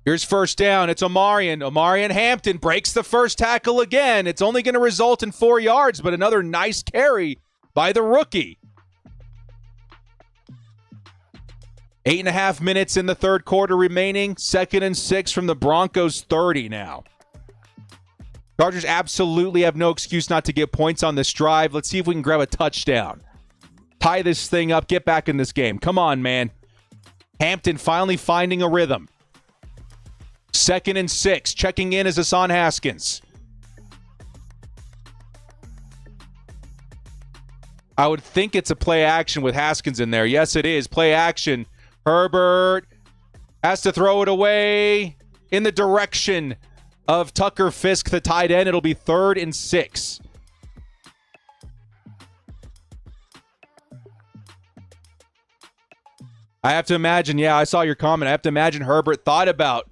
Here's first down. It's Omarion. Omarion Hampton breaks the first tackle again. It's only going to result in 4 yards, but another nice carry by the rookie. 8.5 minutes in the third quarter remaining. 2nd and 6 from the Broncos' 30 now. Chargers absolutely have no excuse not to get points on this drive. Let's see if we can grab a touchdown. Tie this thing up. Get back in this game. Come on, man. Hampton finally finding a rhythm. 2nd and 6. Checking in is Hassan Haskins. I would think it's a play action with Haskins in there. Yes, it is. Play action. Herbert has to throw it away in the direction of Tucker Fisk, the tight end. It'll be 3rd and 6. I have to imagine, yeah, I saw your comment. I have to imagine Herbert thought about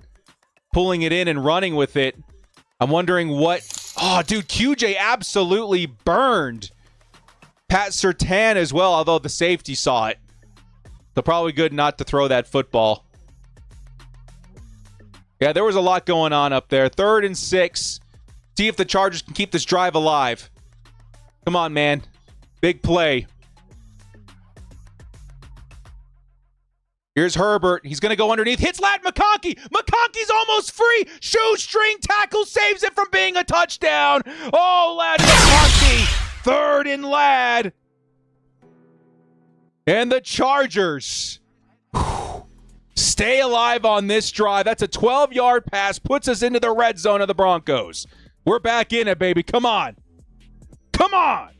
pulling it in and running with it. I'm wondering what... Oh, dude, QJ absolutely burned Pat Surtain as well, although the safety saw it. So probably good not to throw that football. Yeah, there was a lot going on up there. 3rd and 6. See if the Chargers can keep this drive alive. Come on, man. Big play. Here's Herbert. He's going to go underneath. Hits Ladd McConkey. McConkey's almost free. Shoestring tackle saves it from being a touchdown. Oh, Ladd McConkey. 3rd and Ladd. And the Chargers stay alive on this drive. That's a 12-yard pass. Puts us into the red zone of the Broncos. We're back in it, baby. Come on. Come on.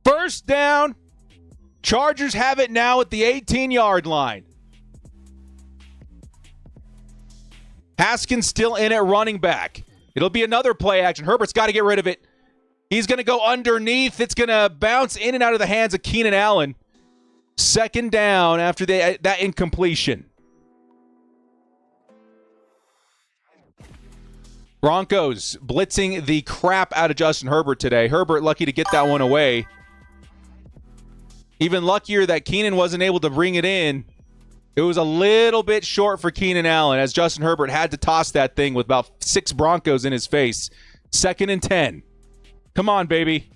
First down. Chargers have it now at the 18-yard line. Haskins still in at running back. It'll be another play action. Herbert's got to get rid of it. He's going to go underneath. It's going to bounce in and out of the hands of Keenan Allen. Second down after that incompletion. Broncos blitzing the crap out of Justin Herbert today. Herbert lucky to get that one away. Even luckier that Keenan wasn't able to bring it in. It was a little bit short for Keenan Allen as Justin Herbert had to toss that thing with about 6 Broncos in his face. 2nd and 10. Come on, baby.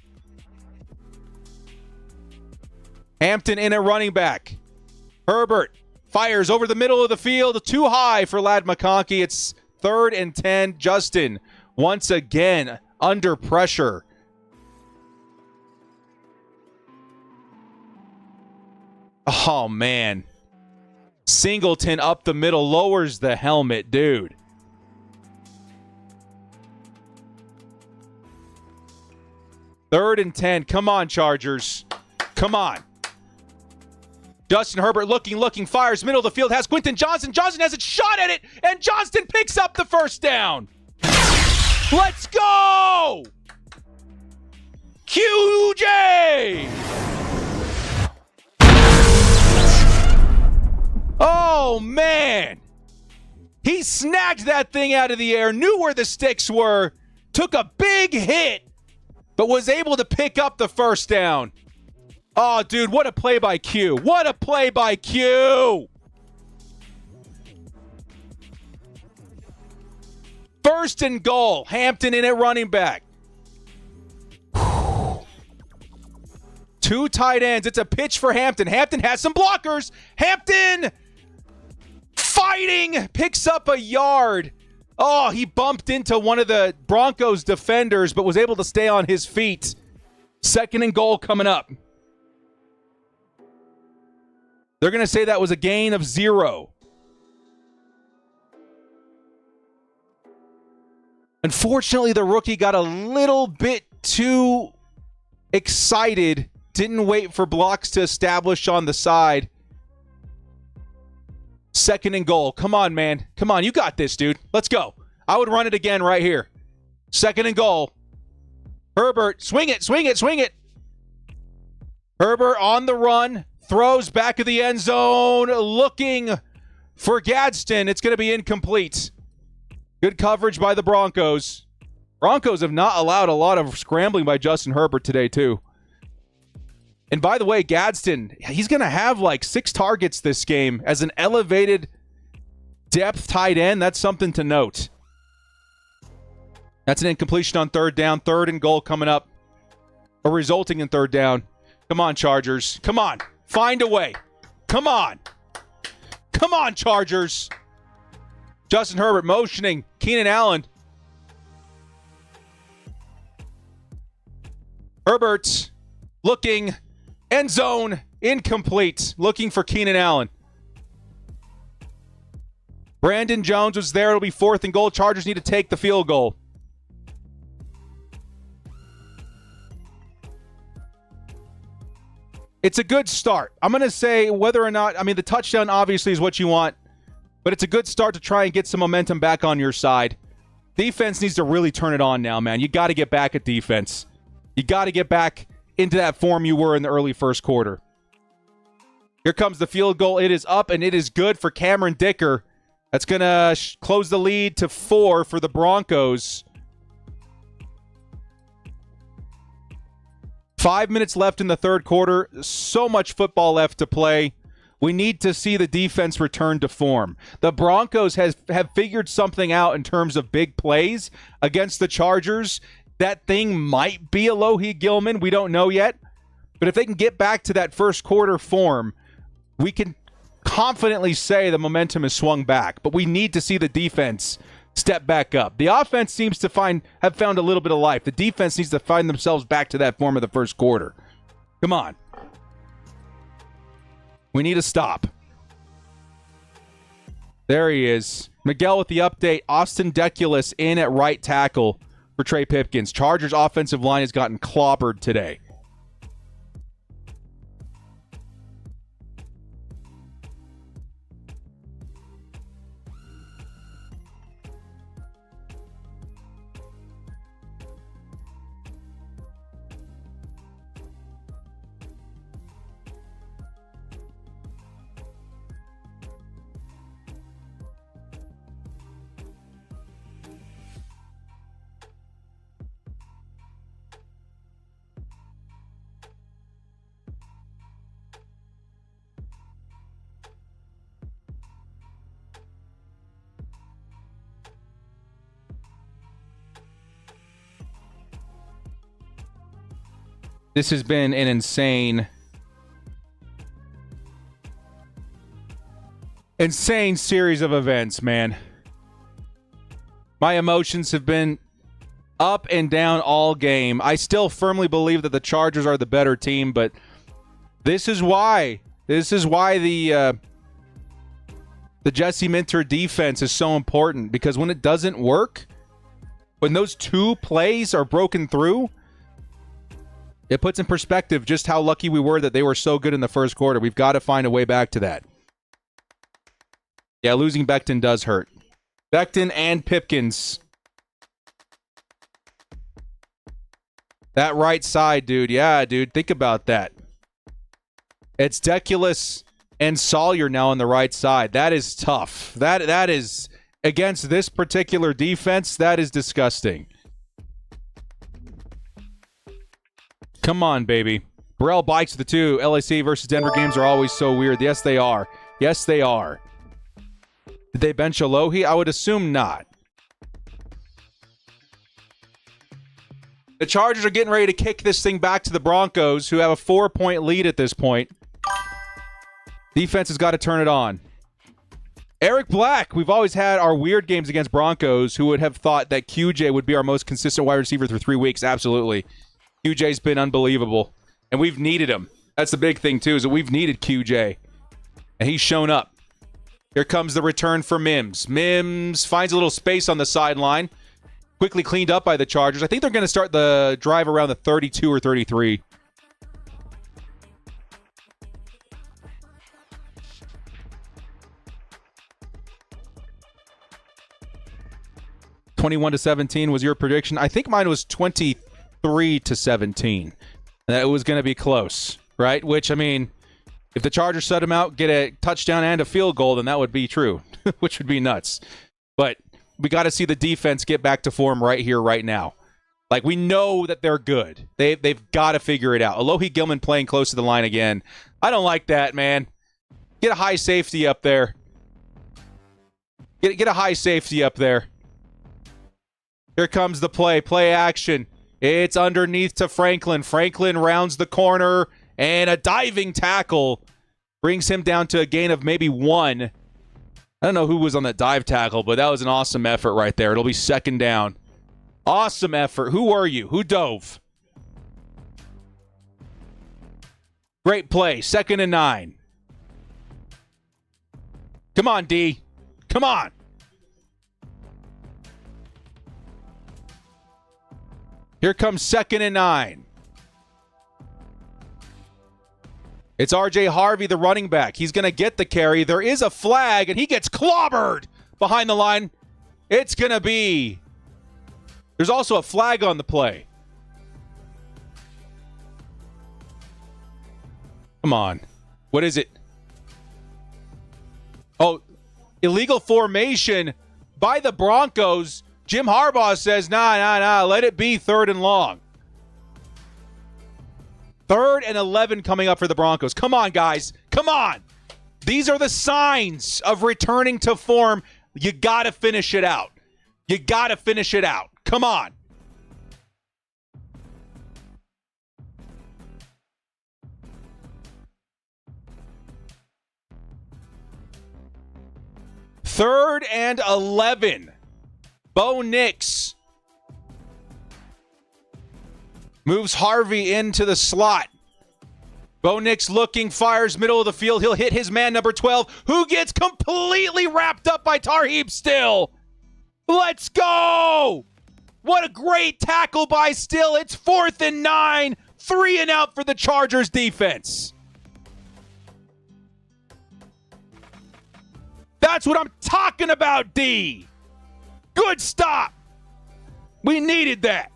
Hampton in at running back. Herbert fires over the middle of the field. Too high for Ladd McConkey. It's 3rd and 10. Justin once again under pressure. Oh, man. Singleton up the middle, lowers the helmet, dude. Third and 10. Come on, Chargers. Come on. Justin Herbert looking, fires, middle of the field, has Quentin Johnson. Johnson has a shot at it, and Johnston picks up the first down. Let's go! QJ! Oh, man. He snagged that thing out of the air, knew where the sticks were, took a big hit, but was able to pick up the first down. Oh, dude, what a play by Q. What a play by Q. First and goal. Hampton in at running back. 2 tight ends. It's a pitch for Hampton. Hampton has some blockers. Hampton fighting. Picks up a yard. Oh, he bumped into one of the Broncos defenders, but was able to stay on his feet. 2nd and goal coming up. They're going to say that was a gain of 0. Unfortunately, the rookie got a little bit too excited. Didn't wait for blocks to establish on the side. 2nd and goal. Come on, man. Come on. You got this, dude. Let's go. I would run it again right here. 2nd and goal. Herbert, swing it. Herbert on the run. Throws back of the end zone, looking for Gadsden. It's going to be incomplete. Good coverage by the Broncos. Broncos have not allowed a lot of scrambling by Justin Herbert today, too. And by the way, Gadsden, he's going to have like 6 targets this game as an elevated depth tight end. That's something to note. That's an incompletion on 3rd down. 3rd and goal coming up, or resulting in 3rd down. Come on, Chargers. Come on. Find a way. Come on. Come on, Chargers. Justin Herbert motioning. Keenan Allen. Herbert looking. End zone. Incomplete. Looking for Keenan Allen. Brandon Jones was there. It'll be 4th and goal. Chargers need to take the field goal. It's a good start. I'm going to say whether or not, the touchdown obviously is what you want, but it's a good start to try and get some momentum back on your side. Defense needs to really turn it on now, man. You got to get back at defense. You got to get back into that form you were in the early first quarter. Here comes the field goal. It is up, and it is good for Cameron Dicker. That's going to close the lead to 4 for the Broncos. 5 minutes left in the third quarter. So much football left to play. We need to see the defense return to form. The Broncos have figured something out in terms of big plays against the Chargers. That thing might be Alohi Gilman. We don't know yet. But if they can get back to that first quarter form, we can confidently say the momentum has swung back. But we need to see the defense step back up. The offense seems to have found a little bit of life. The defense needs to find themselves back to that form of the first quarter. Come on. We need to stop. There he is. Miguel with the update. Austin Deculus in at right tackle for Trey Pipkins. Chargers offensive line has gotten clobbered today. This has been an insane series of events, man. My emotions have been up and down all game. I still firmly believe that the Chargers are the better team, but this is why the Jesse Minter defense is so important, because when it doesn't work, when those two plays are broken through, it puts in perspective just how lucky we were that they were so good in the first quarter. We've got to find a way back to that. Yeah, losing Becton does hurt. Becton and Pipkins. That right side, dude. Yeah, dude. Think about that. It's Deculus and Sawyer now on the right side. That is tough. That is, against this particular defense, that is disgusting. Come on, baby. Burrell bikes the two. LAC versus Denver games are always so weird. Yes, they are. Yes, they are. Did they bench Alohi? I would assume not. The Chargers are getting ready to kick this thing back to the Broncos, who have a 4-point lead at this point. Defense has got to turn it on. Eric Black. We've always had our weird games against Broncos. Who would have thought that QJ would be our most consistent wide receiver through 3 weeks? Absolutely. QJ's been unbelievable. And we've needed him. That's the big thing, too, is that we've needed QJ. And he's shown up. Here comes the return for Mims. Mims finds a little space on the sideline. Quickly cleaned up by the Chargers. I think they're going to start the drive around the 32 or 33. (21-17) was your prediction. I think mine was 23-17. And that was going to be close, right? Which, I mean, if the Chargers shut him out, get a touchdown and a field goal, then that would be true, which would be nuts. But we got to see the defense get back to form right here, right now. Like, we know that they're good. They've got to figure it out. Alohi Gilman playing close to the line again. I don't like that, man. Get a high safety up there. Get a high safety up there. Here comes the play. Play action. It's underneath to Franklin. Franklin rounds the corner, and a diving tackle brings him down to a gain of maybe 1. I don't know who was on that dive tackle, but that was an awesome effort right there. It'll be second down. Awesome effort. Who were you? Who dove? Great play. 2nd and 9. Come on, D. Come on. Here comes 2nd and 9. It's R.J. Harvey, the running back. He's going to get the carry. There is a flag, and he gets clobbered behind the line. It's going to be... There's also a flag on the play. Come on. What is it? Oh, illegal formation by the Broncos. Jim Harbaugh says, nah, let it be 3rd and long. 3rd and 11 coming up for the Broncos. Come on, guys. Come on. These are the signs of returning to form. You got to finish it out. You got to finish it out. Come on. Third and 11. Bo Nix moves Harvey into the slot. Bo Nix looking, fires middle of the field. He'll hit his man, number 12, who gets completely wrapped up by Tarheeb Still. Let's go! What a great tackle by Still. It's 4th and 9. 3 and out for the Chargers defense. That's what I'm talking about, D. Good stop. We needed that.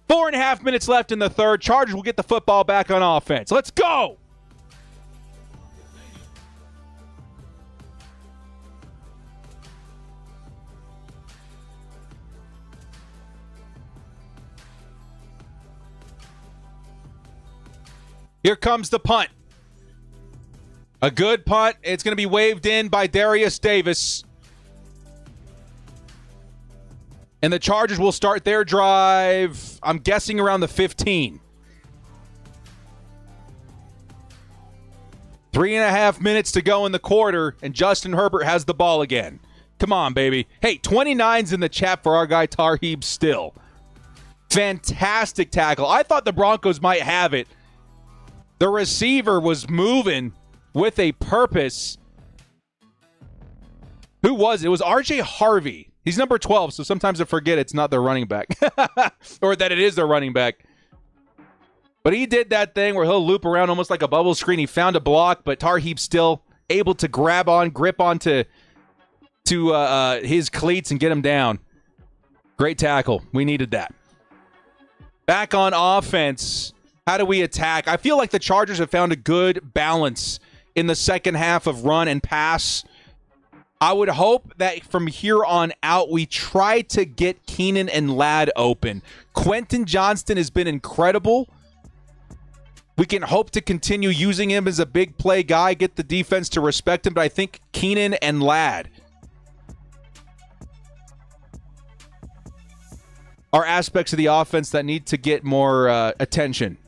4.5 minutes left in the third. Chargers will get the football back on offense. Let's go. Here comes the punt. A good punt. It's going to be waved in by Darius Davis. And the Chargers will start their drive, I'm guessing, around the 15. 3.5 minutes to go in the quarter, and Justin Herbert has the ball again. Come on, baby. Hey, 29's in the chat for our guy Tarheeb Still. Fantastic tackle. I thought the Broncos might have it. The receiver was moving with a purpose. Who was it? It was RJ Harvey. He's number 12, so sometimes I forget it's not their running back. Or that it is their running back. But he did that thing where he'll loop around almost like a bubble screen. He found a block, but Tarheeb Still able to grip onto his cleats and get him down. Great tackle. We needed that. Back on offense, how do we attack? I feel like the Chargers have found a good balance in the second half of run and pass. I would hope that from here on out, we try to get Keenan and Ladd open. Quentin Johnston has been incredible. We can hope to continue using him as a big play guy, get the defense to respect him, but I think Keenan and Ladd are aspects of the offense that need to get more attention.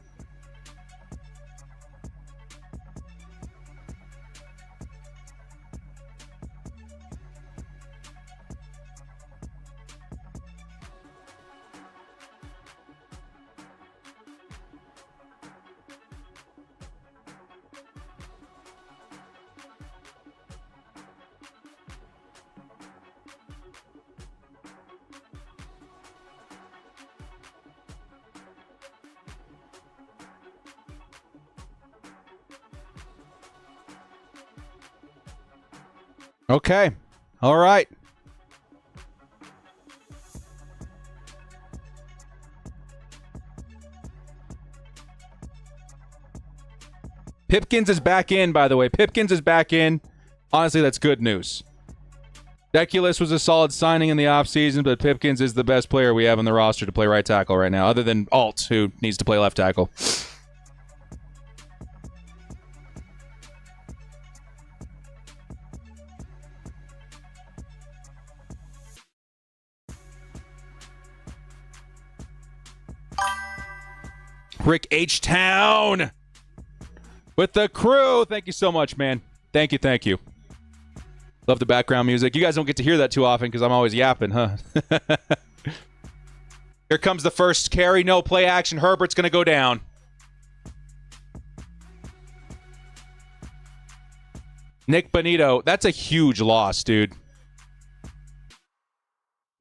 Okay. All right. Pipkins is back in, by the way. Pipkins is back in. Honestly, that's good news. Deculus was a solid signing in the offseason, but Pipkins is the best player we have on the roster to play right tackle right now, other than Alt, who needs to play left tackle. Rick H-Town with the crew. Thank you so much, man. Thank you. Love the background music. You guys don't get to hear that too often because I'm always yapping, huh? Here comes the first carry. No play action. Herbert's going to go down. Nick Bonito. That's a huge loss, dude.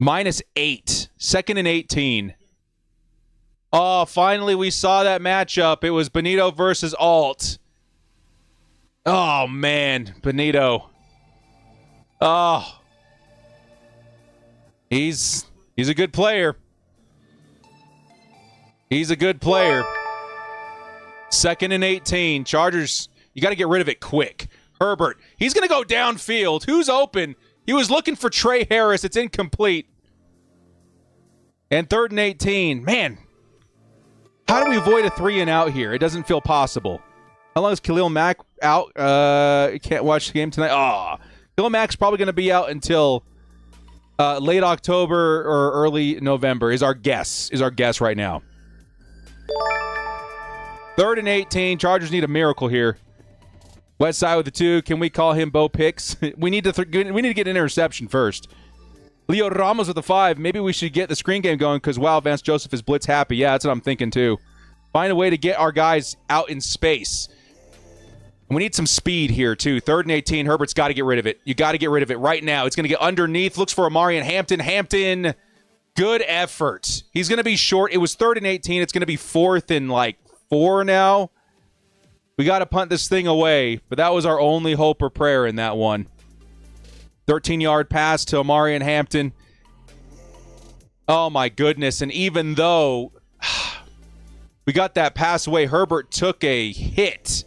-8. 2nd and 18. Oh, finally we saw that matchup. It was Bonito versus Alt. Oh, man. Bonito. Oh. He's a good player. He's a good player. 2nd and 18. Chargers, you got to get rid of it quick. Herbert, he's going to go downfield. Who's open? He was looking for Trey Harris. It's incomplete. And 3rd and 18. Man. How do we avoid a 3-and-out here? It doesn't feel possible. How long is Khalil Mack out? Can't watch the game tonight. Khalil Mack's probably going to be out until late October or early November is our guess right now. 3rd and 18. Chargers need a miracle here. West side with the 2. Can we call him Bo Picks? we need to get an interception first. Leo Ramos with the 5. Maybe we should get the screen game going because, wow, Vance Joseph is blitz happy. Yeah, that's what I'm thinking too. Find a way to get our guys out in space. And we need some speed here too. 3rd and 18. Herbert's got to get rid of it. You got to get rid of it right now. It's going to get underneath. Looks for Amari and Hampton. Hampton, good effort. He's going to be short. It was 3rd and 18. It's going to be 4th and 4 now. We got to punt this thing away, but that was our only hope or prayer in that one. 13-yard pass to Amari and Hampton. Oh, my goodness. And even though we got that pass away, Herbert took a hit.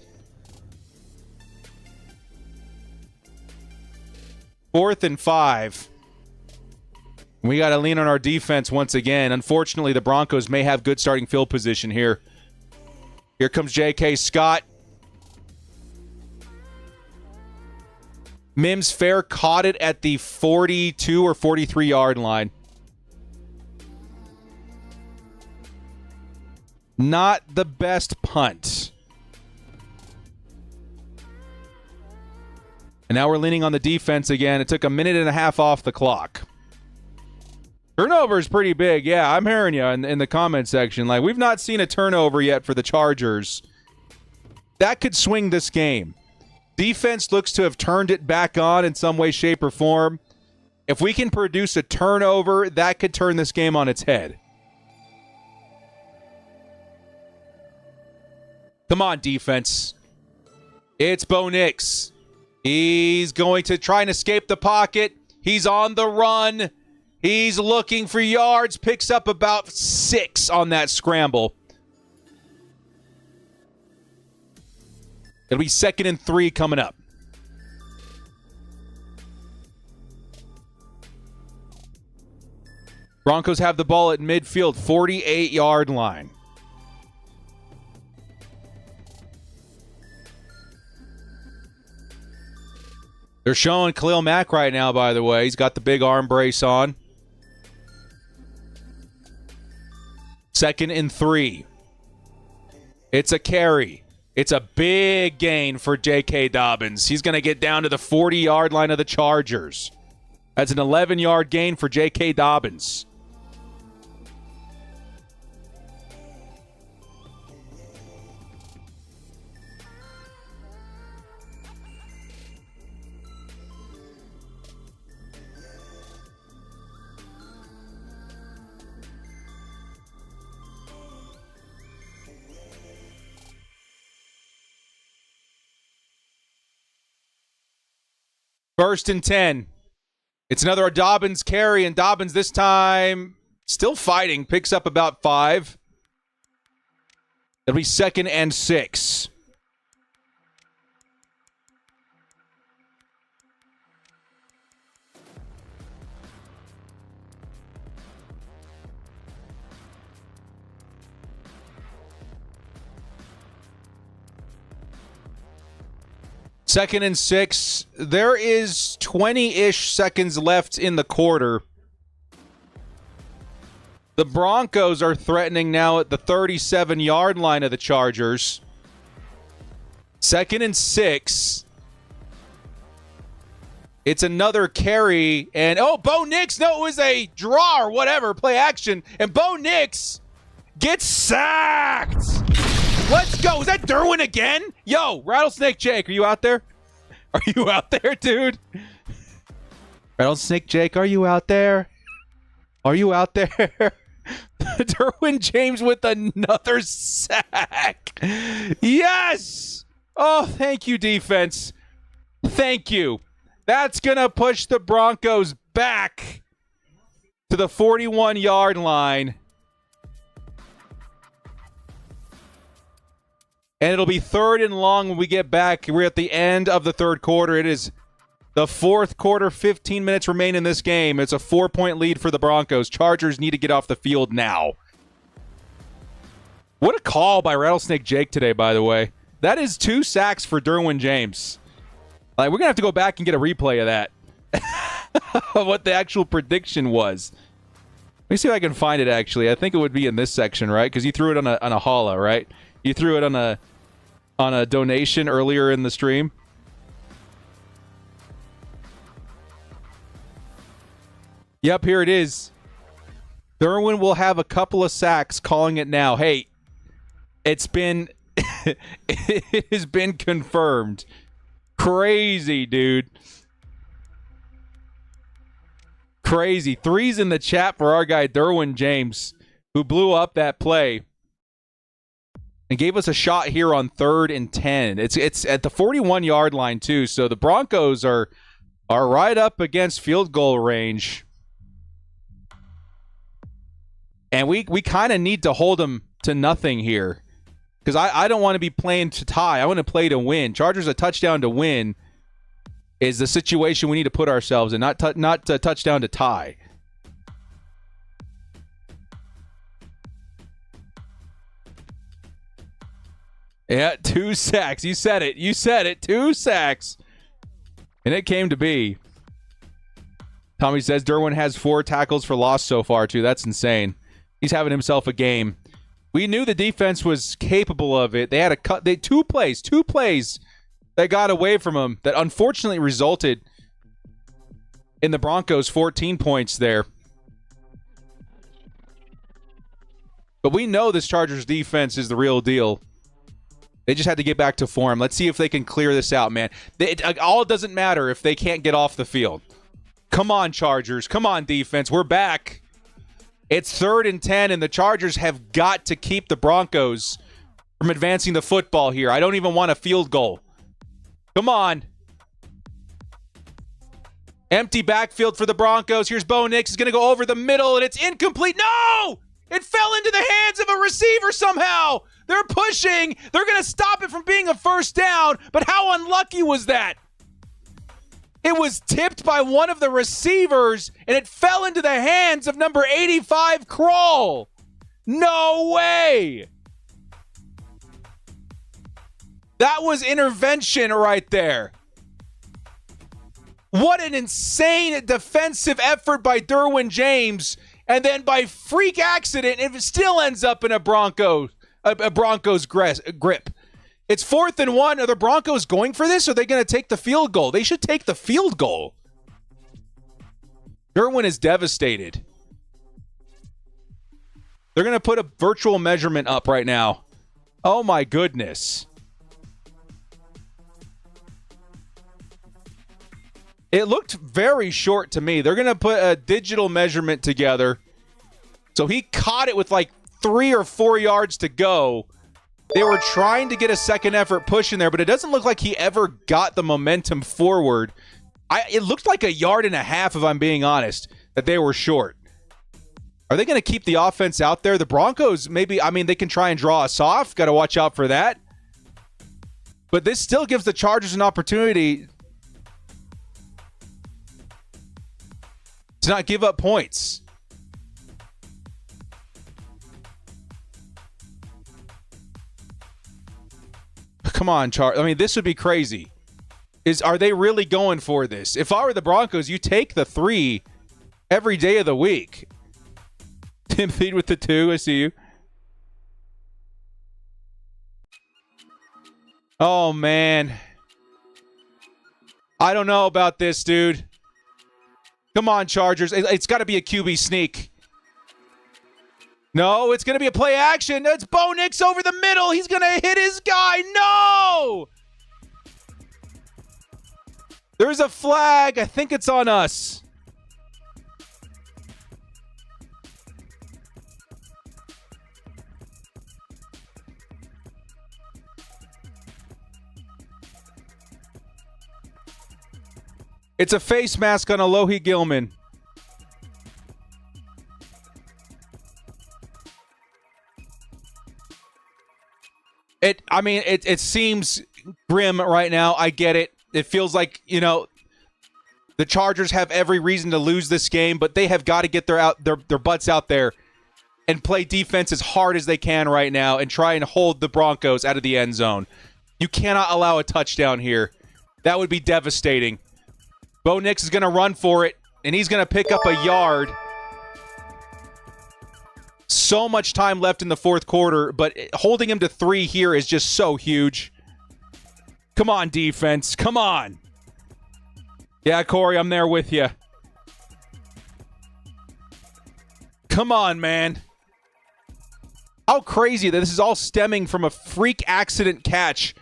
4th and 5. We got to lean on our defense once again. Unfortunately, the Broncos may have good starting field position here. Here comes J.K. Scott. Mims Fair caught it at the 42 or 43-yard line. Not the best punt. And now we're leaning on the defense again. It took a minute and a half off the clock. Turnover is pretty big. Yeah, I'm hearing you in the comment section. Like, we've not seen a turnover yet for the Chargers. That could swing this game. Defense looks to have turned it back on in some way, shape, or form. If we can produce a turnover, that could turn this game on its head. Come on, defense. It's Bo Nix. He's going to try and escape the pocket. He's on the run. He's looking for yards. Picks up about 6 on that scramble. It'll be 2nd and 3 coming up. Broncos have the ball at midfield, 48-yard line. They're showing Khalil Mack right now, by the way. He's got the big arm brace on. 2nd and 3. It's a carry. It's a big gain for J.K. Dobbins. He's going to get down to the 40-yard line of the Chargers. That's an 11-yard gain for J.K. Dobbins. First and 10. It's another Dobbins carry, and Dobbins this time still fighting. Picks up about 5. It'll be 2nd and 6. Second and 6. There is 20-ish seconds left in the quarter. The Broncos are threatening now at the 37-yard line of the Chargers. 2nd and 6. It's another carry. And, Bo Nix. No, it was a draw or whatever. Play action. And Bo Nix gets sacked. Let's go. Is that Derwin again? Yo, Rattlesnake Jake, are you out there? Are you out there, dude? Rattlesnake Jake, are you out there? Are you out there? Derwin James with another sack. Yes! Oh, thank you, defense. Thank you. That's going to push the Broncos back to the 41-yard line. And it'll be 3rd and long when we get back. We're at the end of the third quarter. It is the fourth quarter, 15 minutes remain in this game. It's a 4-point lead for the Broncos. Chargers need to get off the field now. What a call by Rattlesnake Jake today, by the way. That is 2 sacks for Derwin James. Like, we're going to have to go back and get a replay of that. What the actual prediction was. Let me see if I can find it, actually. I think it would be in this section, right? Because you threw it on a holla, right? You threw it on a donation earlier in the stream. Yep, here it is. Derwin will have a couple of sacks, calling it now. Hey, it's been it has been confirmed. Crazy, dude. Crazy. 3's in the chat for our guy Derwin James, who blew up that play and gave us a shot here on 3rd and 10. It's at the 41-yard line too, so the Broncos are right up against field goal range. And we kind of need to hold them to nothing here, because I don't want to be playing to tie. I want to play to win. Chargers a touchdown to win is the situation we need to put ourselves in, not a touchdown to tie. Yeah, 2 sacks. You said it. You said it. 2 sacks. And it came to be. Tommy says Derwin has 4 tackles for loss so far, too. That's insane. He's having himself a game. We knew the defense was capable of it. They had 2 plays that got away from him that unfortunately resulted in the Broncos 14 points there. But we know this Chargers defense is the real deal. They just had to get back to form. Let's see if they can clear this out, man. All doesn't matter if they can't get off the field. Come on, Chargers. Come on, defense. We're back. It's 3rd and 10, and the Chargers have got to keep the Broncos from advancing the football here. I don't even want a field goal. Come on. Empty backfield for the Broncos. Here's Bo Nix. He's going to go over the middle, and it's incomplete. No! It fell into the hands of a receiver somehow. They're pushing. They're going to stop it from being a first down, but how unlucky was that? It was tipped by one of the receivers, and it fell into the hands of number 85, Kroll. No way. That was intervention right there. What an insane defensive effort by Derwin James, and then by freak accident, it still ends up in a Broncos grip. It's 4th and 1. Are the Broncos going for this? Or are they going to take the field goal? They should take the field goal. Derwin is devastated. They're going to put a virtual measurement up right now. Oh my goodness. It looked very short to me. They're going to put a digital measurement together. So he caught it with like 3 or 4 yards to go. They were trying to get a second effort push in there, but it doesn't look like he ever got the momentum forward. It looked like 1.5 yards, if I'm being honest, that they were short. Are they going to keep the offense out there? The Broncos, maybe, they can try and draw us off. Got to watch out for that. But this still gives the Chargers an opportunity to not give up points. Come on, this would be crazy. Are they really going for this? If I were the Broncos, you take the 3 every day of the week. Timothy with the 2, I see you. Oh, man. I don't know about this, dude. Come on, Chargers. It's got to be a QB sneak. No, it's going to be a play action. It's Bo Nix over the middle. He's going to hit his guy. No! There's a flag. I think it's on us. It's a face mask on Alohi Gilman. It seems grim right now. I get it. It feels like, the Chargers have every reason to lose this game, but they have got to get their butts out there and play defense as hard as they can right now and try and hold the Broncos out of the end zone. You cannot allow a touchdown here. That would be devastating. Bo Nix is going to run for it, and he's going to pick up 1 yard. So much time left in the fourth quarter, but holding him to 3 here is just so huge. Come on, defense. Come on. Yeah, Corey, I'm there with you. Come on, man. How crazy that this is all stemming from a freak accident catch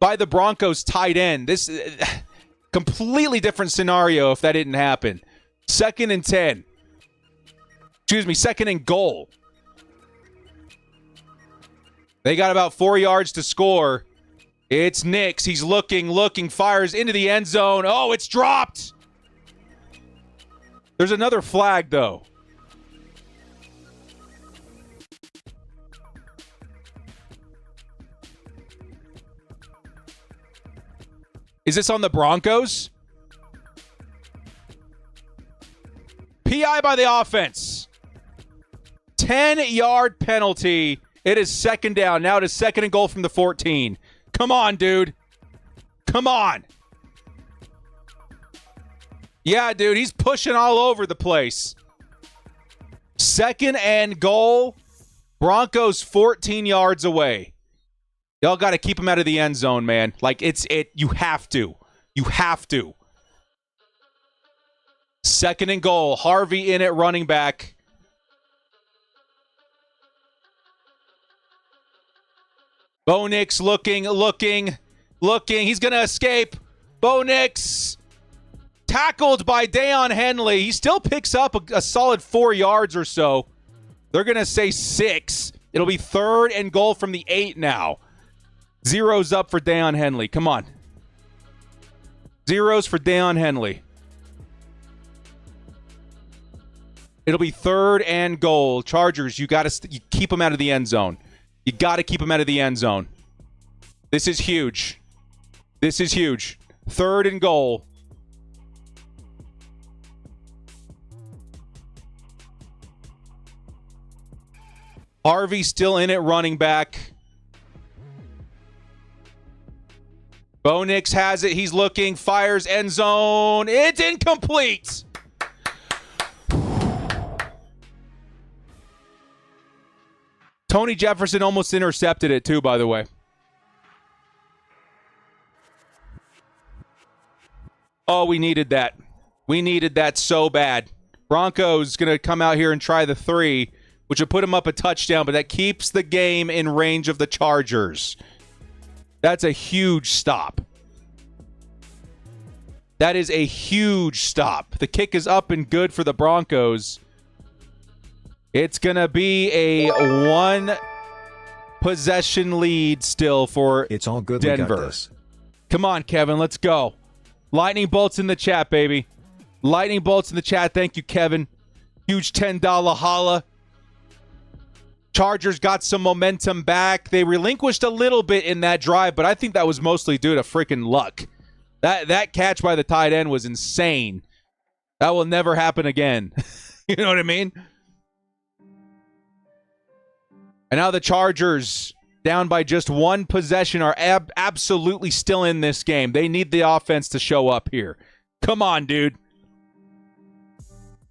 by the Broncos tight end. This completely different scenario if that didn't happen. 2nd and 10. Excuse me, 2nd and goal. They got about 4 yards to score. It's Nix. He's looking, fires into the end zone. Oh, it's dropped. There's another flag, though. Is this on the Broncos? PI by the offense. 10-yard penalty. It is 2nd down. Now it is 2nd and goal from the 14. Come on, dude. Come on. Yeah, dude, he's pushing all over the place. 2nd and goal. Broncos 14 yards away. Y'all got to keep him out of the end zone, man. Like, you have to. You have to. 2nd and goal. Harvey in at running back. Bo Nix looking. He's going to escape. Bo Nix tackled by Deion Henley. He still picks up a solid 4 yards or so. They're going to say 6. It'll be 3rd and goal from the 8 now. 0's up for Deion Henley. Come on. 0's for Deion Henley. It'll be 3rd and goal. Chargers, you got to keep them out of the end zone. You got to keep them out of the end zone. This is huge. 3rd and goal. Harvey still in at running back. Bo Nix has it. He's looking. Fires end zone. It's incomplete. Tony Jefferson almost intercepted it too, by the way. Oh, we needed that. We needed that so bad. Broncos going to come out here and try the 3, which will put him up a touchdown, but that keeps the game in range of the Chargers. That's a huge stop. That is a huge stop. The kick is up and good for the Broncos. It's going to be a 1-possession lead still for It's all good. Denver. We got this. Come on, Kevin. Let's go. Lightning bolts in the chat, baby. Lightning bolts in the chat. Thank you, Kevin. Huge $10 holla. Chargers got some momentum back. They relinquished a little bit in that drive, but I think that was mostly due to freaking luck. That catch by the tight end was insane. That will never happen again. You know what I mean? And now the Chargers, down by just 1 possession, are absolutely still in this game. They need the offense to show up here. Come on, dude.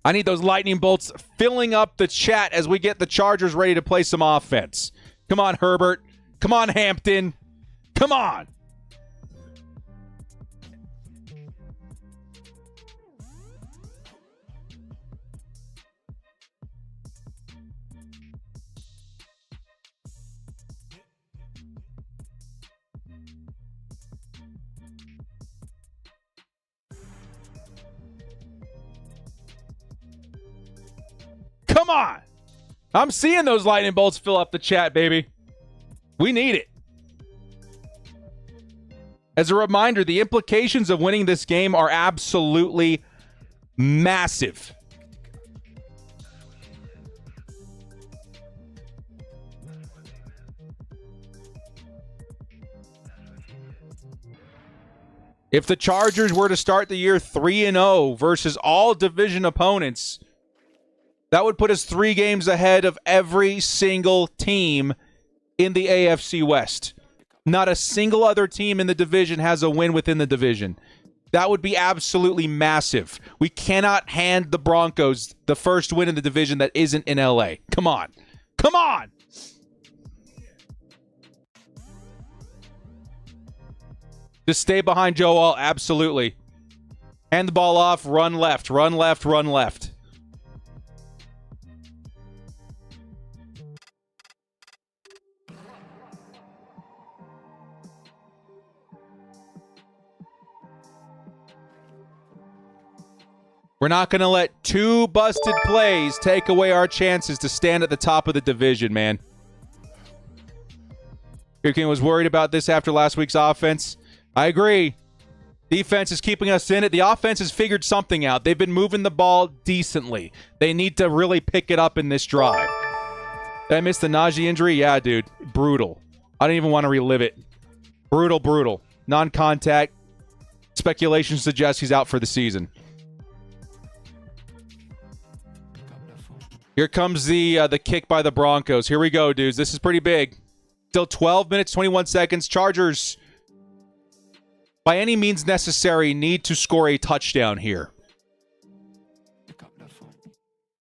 I need those lightning bolts filling up the chat as we get the Chargers ready to play some offense. Come on, Herbert. Come on, Hampton. Come on. Come on. I'm seeing those lightning bolts fill up the chat, baby. We need it. As a reminder, the implications of winning this game are absolutely massive. If the Chargers were to start the year 3-0 versus all division opponents, that would put us 3 games ahead of every single team in the AFC West. Not a single other team in the division has a win within the division. That would be absolutely massive. We cannot hand the Broncos the first win in the division that isn't in LA. Come on. Come on! Just stay behind Joe All, absolutely. Hand the ball off, run left, run left, run left. We're not going to let 2 busted plays take away our chances to stand at the top of the division, man. Pregame was worried about this after last week's offense. I agree. Defense is keeping us in it. The offense has figured something out. They've been moving the ball decently. They need to really pick it up in this drive. Did I miss the Najee injury? Yeah, dude. Brutal. I don't even want to relive it. Brutal, brutal. Non-contact. Speculation suggests he's out for the season. Here comes the kick by the Broncos. Here we go, dudes. This is pretty big. Still 12 minutes, 21 seconds. Chargers, by any means necessary, need to score a touchdown here.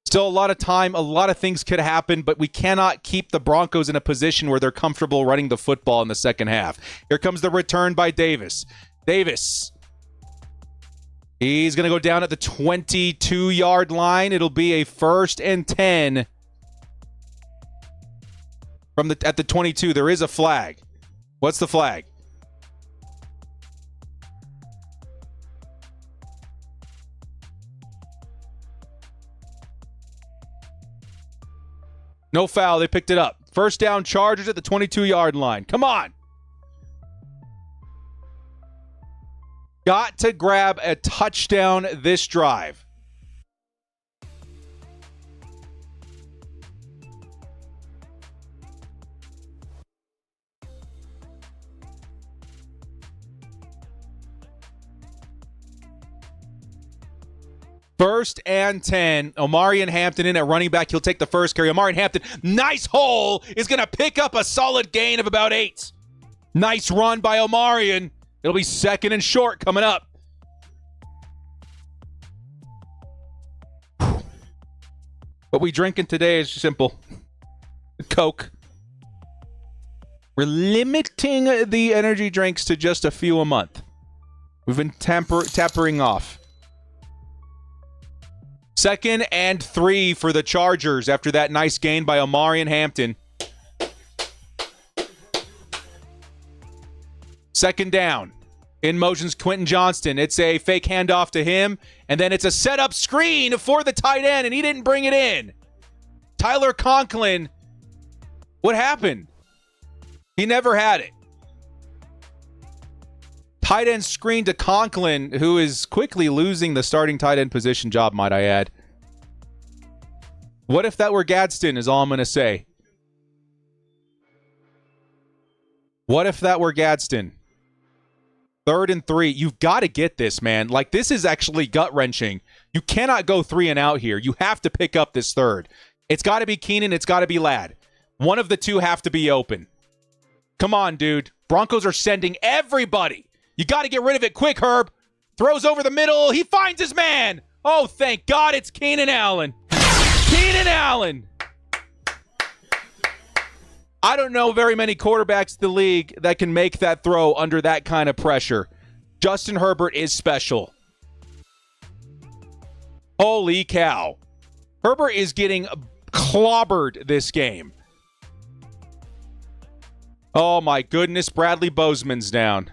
Still a lot of time, a lot of things could happen, but we cannot keep the Broncos in a position where they're comfortable running the football in the second half. Here comes the return by Davis. Davis. He's going to go down at the 22-yard line. It'll be a 1st and 10 at the 22. There is a flag. What's the flag? No foul. They picked it up. First down, Chargers at the 22-yard line. Come on. Got to grab a touchdown this drive. First and 10. Omarion Hampton in at running back. He'll take the first carry. Omarion Hampton, nice hole, is going to pick up a solid gain of about 8. Nice run by Omarion. It'll be 2nd and short coming up. What we drinking today is simple. Coke. We're limiting the energy drinks to just a few a month. We've been tapering off. 2nd and 3 for the Chargers after that nice gain by Omarion Hampton. 2nd down. In motion's Quentin Johnston. It's a fake handoff to him, and then it's a setup screen for the tight end, and he didn't bring it in. Tyler Conklin. What happened? He never had it. Tight end screen to Conklin, who is quickly losing the starting tight end position job, might I add. What if that were Gadsden, is all I'm going to say. What if that were Gadsden? 3rd and 3. You've got to get this, man. Like, this is actually gut-wrenching. You cannot go 3 and out here. You have to pick up this 3rd. It's got to be Keenan. It's got to be Ladd. One of the two have to be open. Come on, dude. Broncos are sending everybody. You got to get rid of it quick, Herb. Throws over the middle. He finds his man. Oh, thank God it's Keenan Allen. Keenan Allen. I don't know very many quarterbacks in the league that can make that throw under that kind of pressure. Justin Herbert is special. Holy cow. Herbert is getting clobbered this game. Oh, my goodness. Bradley Bozeman's down.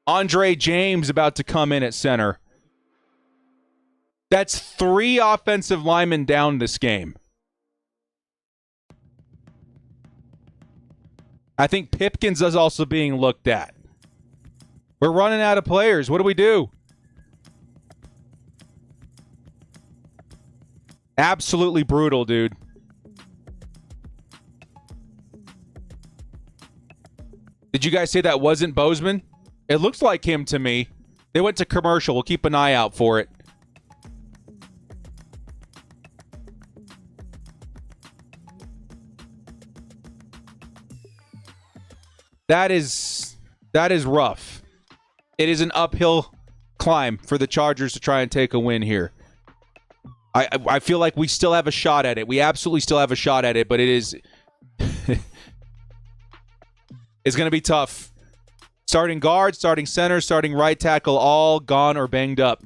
Andre James about to come in at center. That's 3 offensive linemen down this game. I think Pipkins is also being looked at. We're running out of players. What do we do? Absolutely brutal, dude. Did you guys say that wasn't Bozeman? It looks like him to me. They went to commercial. We'll keep an eye out for it. That is rough. It is an uphill climb for the Chargers to try and take a win here. I feel like we still have a shot at it. We absolutely still have a shot at it, but it is it's going to be tough. Starting guard, starting center, starting right tackle, all gone or banged up.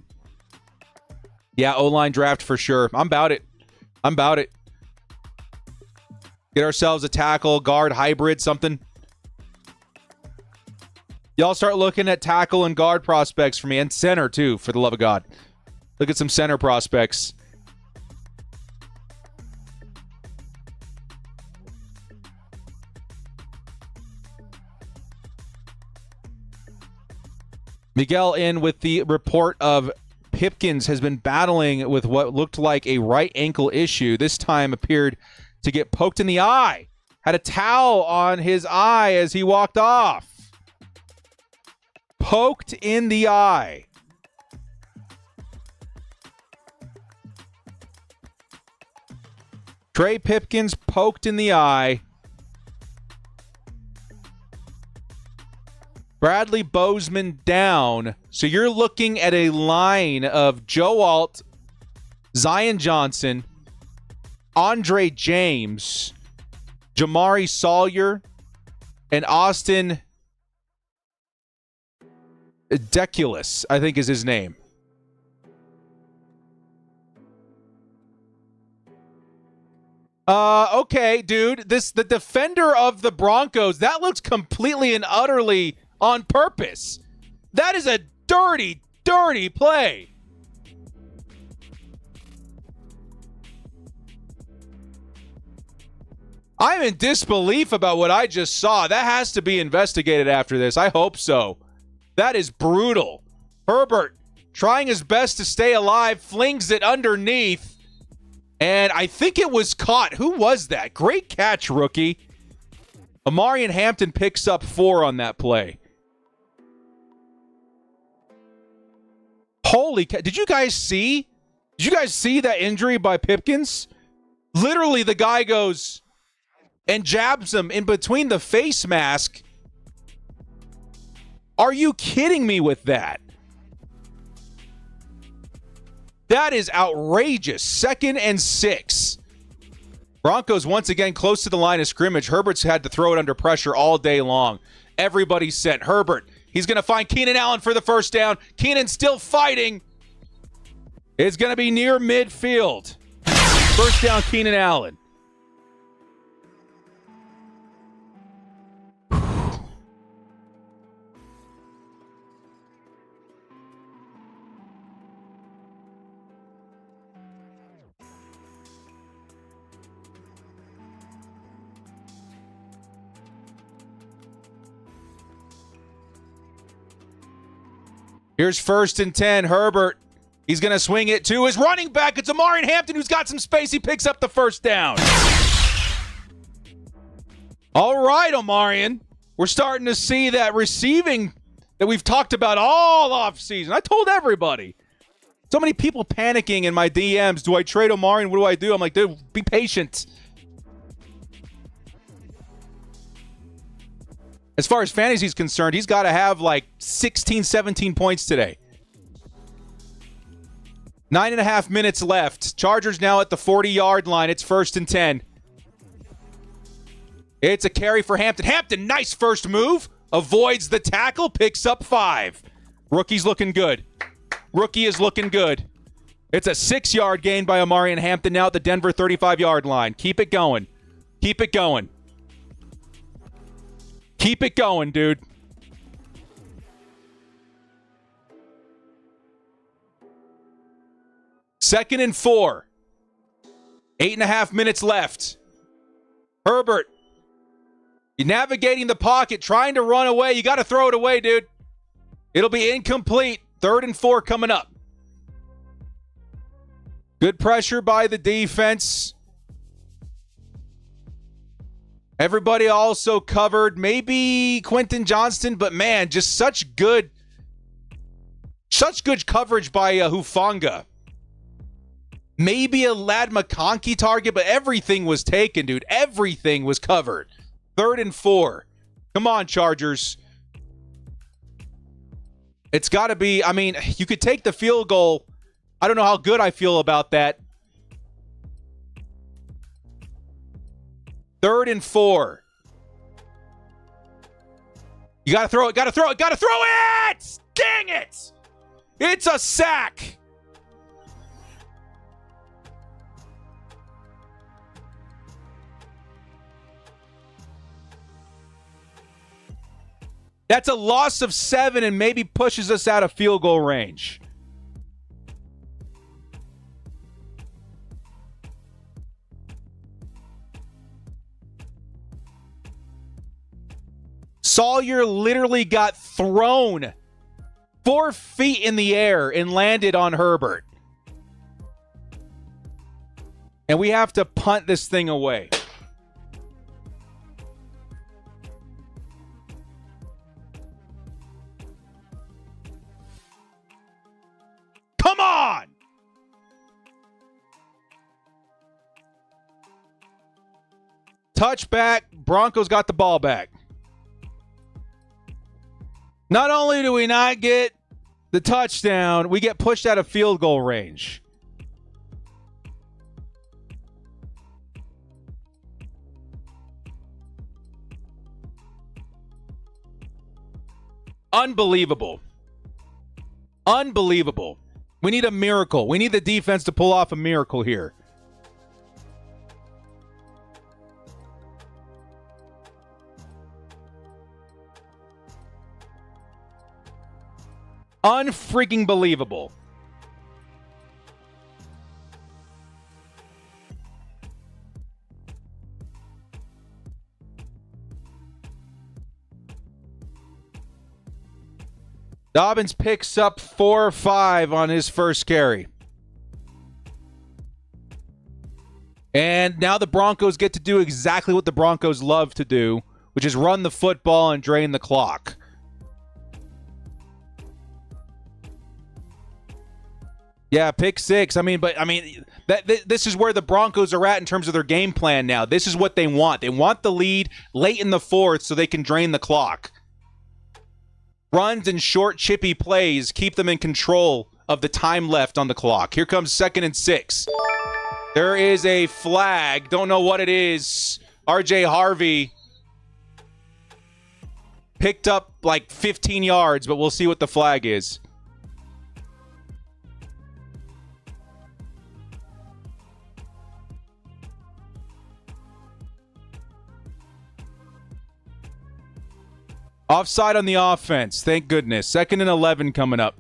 Yeah, O-line draft for sure. I'm about it. Get ourselves a tackle, guard, hybrid, something. Y'all start looking at tackle and guard prospects for me, and center too, for the love of God. Look at some center prospects. Miguel in with the report of Pipkins has been battling with what looked like a right ankle issue. This time appeared to get poked in the eye. Had a towel on his eye as he walked off. Poked in the eye. Trey Pipkins poked in the eye. Bradley Bozeman down. So you're looking at a line of Joe Alt, Zion Johnson, Andre James, Jamari Sawyer, and Austin Deculus, I think is his name. Okay, dude. The defender of the Broncos, that looks completely and utterly on purpose. That is a dirty, dirty play. I'm in disbelief about what I just saw. That has to be investigated after this. I hope so. That is brutal. Herbert, trying his best to stay alive, flings it underneath. And I think it was caught. Who was that? Great catch, rookie. Amarian Hampton picks up 4 on that play. Holy cow. Did you guys see? Did you guys see that injury by Pipkins? Literally, the guy goes and jabs him in between the face mask. Are you kidding me with that? That is outrageous. 2nd and 6. Broncos once again close to the line of scrimmage. Herbert's had to throw it under pressure all day long. Everybody's sent. Herbert, he's going to find Keenan Allen for the first down. Keenan's still fighting. It's going to be near midfield. First down, Keenan Allen. Here's 1st and 10. Herbert. He's going to swing it to his running back. It's Amarian Hampton who's got some space. He picks up the first down. All right, Amarian. We're starting to see that receiving that we've talked about all offseason. I told everybody. So many people panicking in my DMs. Do I trade Amarian? What do I do? I'm like, dude, be patient. As far as fantasy is concerned, he's got to have like 16, 17 points today. 9.5 minutes left. Chargers now at the 40-yard line. It's 1st and 10. It's a carry for Hampton. Hampton, nice first move. Avoids the tackle, picks up 5. Rookie's looking good. Rookie is looking good. It's a 6-yard gain by Amarian Hampton now at the Denver 35-yard line. Keep it going. Keep it going. Keep it going, dude. Second and 4. 8.5 minutes left. Herbert. You're navigating the pocket, trying to run away. You got to throw it away, dude. It'll be incomplete. 3rd and 4 coming up. Good pressure by the defense. Everybody also covered. Maybe Quentin Johnston, but man, just such good coverage by Hufanga. Maybe a Ladd McConkey target, but everything was taken, dude. Everything was covered. 3rd and 4. Come on, Chargers. It's got to be, I mean, you could take the field goal. I don't know how good I feel about that. 3rd and 4. You got to throw it, got to throw it, got to throw it! Dang it! It's a sack. That's a loss of 7 and maybe pushes us out of field goal range. Sawyer literally got thrown 4 feet in the air and landed on Herbert. And we have to punt this thing away. Come on! Touchback. Broncos got the ball back. Not only do we not get the touchdown, we get pushed out of field goal range. Unbelievable. Unbelievable. We need a miracle. We need the defense to pull off a miracle here. Unfreaking believable. Dobbins picks up 4 or 5 on his first carry. And now the Broncos get to do exactly what the Broncos love to do, which is run the football and drain the clock. Yeah, pick 6. This is where the Broncos are at in terms of their game plan now. This is what they want. They want the lead late in the fourth so they can drain the clock. Runs and short, chippy plays keep them in control of the time left on the clock. Here comes 2nd and 6. There is a flag. Don't know what it is. RJ Harvey picked up like 15 yards, but we'll see what the flag is. Offside on the offense. Thank goodness. 2nd and 11 coming up.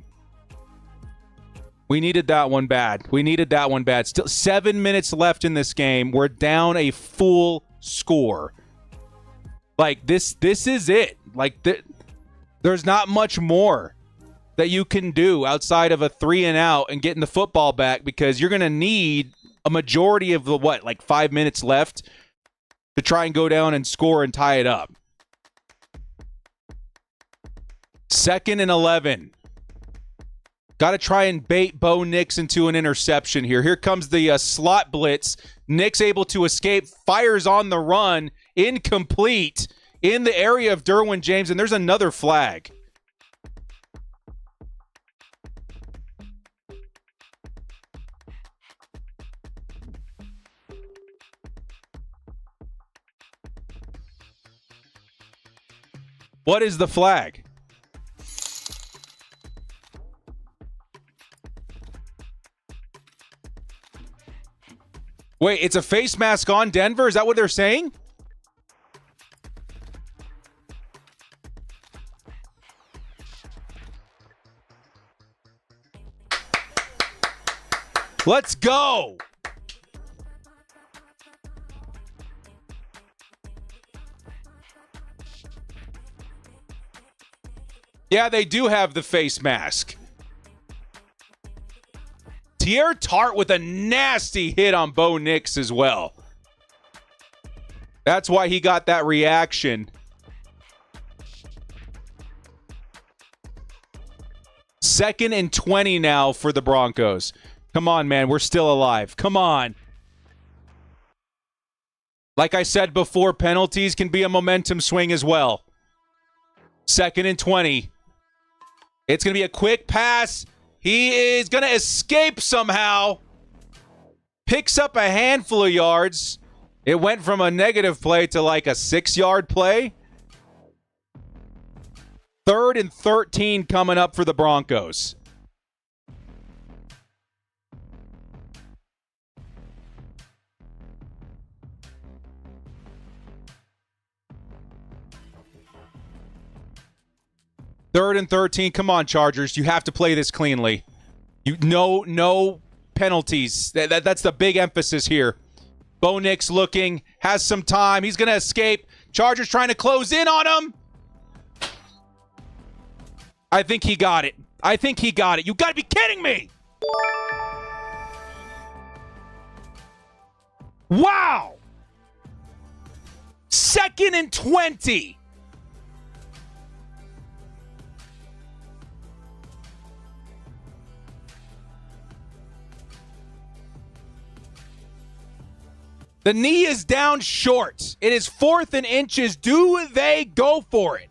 We needed that one bad. Still 7 minutes left in this game. We're down a full score. Like, this is it. Like, there's not much more that you can do outside of a 3 and out and getting the football back, because you're going to need a majority of the, 5 minutes left to try and go down and score and tie it up. 2nd and 11. Got to try and bait Bo Nix into an interception here. Here comes the slot blitz. Nix able to escape, fires on the run, incomplete in the area of Derwin James, and there's another flag. What is the flag? Wait, it's a face mask on Denver? Is that what they're saying? Let's go. Yeah, they do have the face mask. Teair Tart with a nasty hit on Bo Nix as well. That's why he got that reaction. 2nd and 20 now for the Broncos. Come on, man. We're still alive. Come on. Like I said before, penalties can be a momentum swing as well. 2nd and 20. It's going to be a quick pass. He is going to escape somehow. Picks up a handful of yards. It went from a negative play to like a 6-yard play. 3rd and 13 coming up for the Broncos. Third and 13. Come on, Chargers. You have to play this cleanly. No penalties. That's the big emphasis here. Bo Nix looking, has some time. He's going to escape. Chargers trying to close in on him. I think he got it. You got to be kidding me. Wow. 2nd and 20. The knee is down short. It is 4th and inches. Do they go for it?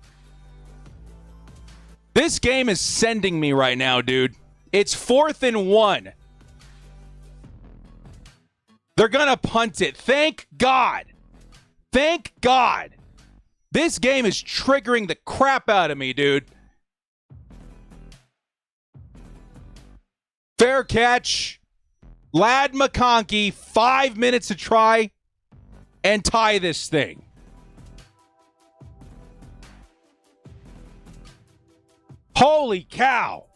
This game is sending me right now, dude. It's 4th and 1. They're going to punt it. Thank God. Thank God. This game is triggering the crap out of me, dude. Fair catch. Ladd McConkey, 5 minutes to try and tie this thing. Holy cow.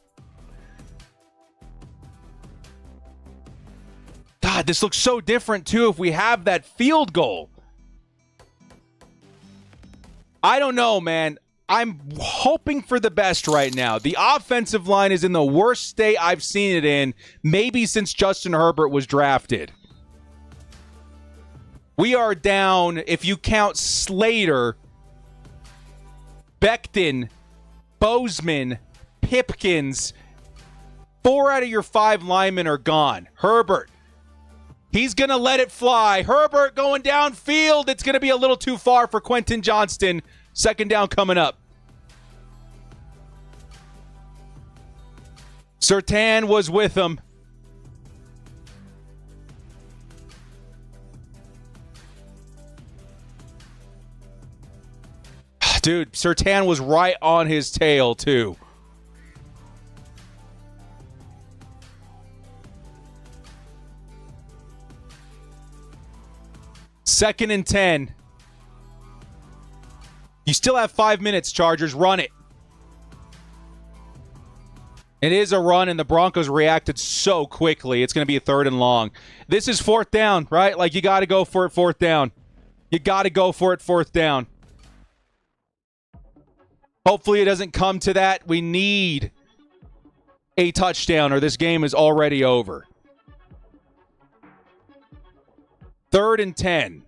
God, this looks so different, too, if we have that field goal. I don't know, man. I'm hoping for the best right now. The offensive line is in the worst state I've seen it in, maybe since Justin Herbert was drafted. We are down, if you count Slater, Becton, Bozeman, Pipkins. 4 out of your 5 linemen are gone. Herbert. He's going to let it fly. Herbert going downfield. It's going to be a little too far for Quentin Johnston. 2nd down coming up. Surtain was with him. Dude, Surtain was right on his tail, too. Second and 10. You still have 5 minutes, Chargers. Run it. It is a run, and the Broncos reacted so quickly. It's going to be a 3rd and long. This is 4th down, right? Like, you got to go for it 4th down. You got to go for it 4th down. Hopefully it doesn't come to that. We need a touchdown, or this game is already over. 3rd and 10.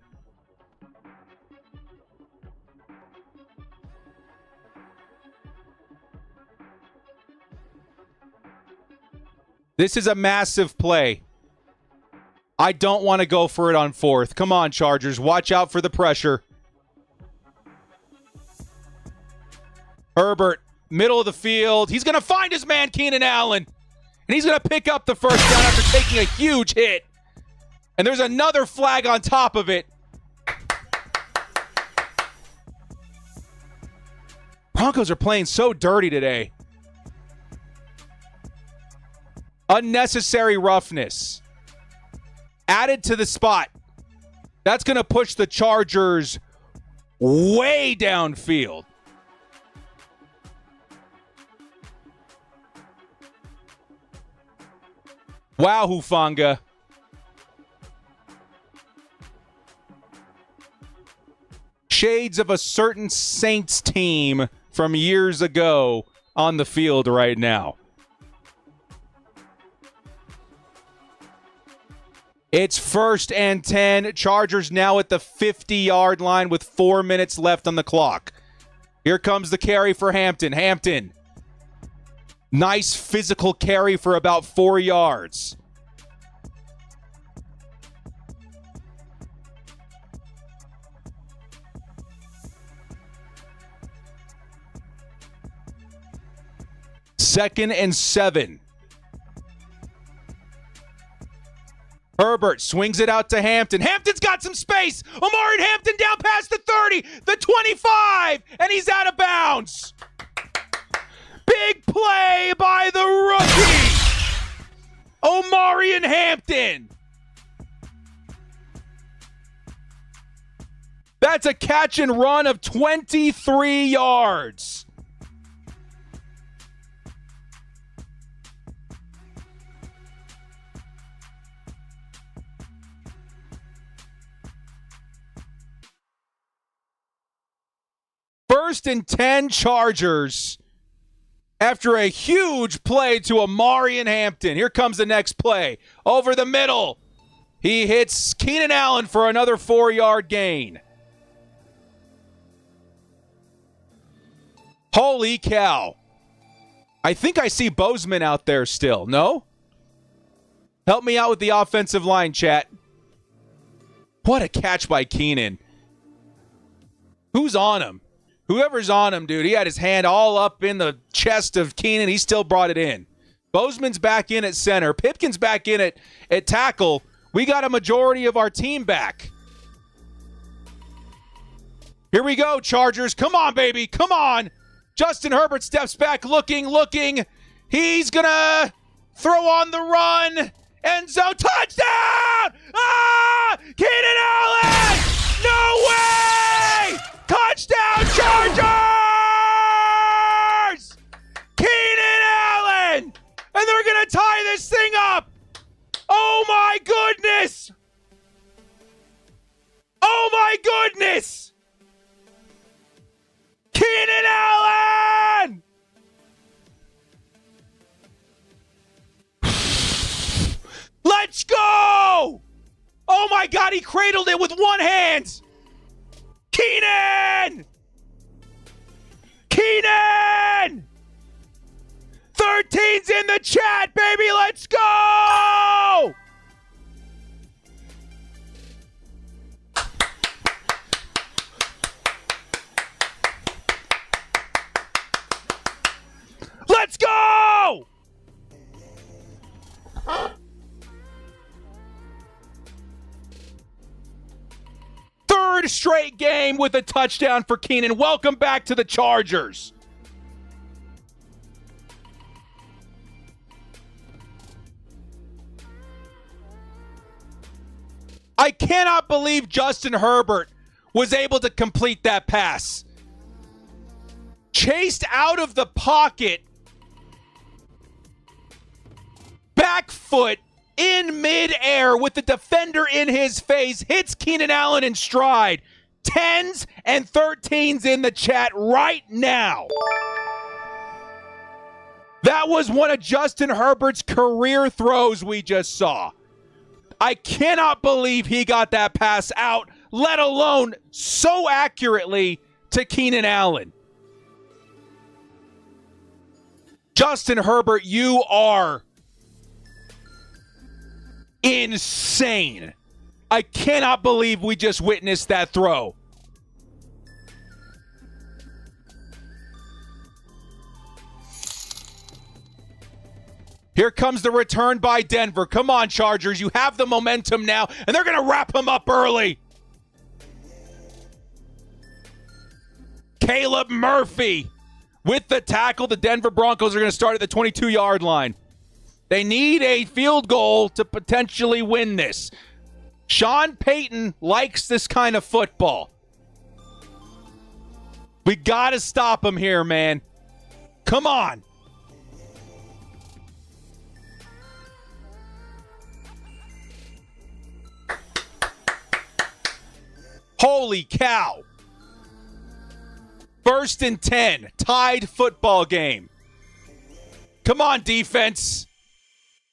This is a massive play. I don't want to go for it on 4th. Come on, Chargers. Watch out for the pressure. Herbert, middle of the field. He's going to find his man, Keenan Allen. And he's going to pick up the 1st down after taking a huge hit. And there's another flag on top of it. Broncos are playing so dirty today. Unnecessary roughness. Added to the spot. That's going to push the Chargers way downfield. Wow, Hufanga. Shades of a certain Saints team from years ago on the field right now. It's 1st and 10. Chargers now at the 50-yard line with 4 minutes left on the clock. Here comes the carry for Hampton. Hampton. Nice physical carry for about 4 yards. Second and 7. Herbert swings it out to Hampton. Hampton's got some space. Omari Hampton down past the 30, the 25, and he's out of bounds. Big play by the rookie, Omari Hampton. That's a catch and run of 23 yards. First and 10 Chargers after a huge play to Omari Hampton. Here comes the next play. Over the middle. He hits Keenan Allen for another 4-yard gain. Holy cow. I think I see Bozeman out there still. No? Help me out with the offensive line, chat. What a catch by Keenan. Who's on him? Whoever's on him, dude, he had his hand all up in the chest of Keenan. He still brought it in. Bozeman's back in at center. Pipkin's back in at tackle. We got a majority of our team back. Here we go, Chargers. Come on, baby. Come on. Justin Herbert steps back, looking. He's going to throw on the run. End zone. Touchdown! Ah! Keenan Allen! No way! Touchdown, Chargers! Keenan Allen! And they're going to tie this thing up. Oh, my goodness. Oh, my goodness. Keenan Allen! Let's go! Oh, my God, he cradled it with one hand. Keenan! Keenan! 13's in the chat, baby. Let's go! Let's go! Third straight game with a touchdown for Keenan. Welcome back to the Chargers. I cannot believe Justin Herbert was able to complete that pass. Chased out of the pocket, back foot in midair with the defender in his face, hits Keenan Allen in stride. 10s and 13s in the chat right now. That was one of Justin Herbert's career throws we just saw. I cannot believe he got that pass out, let alone so accurately to Keenan Allen. Justin Herbert, you are insane. I cannot believe we just witnessed that throw. Here comes the return by Denver. Come on, Chargers. You have the momentum now, and they're going to wrap him up early. Caleb Murphy with the tackle. The Denver Broncos are going to start at the 22-yard line. They need a field goal to potentially win this. Sean Payton likes this kind of football. We got to stop him here, man. Come on. Holy cow. 1st and 10. Tied football game. Come on, defense.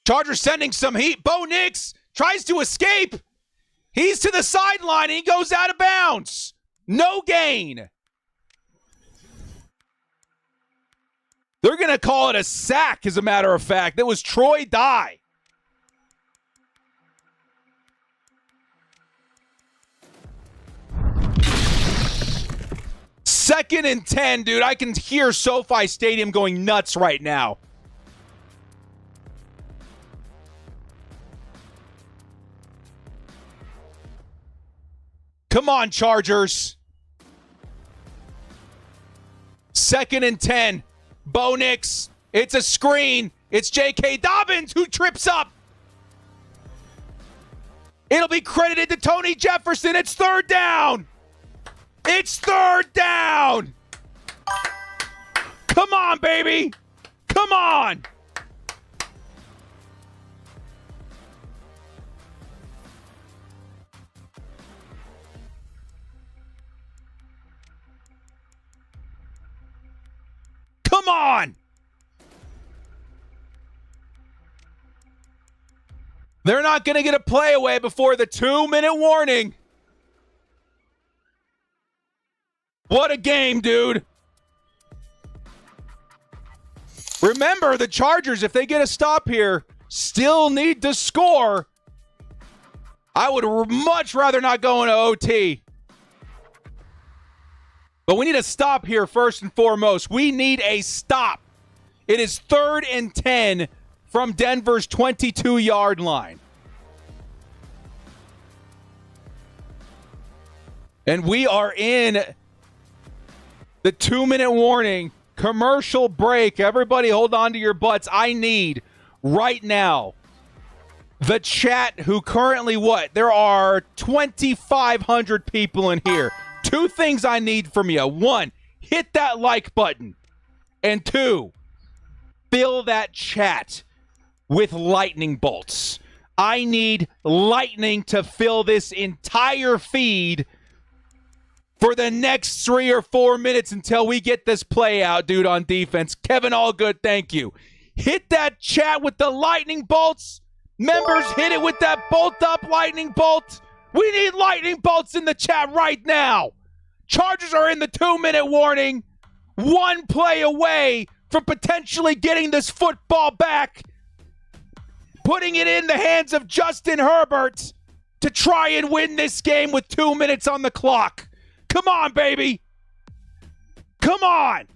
Chargers sending some heat. Bo Nix tries to escape. He's to the sideline and he goes out of bounds. No gain. They're going to call it a sack, as a matter of fact. That was Troy Dye. Second and 10, dude. I can hear SoFi Stadium going nuts right now. Come on, Chargers. 2nd and 10. Bo Nix. It's a screen. It's J.K. Dobbins who trips up. It'll be credited to Tony Jefferson. It's 3rd down. It's 3rd down. Come on, baby. Come on. Come on. They're not going to get a play away before the 2-minute warning. What a game, dude. Remember, the Chargers, if they get a stop here, still need to score. I would much rather not go into OT. But we need a stop here first and foremost. We need a stop. It is 3rd and 10 from Denver's 22-yard line. And we are in the 2-minute warning commercial break. Everybody hold on to your butts. I need right now the chat who currently there are 2,500 people in here. 2 things I need from you. 1, hit that like button. And 2, fill that chat with lightning bolts. I need lightning to fill this entire feed for the next 3 or 4 minutes until we get this play out, dude, on defense. Kevin Allgood, thank you. Hit that chat with the lightning bolts. Members, hit it with that bolt-up lightning bolt. We need lightning bolts in the chat right now. Chargers are in the 2-minute warning. 1 play away from potentially getting this football back, putting it in the hands of Justin Herbert to try and win this game with 2 minutes on the clock. Come on, baby. Come on.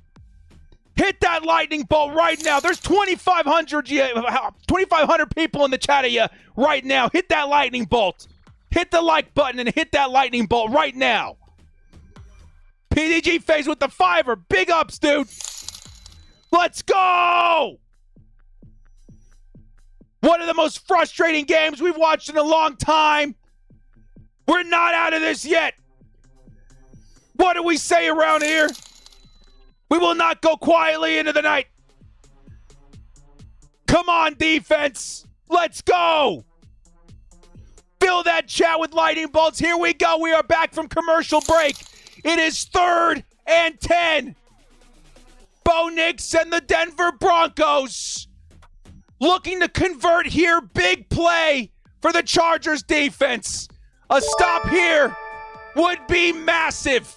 Hit that lightning bolt right now. There's 2,500 people in the chat of you right now. Hit that lightning bolt. Hit the like button and hit that lightning bolt right now. PDG Phase with the 5er. Big ups, dude. Let's go. One of the most frustrating games we've watched in a long time. We're not out of this yet. What do we say around here? We will not go quietly into the night. Come on, defense. Let's go. Fill that chat with lightning bolts. Here we go. We are back from commercial break. It is 3rd and 10. Bo Nix and the Denver Broncos looking to convert here. Big play for the Chargers defense. A stop here would be massive.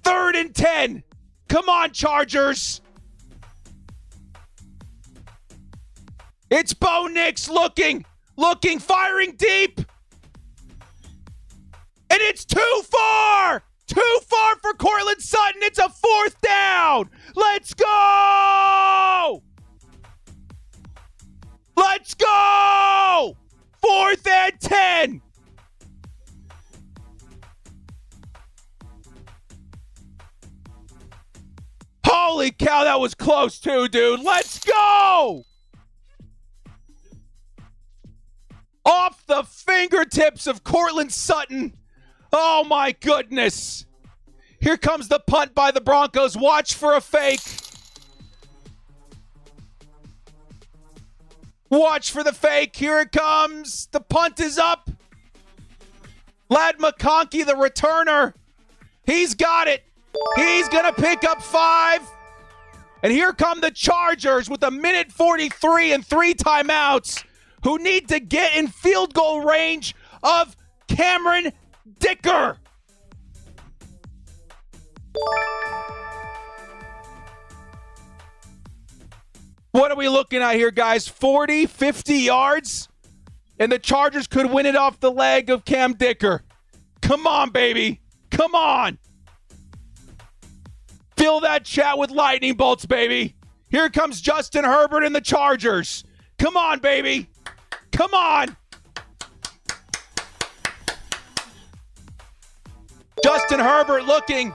3rd and 10. Come on, Chargers. It's Bo Nix looking, firing deep. And it's too far. Too far for Courtland Sutton. It's a 4th down. Let's go. Let's go. 4th and 10. Holy cow, that was close too, dude. Let's go! Off the fingertips of Courtland Sutton. Oh my goodness. Here comes the punt by the Broncos. Watch for a fake. Watch for the fake. Here it comes. The punt is up. Ladd McConkey, the returner. He's got it. He's going to pick up 5. And here come the Chargers with 1:43 and 3 timeouts who need to get in field goal range of Cameron Dicker. What are we looking at here, guys? 40, 50 yards? And the Chargers could win it off the leg of Cam Dicker. Come on, baby. Come on. Fill that chat with lightning bolts, baby. Here comes Justin Herbert and the Chargers. Come on, baby. Come on. Justin Herbert looking.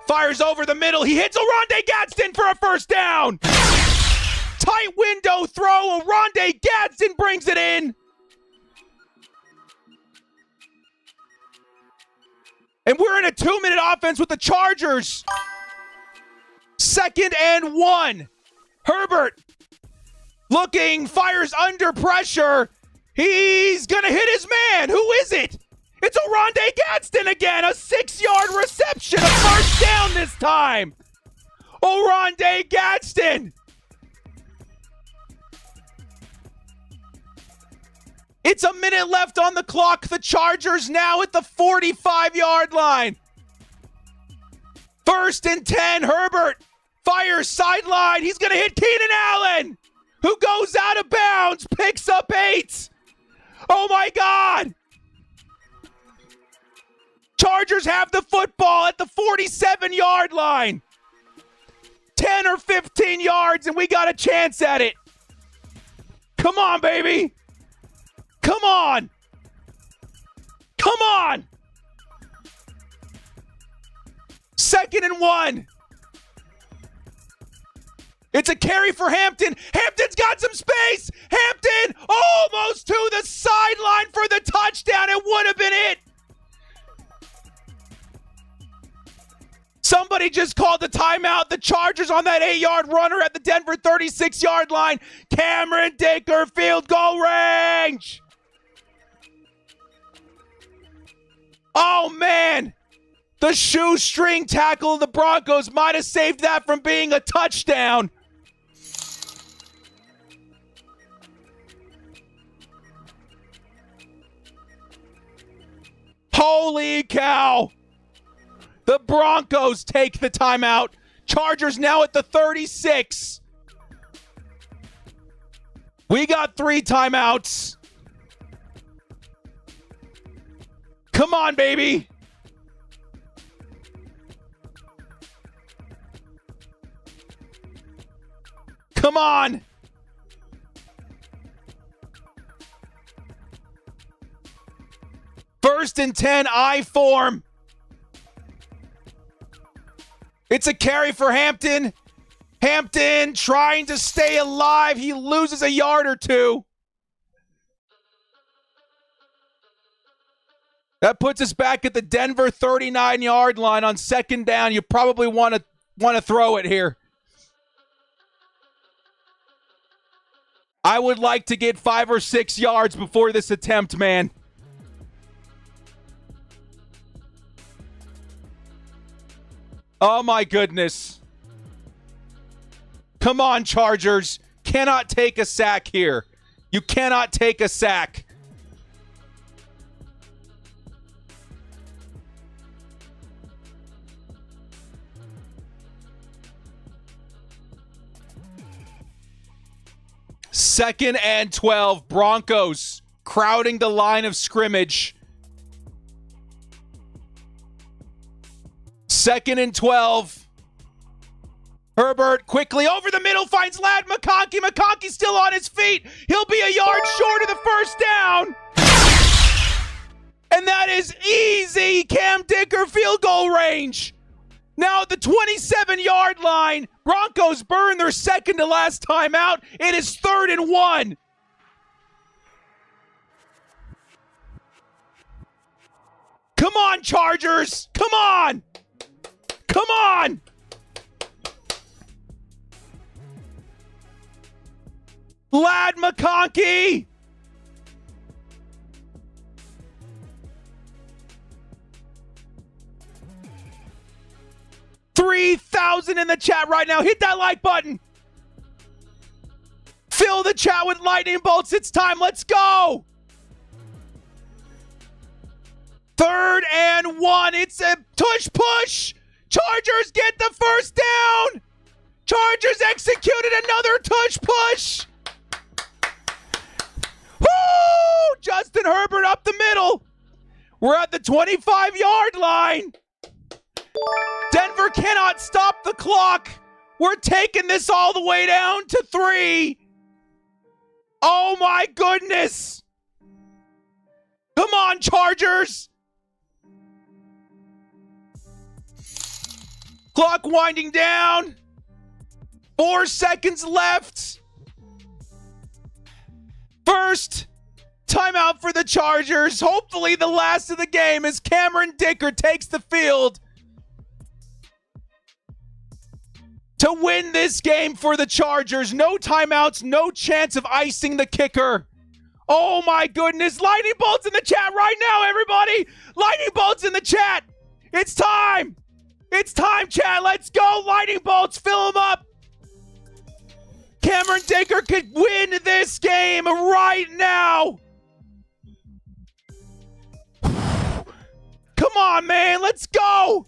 Fires over the middle. He hits Oronde Gadsden for a 1st down. Tight window throw. Oronde Gadsden brings it in. And we're in a 2-minute offense with the Chargers. 2nd and 1. Herbert looking, fires under pressure. He's going to hit his man. Who is it? It's Oronde Gadsden again. A 6-yard reception. A 1st down this time. Oronde Gadsden. It's a minute left on the clock. The Chargers now at the 45-yard line. 1st and 10. Herbert fires sideline. He's going to hit Keenan Allen, who goes out of bounds, picks up 8. Oh, my God. Chargers have the football at the 47-yard line. 10 or 15 yards, and we got a chance at it. Come on, baby. Come on. Come on. 2nd and 1. It's a carry for Hampton. Hampton's got some space. Hampton almost to the sideline for the touchdown. It would have been it. Somebody just called the timeout. The Chargers on that 8-yard runner at the Denver 36-yard line. Cameron Dicker, field goal range. Oh, man. The shoestring tackle of the Broncos might have saved that from being a touchdown. Holy cow. The Broncos take the timeout. Chargers now at the 36. We got 3 timeouts. Come on, baby. Come on. First and 10, I form. It's a carry for Hampton. Hampton trying to stay alive. He loses a yard or 2. That puts us back at the Denver 39-yard line on 2nd down. You probably want to throw it here. I would like to get 5 or 6 yards before this attempt, man. Oh, my goodness. Come on, Chargers. Cannot take a sack here. You cannot take a sack. Second and 12. Broncos crowding the line of scrimmage. 2nd and 12. Herbert quickly over the middle finds Ladd McConkey. McConkey still on his feet. He'll be a yard short of the first down. And that is easy. Cam Dicker field goal range. Now at the 27-yard line, Broncos burn their second to last timeout. It is 3rd and 1. Come on, Chargers. Come on. Come on. Ladd McConkey. $3,000 in the chat right now. Hit that like button. Fill the chat with lightning bolts. It's time. Let's go. 3rd and 1. It's a tush push. Chargers get the first down. Chargers executed another tush push. Woo! Justin Herbert up the middle. We're at the 25-yard line. Denver cannot stop the clock. We're taking this all the way down to 3. Oh, my goodness. Come on, Chargers. Clock winding down. 4 seconds left. First timeout for the Chargers. Hopefully the last of the game as Cameron Dicker takes the field to win this game for the Chargers. No timeouts, no chance of icing the kicker. Oh my goodness. Lightning bolts in the chat right now, everybody. Lightning bolts in the chat. It's time. It's time, chat. Let's go. Lightning bolts. Fill them up. Cameron Dicker could win this game right now. Come on, man. Let's go.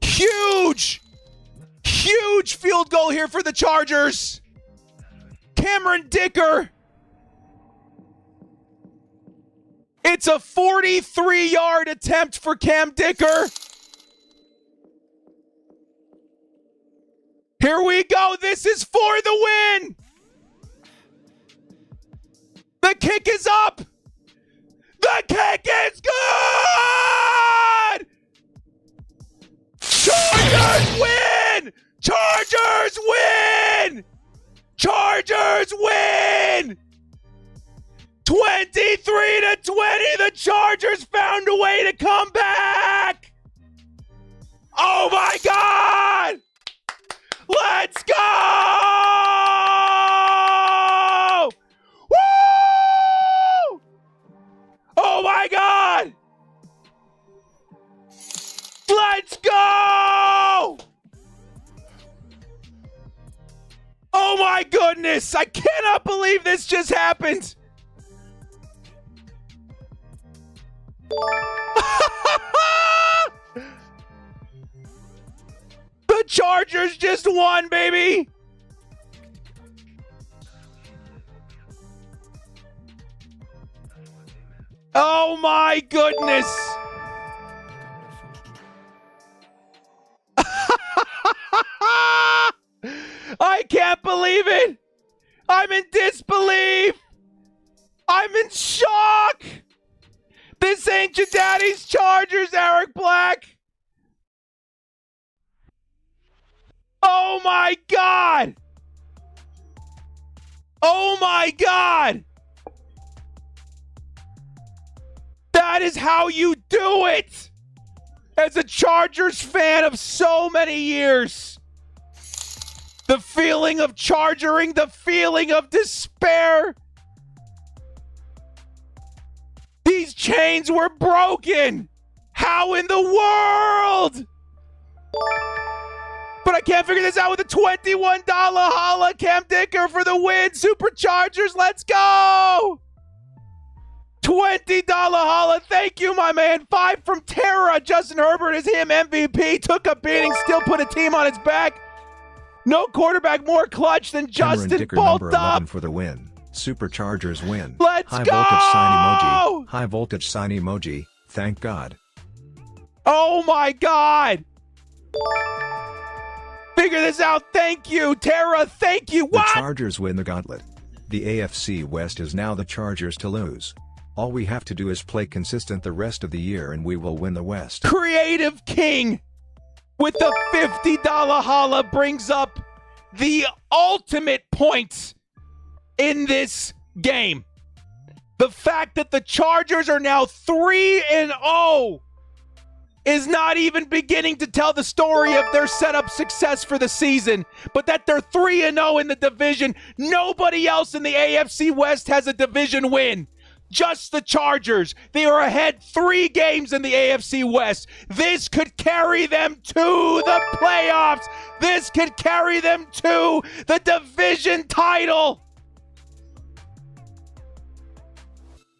Huge field goal here for the Chargers. Cameron Dicker It's a 43-yard attempt for Cam Dicker. Here we go. This is for the win. The kick is up. The kick is good. Chargers win. Chargers win. Chargers win. 23-20. The Chargers found a way to come back. Oh my God. Let's go! Woo! Oh my God! Let's go! Oh my goodness! I cannot believe this just happened! The Chargers just won, baby! Oh my goodness! I can't believe it! I'm in disbelief! I'm in shock! This ain't your daddy's Chargers, Eric Black! Oh my God! Oh my God! That is how you do it! As a Chargers fan of so many years, the feeling of chargering, the feeling of despair. These chains were broken! How in the world? But I can't figure this out with a $21 holla. Cam Dicker for the win. Superchargers, let's go. $20 holla. Thank you, my man. 5 from Tara. Justin Herbert is him MVP. Took a beating, still put a team on his back. No quarterback more clutch than Justin. Dicker, Bolt number 11 up for the win. Superchargers win. Let's High go. voltage sign emoji. High voltage sign emoji. Thank God. Oh my God. Figure this out. Thank you, Tara. Thank you. The What? Chargers win the gauntlet. The AFC West is now the Chargers to lose. All we have to do is play consistent the rest of the year and we will win the West. Creative King with the $50 holla brings up the ultimate points in this game. The fact that the Chargers are now 3-0 is not even beginning to tell the story of their setup success for the season, but that they're 3-0 in the division. Nobody else in the AFC West has a division win. Just the Chargers. They are ahead 3 games in the AFC West. This could carry them to the playoffs. This could carry them to the division title.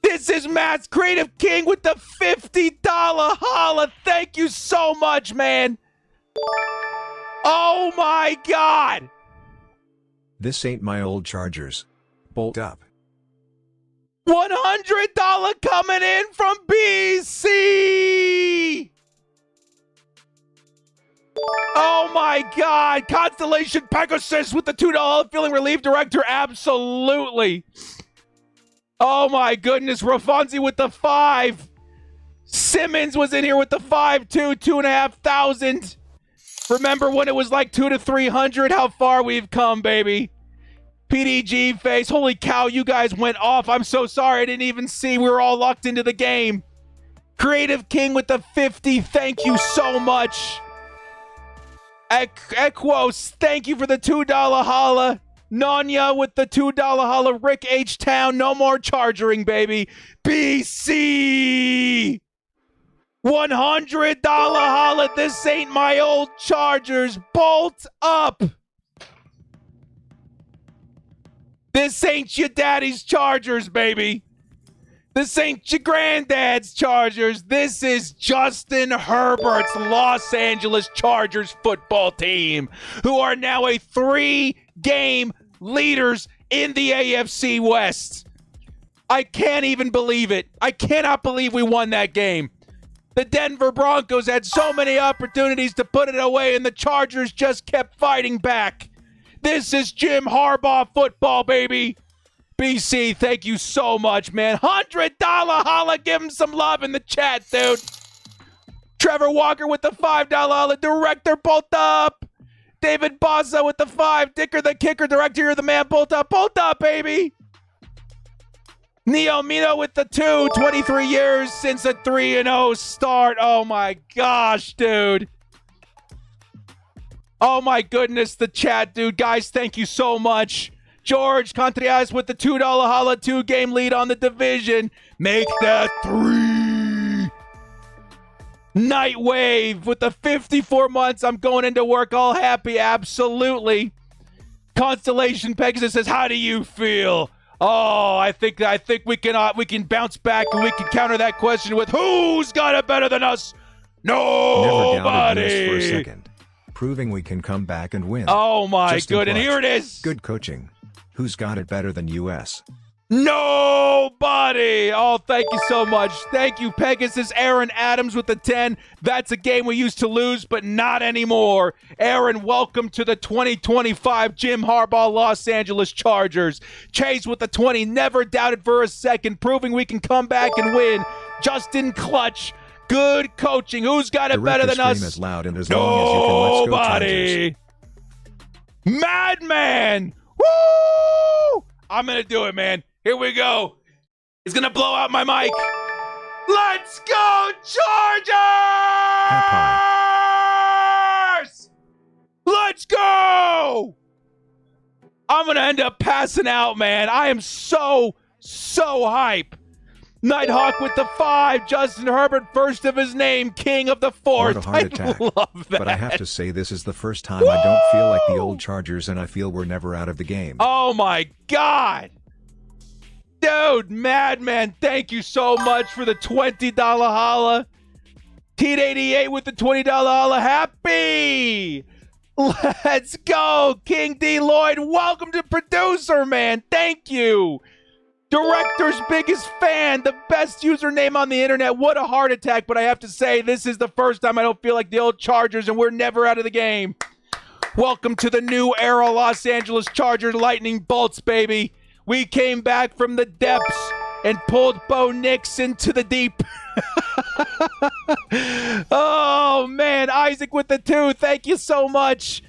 This is Matt's Creative King with the $50 holla. Thank you so much, man. Oh my God. This ain't my old Chargers. Bolt up. $100 coming in from BC. Oh my God. Constellation Pegasus with the $2 feeling relief director. Absolutely. Oh my goodness. Rafonzi with the 5. Simmons was in here with the 5 too. 2,500. Remember when it was like 200 to 300? How far we've come, baby. PDG face. Holy cow, you guys went off. I'm so sorry. I didn't even see. We were all locked into the game. Creative King with the 50. Thank you so much. Equos, thank you for the $2 holla. Nanya with the $2 holla. Rick H. Town, no more chargering, baby. BC. $100 holla. This ain't my old Chargers. Bolt up. This ain't your daddy's Chargers, baby. This ain't your granddad's Chargers. This is Justin Herbert's Los Angeles Chargers football team, who are now a 3-game leaders in the AFC West. I can't even believe it. I cannot believe we won that game. The Denver Broncos had so many opportunities to put it away, and the Chargers just kept fighting back. This is Jim Harbaugh football, baby. BC, thank you so much, man. $100 holla. Give him some love in the chat, dude. Trevor Walker with the $5 holla. Director, bolt up. David Bozza with the 5. Dicker the kicker. Director, you're the man. Bolt up, baby. Neo Mino with the 2. 23 years since a 3-0 start. Oh, my gosh, dude. Oh, my goodness, the chat, dude. Guys, thank you so much. George Contreras with the $2 holla. 2-game lead on the division. Make that 3. Night Wave with the 54 months. I'm going into work all happy. Absolutely. Constellation Pegasus says, how do you feel? Oh, I think we can bounce back and we can counter that question with who's got it better than us? Nobody. Never doubted this for a second. Proving we can come back and win. Oh my Justin good, and Clutch. here it is. Good coaching. Who's got it better than US? Nobody. Oh, thank you so much. Thank you, Pegasus. Aaron Adams with the 10. That's a game we used to lose, but not anymore. Aaron, welcome to the 2025 Jim Harbaugh Los Angeles Chargers. Chase with the 20. Never doubted for a second, proving we can come back and win. Justin Clutch. Good coaching. Who's got it better than us? As loud and as long as you can. Let's go, Chargers. Madman. Woo! I'm going to do it, man. Here we go. It's going to blow out my mic. Let's go, Chargers! Let's go! I'm going to end up passing out, man. I am so hype. Nighthawk with the 5. Justin Herbert, first of his name, king of the fourth. What a heart attack. Love that. But I have to say this is the first time I don't feel like the old Chargers, and I feel we're never out of the game. Oh, my God. Dude, Madman, thank you so much for the $20 holla. Teat88 with the $20 holla. Happy. Let's go. King D. Lloyd, welcome to producer, man. Thank you. Director's biggest fan, the best username on the internet. What a heart attack, but I have to say, this is the first time I don't feel like the old Chargers, and we're never out of the game. Welcome to the new era Los Angeles Chargers lightning bolts, baby. We came back from the depths and pulled Bo Nix into the deep. Oh, man. Isaac with the 2. Thank you so much.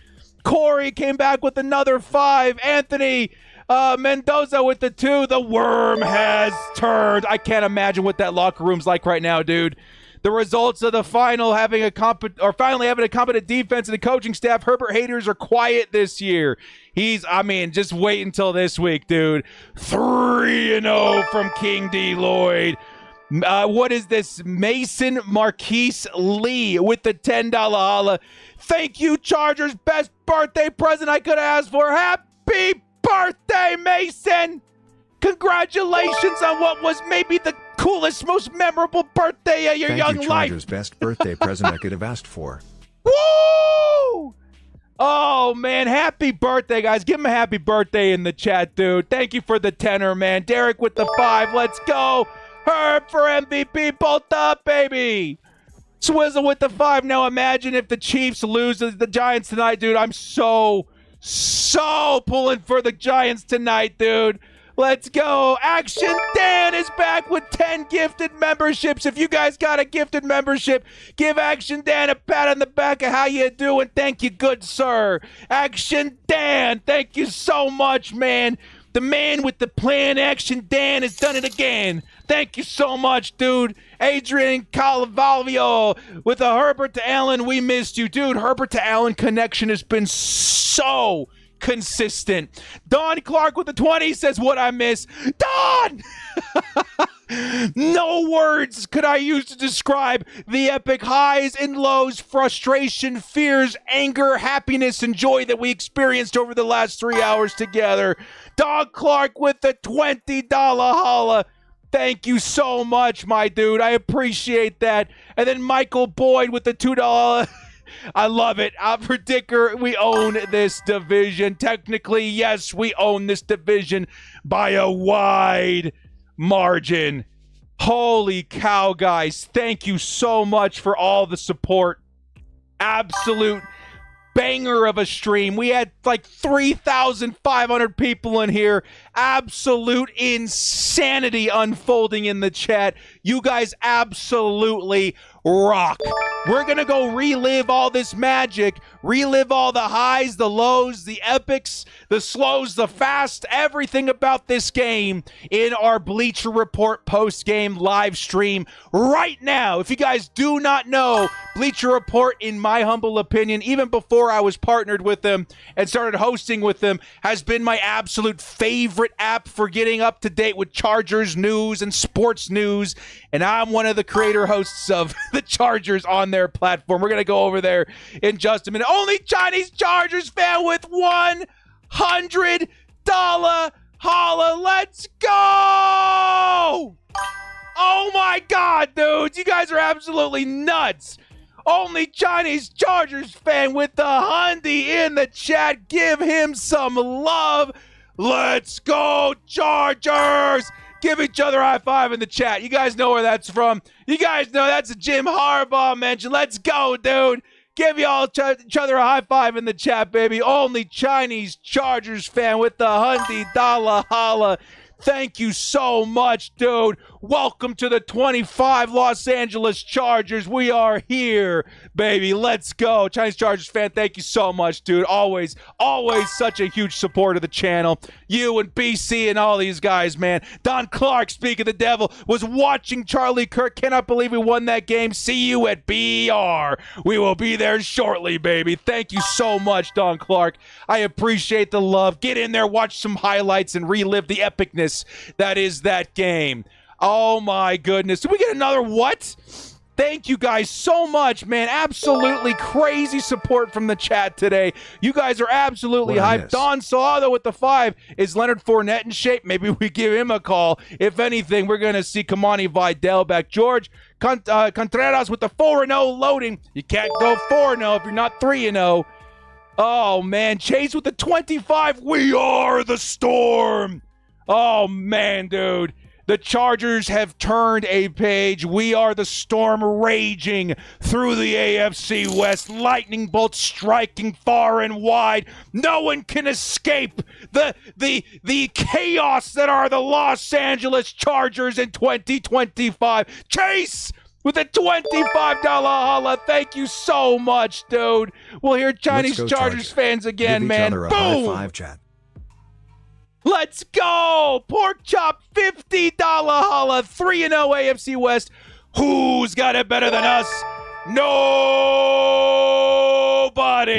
Corey came back with another 5. Anthony Mendoza with the 2. The worm has turned. I can't imagine what that locker room's like right now, dude. The results of the finally having a competent defense and a coaching staff. Herbert haters are quiet this year. Just wait until this week, dude. 3-0 from King D. Lloyd. What is this? Mason Marquise Lee with the $10 holla. Thank you, Chargers. Best birthday present I could ask for. Happy birthday, Mason. Congratulations on what was maybe the coolest, most memorable birthday of your young Thank you, life. Chargers. Best birthday present I could have asked for. Woo! Oh, man. Happy birthday, guys. Give him a happy birthday in the chat, dude. Thank you for the tenor, man. Derek with the 5. Let's go. Herb for MVP. Bolt up, baby. Swizzle with the 5. Now imagine if the Chiefs lose to the Giants tonight, dude. I'm so pulling for the Giants tonight, dude. Let's go. Action Dan is back with 10 gifted memberships. If you guys got a gifted membership, give Action Dan a pat on the back of how you doing. Thank you, good sir. Action Dan, thank you so much, man. The man with the plan, Action Dan, has done it again. Thank you so much, dude. Adrian Calavalvio with a Herbert to Allen. We missed you, dude. Herbert to Allen connection has been so consistent. Don Clark with the 20 says, what I miss. Don! No words could I use to describe the epic highs and lows, frustration, fears, anger, happiness, and joy that we experienced over the last 3 hours together. Don Clark with the $20 holla. Thank you so much, my dude. I appreciate that. And then Michael Boyd with the $2. I love it. For Dicker, we own this division. Technically, yes, we own this division by a wide margin. Holy cow, guys. Thank you so much for all the support. Absolute banger of a stream. We had like 3,500 people in here. Absolute insanity unfolding in the chat. You guys absolutely rock. We're going to go relive all this magic, relive all the highs, the lows, the epics, the slows, the fast, everything about this game in our Bleacher Report post-game live stream right now. If you guys do not know, Bleacher Report, in my humble opinion, even before I was partnered with them and started hosting with them, has been my absolute favorite app for getting up to date with Chargers news and sports news. And I'm one of the creator hosts of the Chargers on their platform. We're going to go over there in just a minute. Only Chinese Chargers fan with $100 holla. Let's go! Oh my God, dudes. You guys are absolutely nuts. Only Chinese Chargers fan with the Hyundai in the chat. Give him some love. Let's go, Chargers! Give each other a high five in the chat. You guys know where that's from. You guys know that's a Jim Harbaugh mention. Let's go, dude. Give y'all each other a high five in the chat, baby. Only Chinese Chargers fan with the Hyundai Dollar Holla. Thank you so much, dude. Welcome to the 25 Los Angeles Chargers. We are here, baby. Let's go. Chinese Chargers fan, thank you so much, dude. Always such a huge support of the channel. You and BC and all these guys, man. Don Clark, speak of the devil, was watching Charlie Kirk. Cannot believe we won that game. See you at BR. We will be there shortly, baby. Thank you so much, Don Clark. I appreciate the love. Get in there, watch some highlights, and relive the epicness that is that game. Oh, my goodness. Did we get another what? Thank you guys so much, man. Absolutely crazy support from the chat today. You guys are absolutely hyped. Don Salado with the 5. Is Leonard Fournette in shape? Maybe we give him a call. If anything, we're going to see Kamani Vidal back. George Contreras with the 4-0 loading. You can't go 4-0 if you're not 3-0. Oh, man. Chase with the 25. We are the Storm. Oh, man, dude. The Chargers have turned a page. We are the Storm, raging through the AFC West. Lightning bolts striking far and wide. No one can escape the chaos that are the Los Angeles Chargers in 2025. Chase with a $25 holla. Thank you so much, dude. We'll hear Chinese Chargers fans again, man. Boom. High five, chat. Let's go! Pork chop, $50 holla, 3-0 AFC West. Who's got it better than us? Nobody!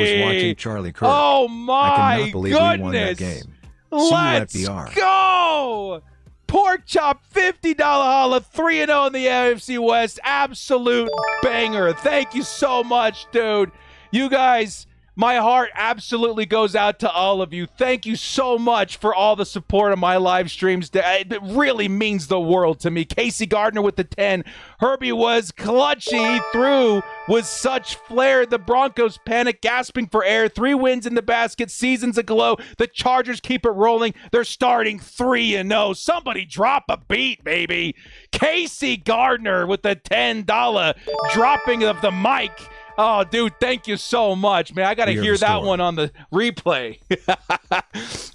Was watching Charlie Kirk. Oh my I cannot believe goodness! we won that game. Let's go! Pork chop, $50 holla, 3-0 in the AFC West. Absolute banger. Thank you so much, dude. You guys... My heart absolutely goes out to all of you. Thank you so much for all the support on my live streams. It really means the world to me. Casey Gardner with the 10. Herbie was clutchy. He threw with such flair. The Broncos panic, gasping for air. 3 wins in the basket. Seasons aglow. The Chargers keep it rolling. They're starting 3-0. Somebody drop a beat, baby. Casey Gardner with the $10 dropping of the mic. Oh, dude, thank you so much, man. I got to hear that one on the replay.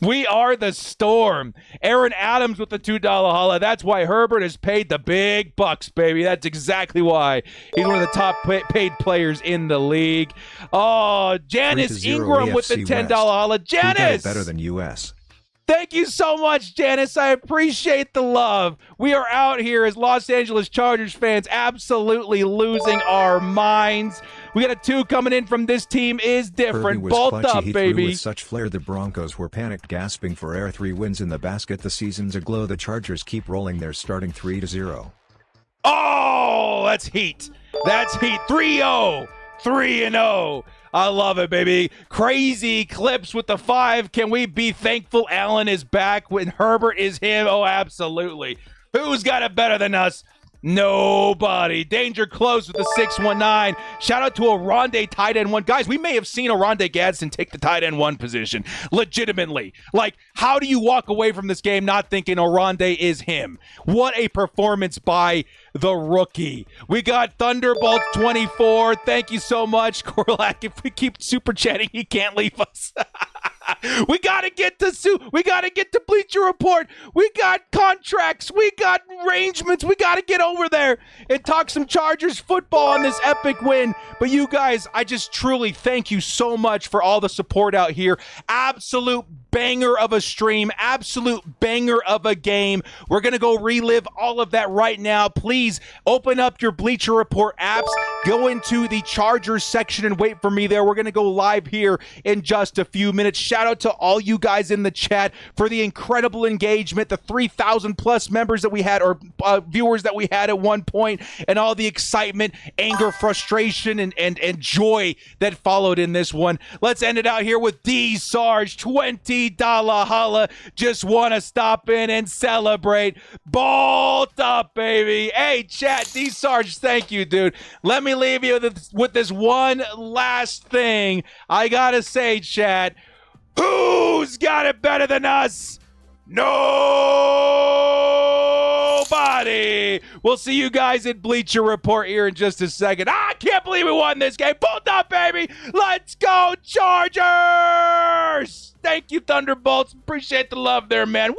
We are the Storm. Aaron Adams with the $2 holla. That's why Herbert is paid the big bucks, baby. That's exactly why. He's one of the top paid players in the league. Oh, Janice Ingram with the $10 holla. Janice! Better than U.S. Thank you so much, Janice. I appreciate the love. We are out here as Los Angeles Chargers fans absolutely losing our minds. We got a 2 coming in from this team is different. Bolt up, baby. Threw with such flair the Broncos were panicked, gasping for air. 3 wins in the basket. The season's aglow. The Chargers keep rolling. They're starting 3-0. Oh, that's heat. That's heat. 3-0. 3-0. I love it, baby. Crazy clips with the 5. Can we be thankful Allen is back when Herbert is him? Oh, absolutely. Who's got it better than us? Nobody. Danger close with the 619. Shout out to Aronde tight end 1. Guys, we may have seen Aronde Gadsden take the tight end 1 position. Legitimately. Like, how do you walk away from this game not thinking Aronde is him? What a performance by the rookie. We got Thunderbolts 24. Thank you so much, Korlak. If we keep super chatting, he can't leave us. We gotta get to Bleacher Report. We got contracts. We got arrangements. We gotta get over there and talk some Chargers football on this epic win. But you guys, I just truly thank you so much for all the support out here. Absolute banger of a stream, absolute banger of a game. We're gonna go relive all of that right now. Please open up your Bleacher Report apps, go into the Chargers section and wait for me there. We're gonna go live here in just a few minutes. Shout out to all you guys in the chat for the incredible engagement, the 3,000 plus members that we had, or viewers that we had at one point, and all the excitement, anger, frustration, and joy that followed in this one. Let's end it out here with D Sarge, $20 holla. Just want to stop in and celebrate. Bolt up, baby. Hey, chat, D Sarge, thank you, dude. Let me leave you with this one last thing. I gotta say, chat, who's got it better than us? Nobody. We'll see you guys at Bleacher Report here in just a second. I can't believe we won this game. Bolt up, baby. Let's go, Chargers. Thank you, Thunderbolts. Appreciate the love there, man. Woo!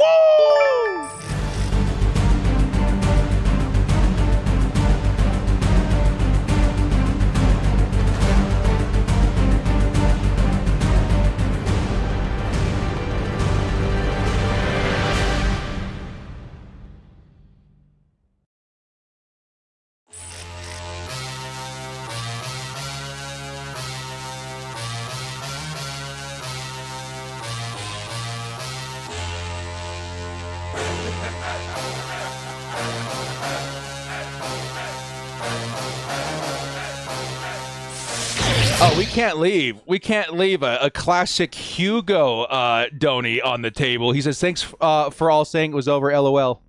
Oh, we can't leave. We can't leave a classic Hugo Doney on the table. He says, thanks for all saying it was over, LOL.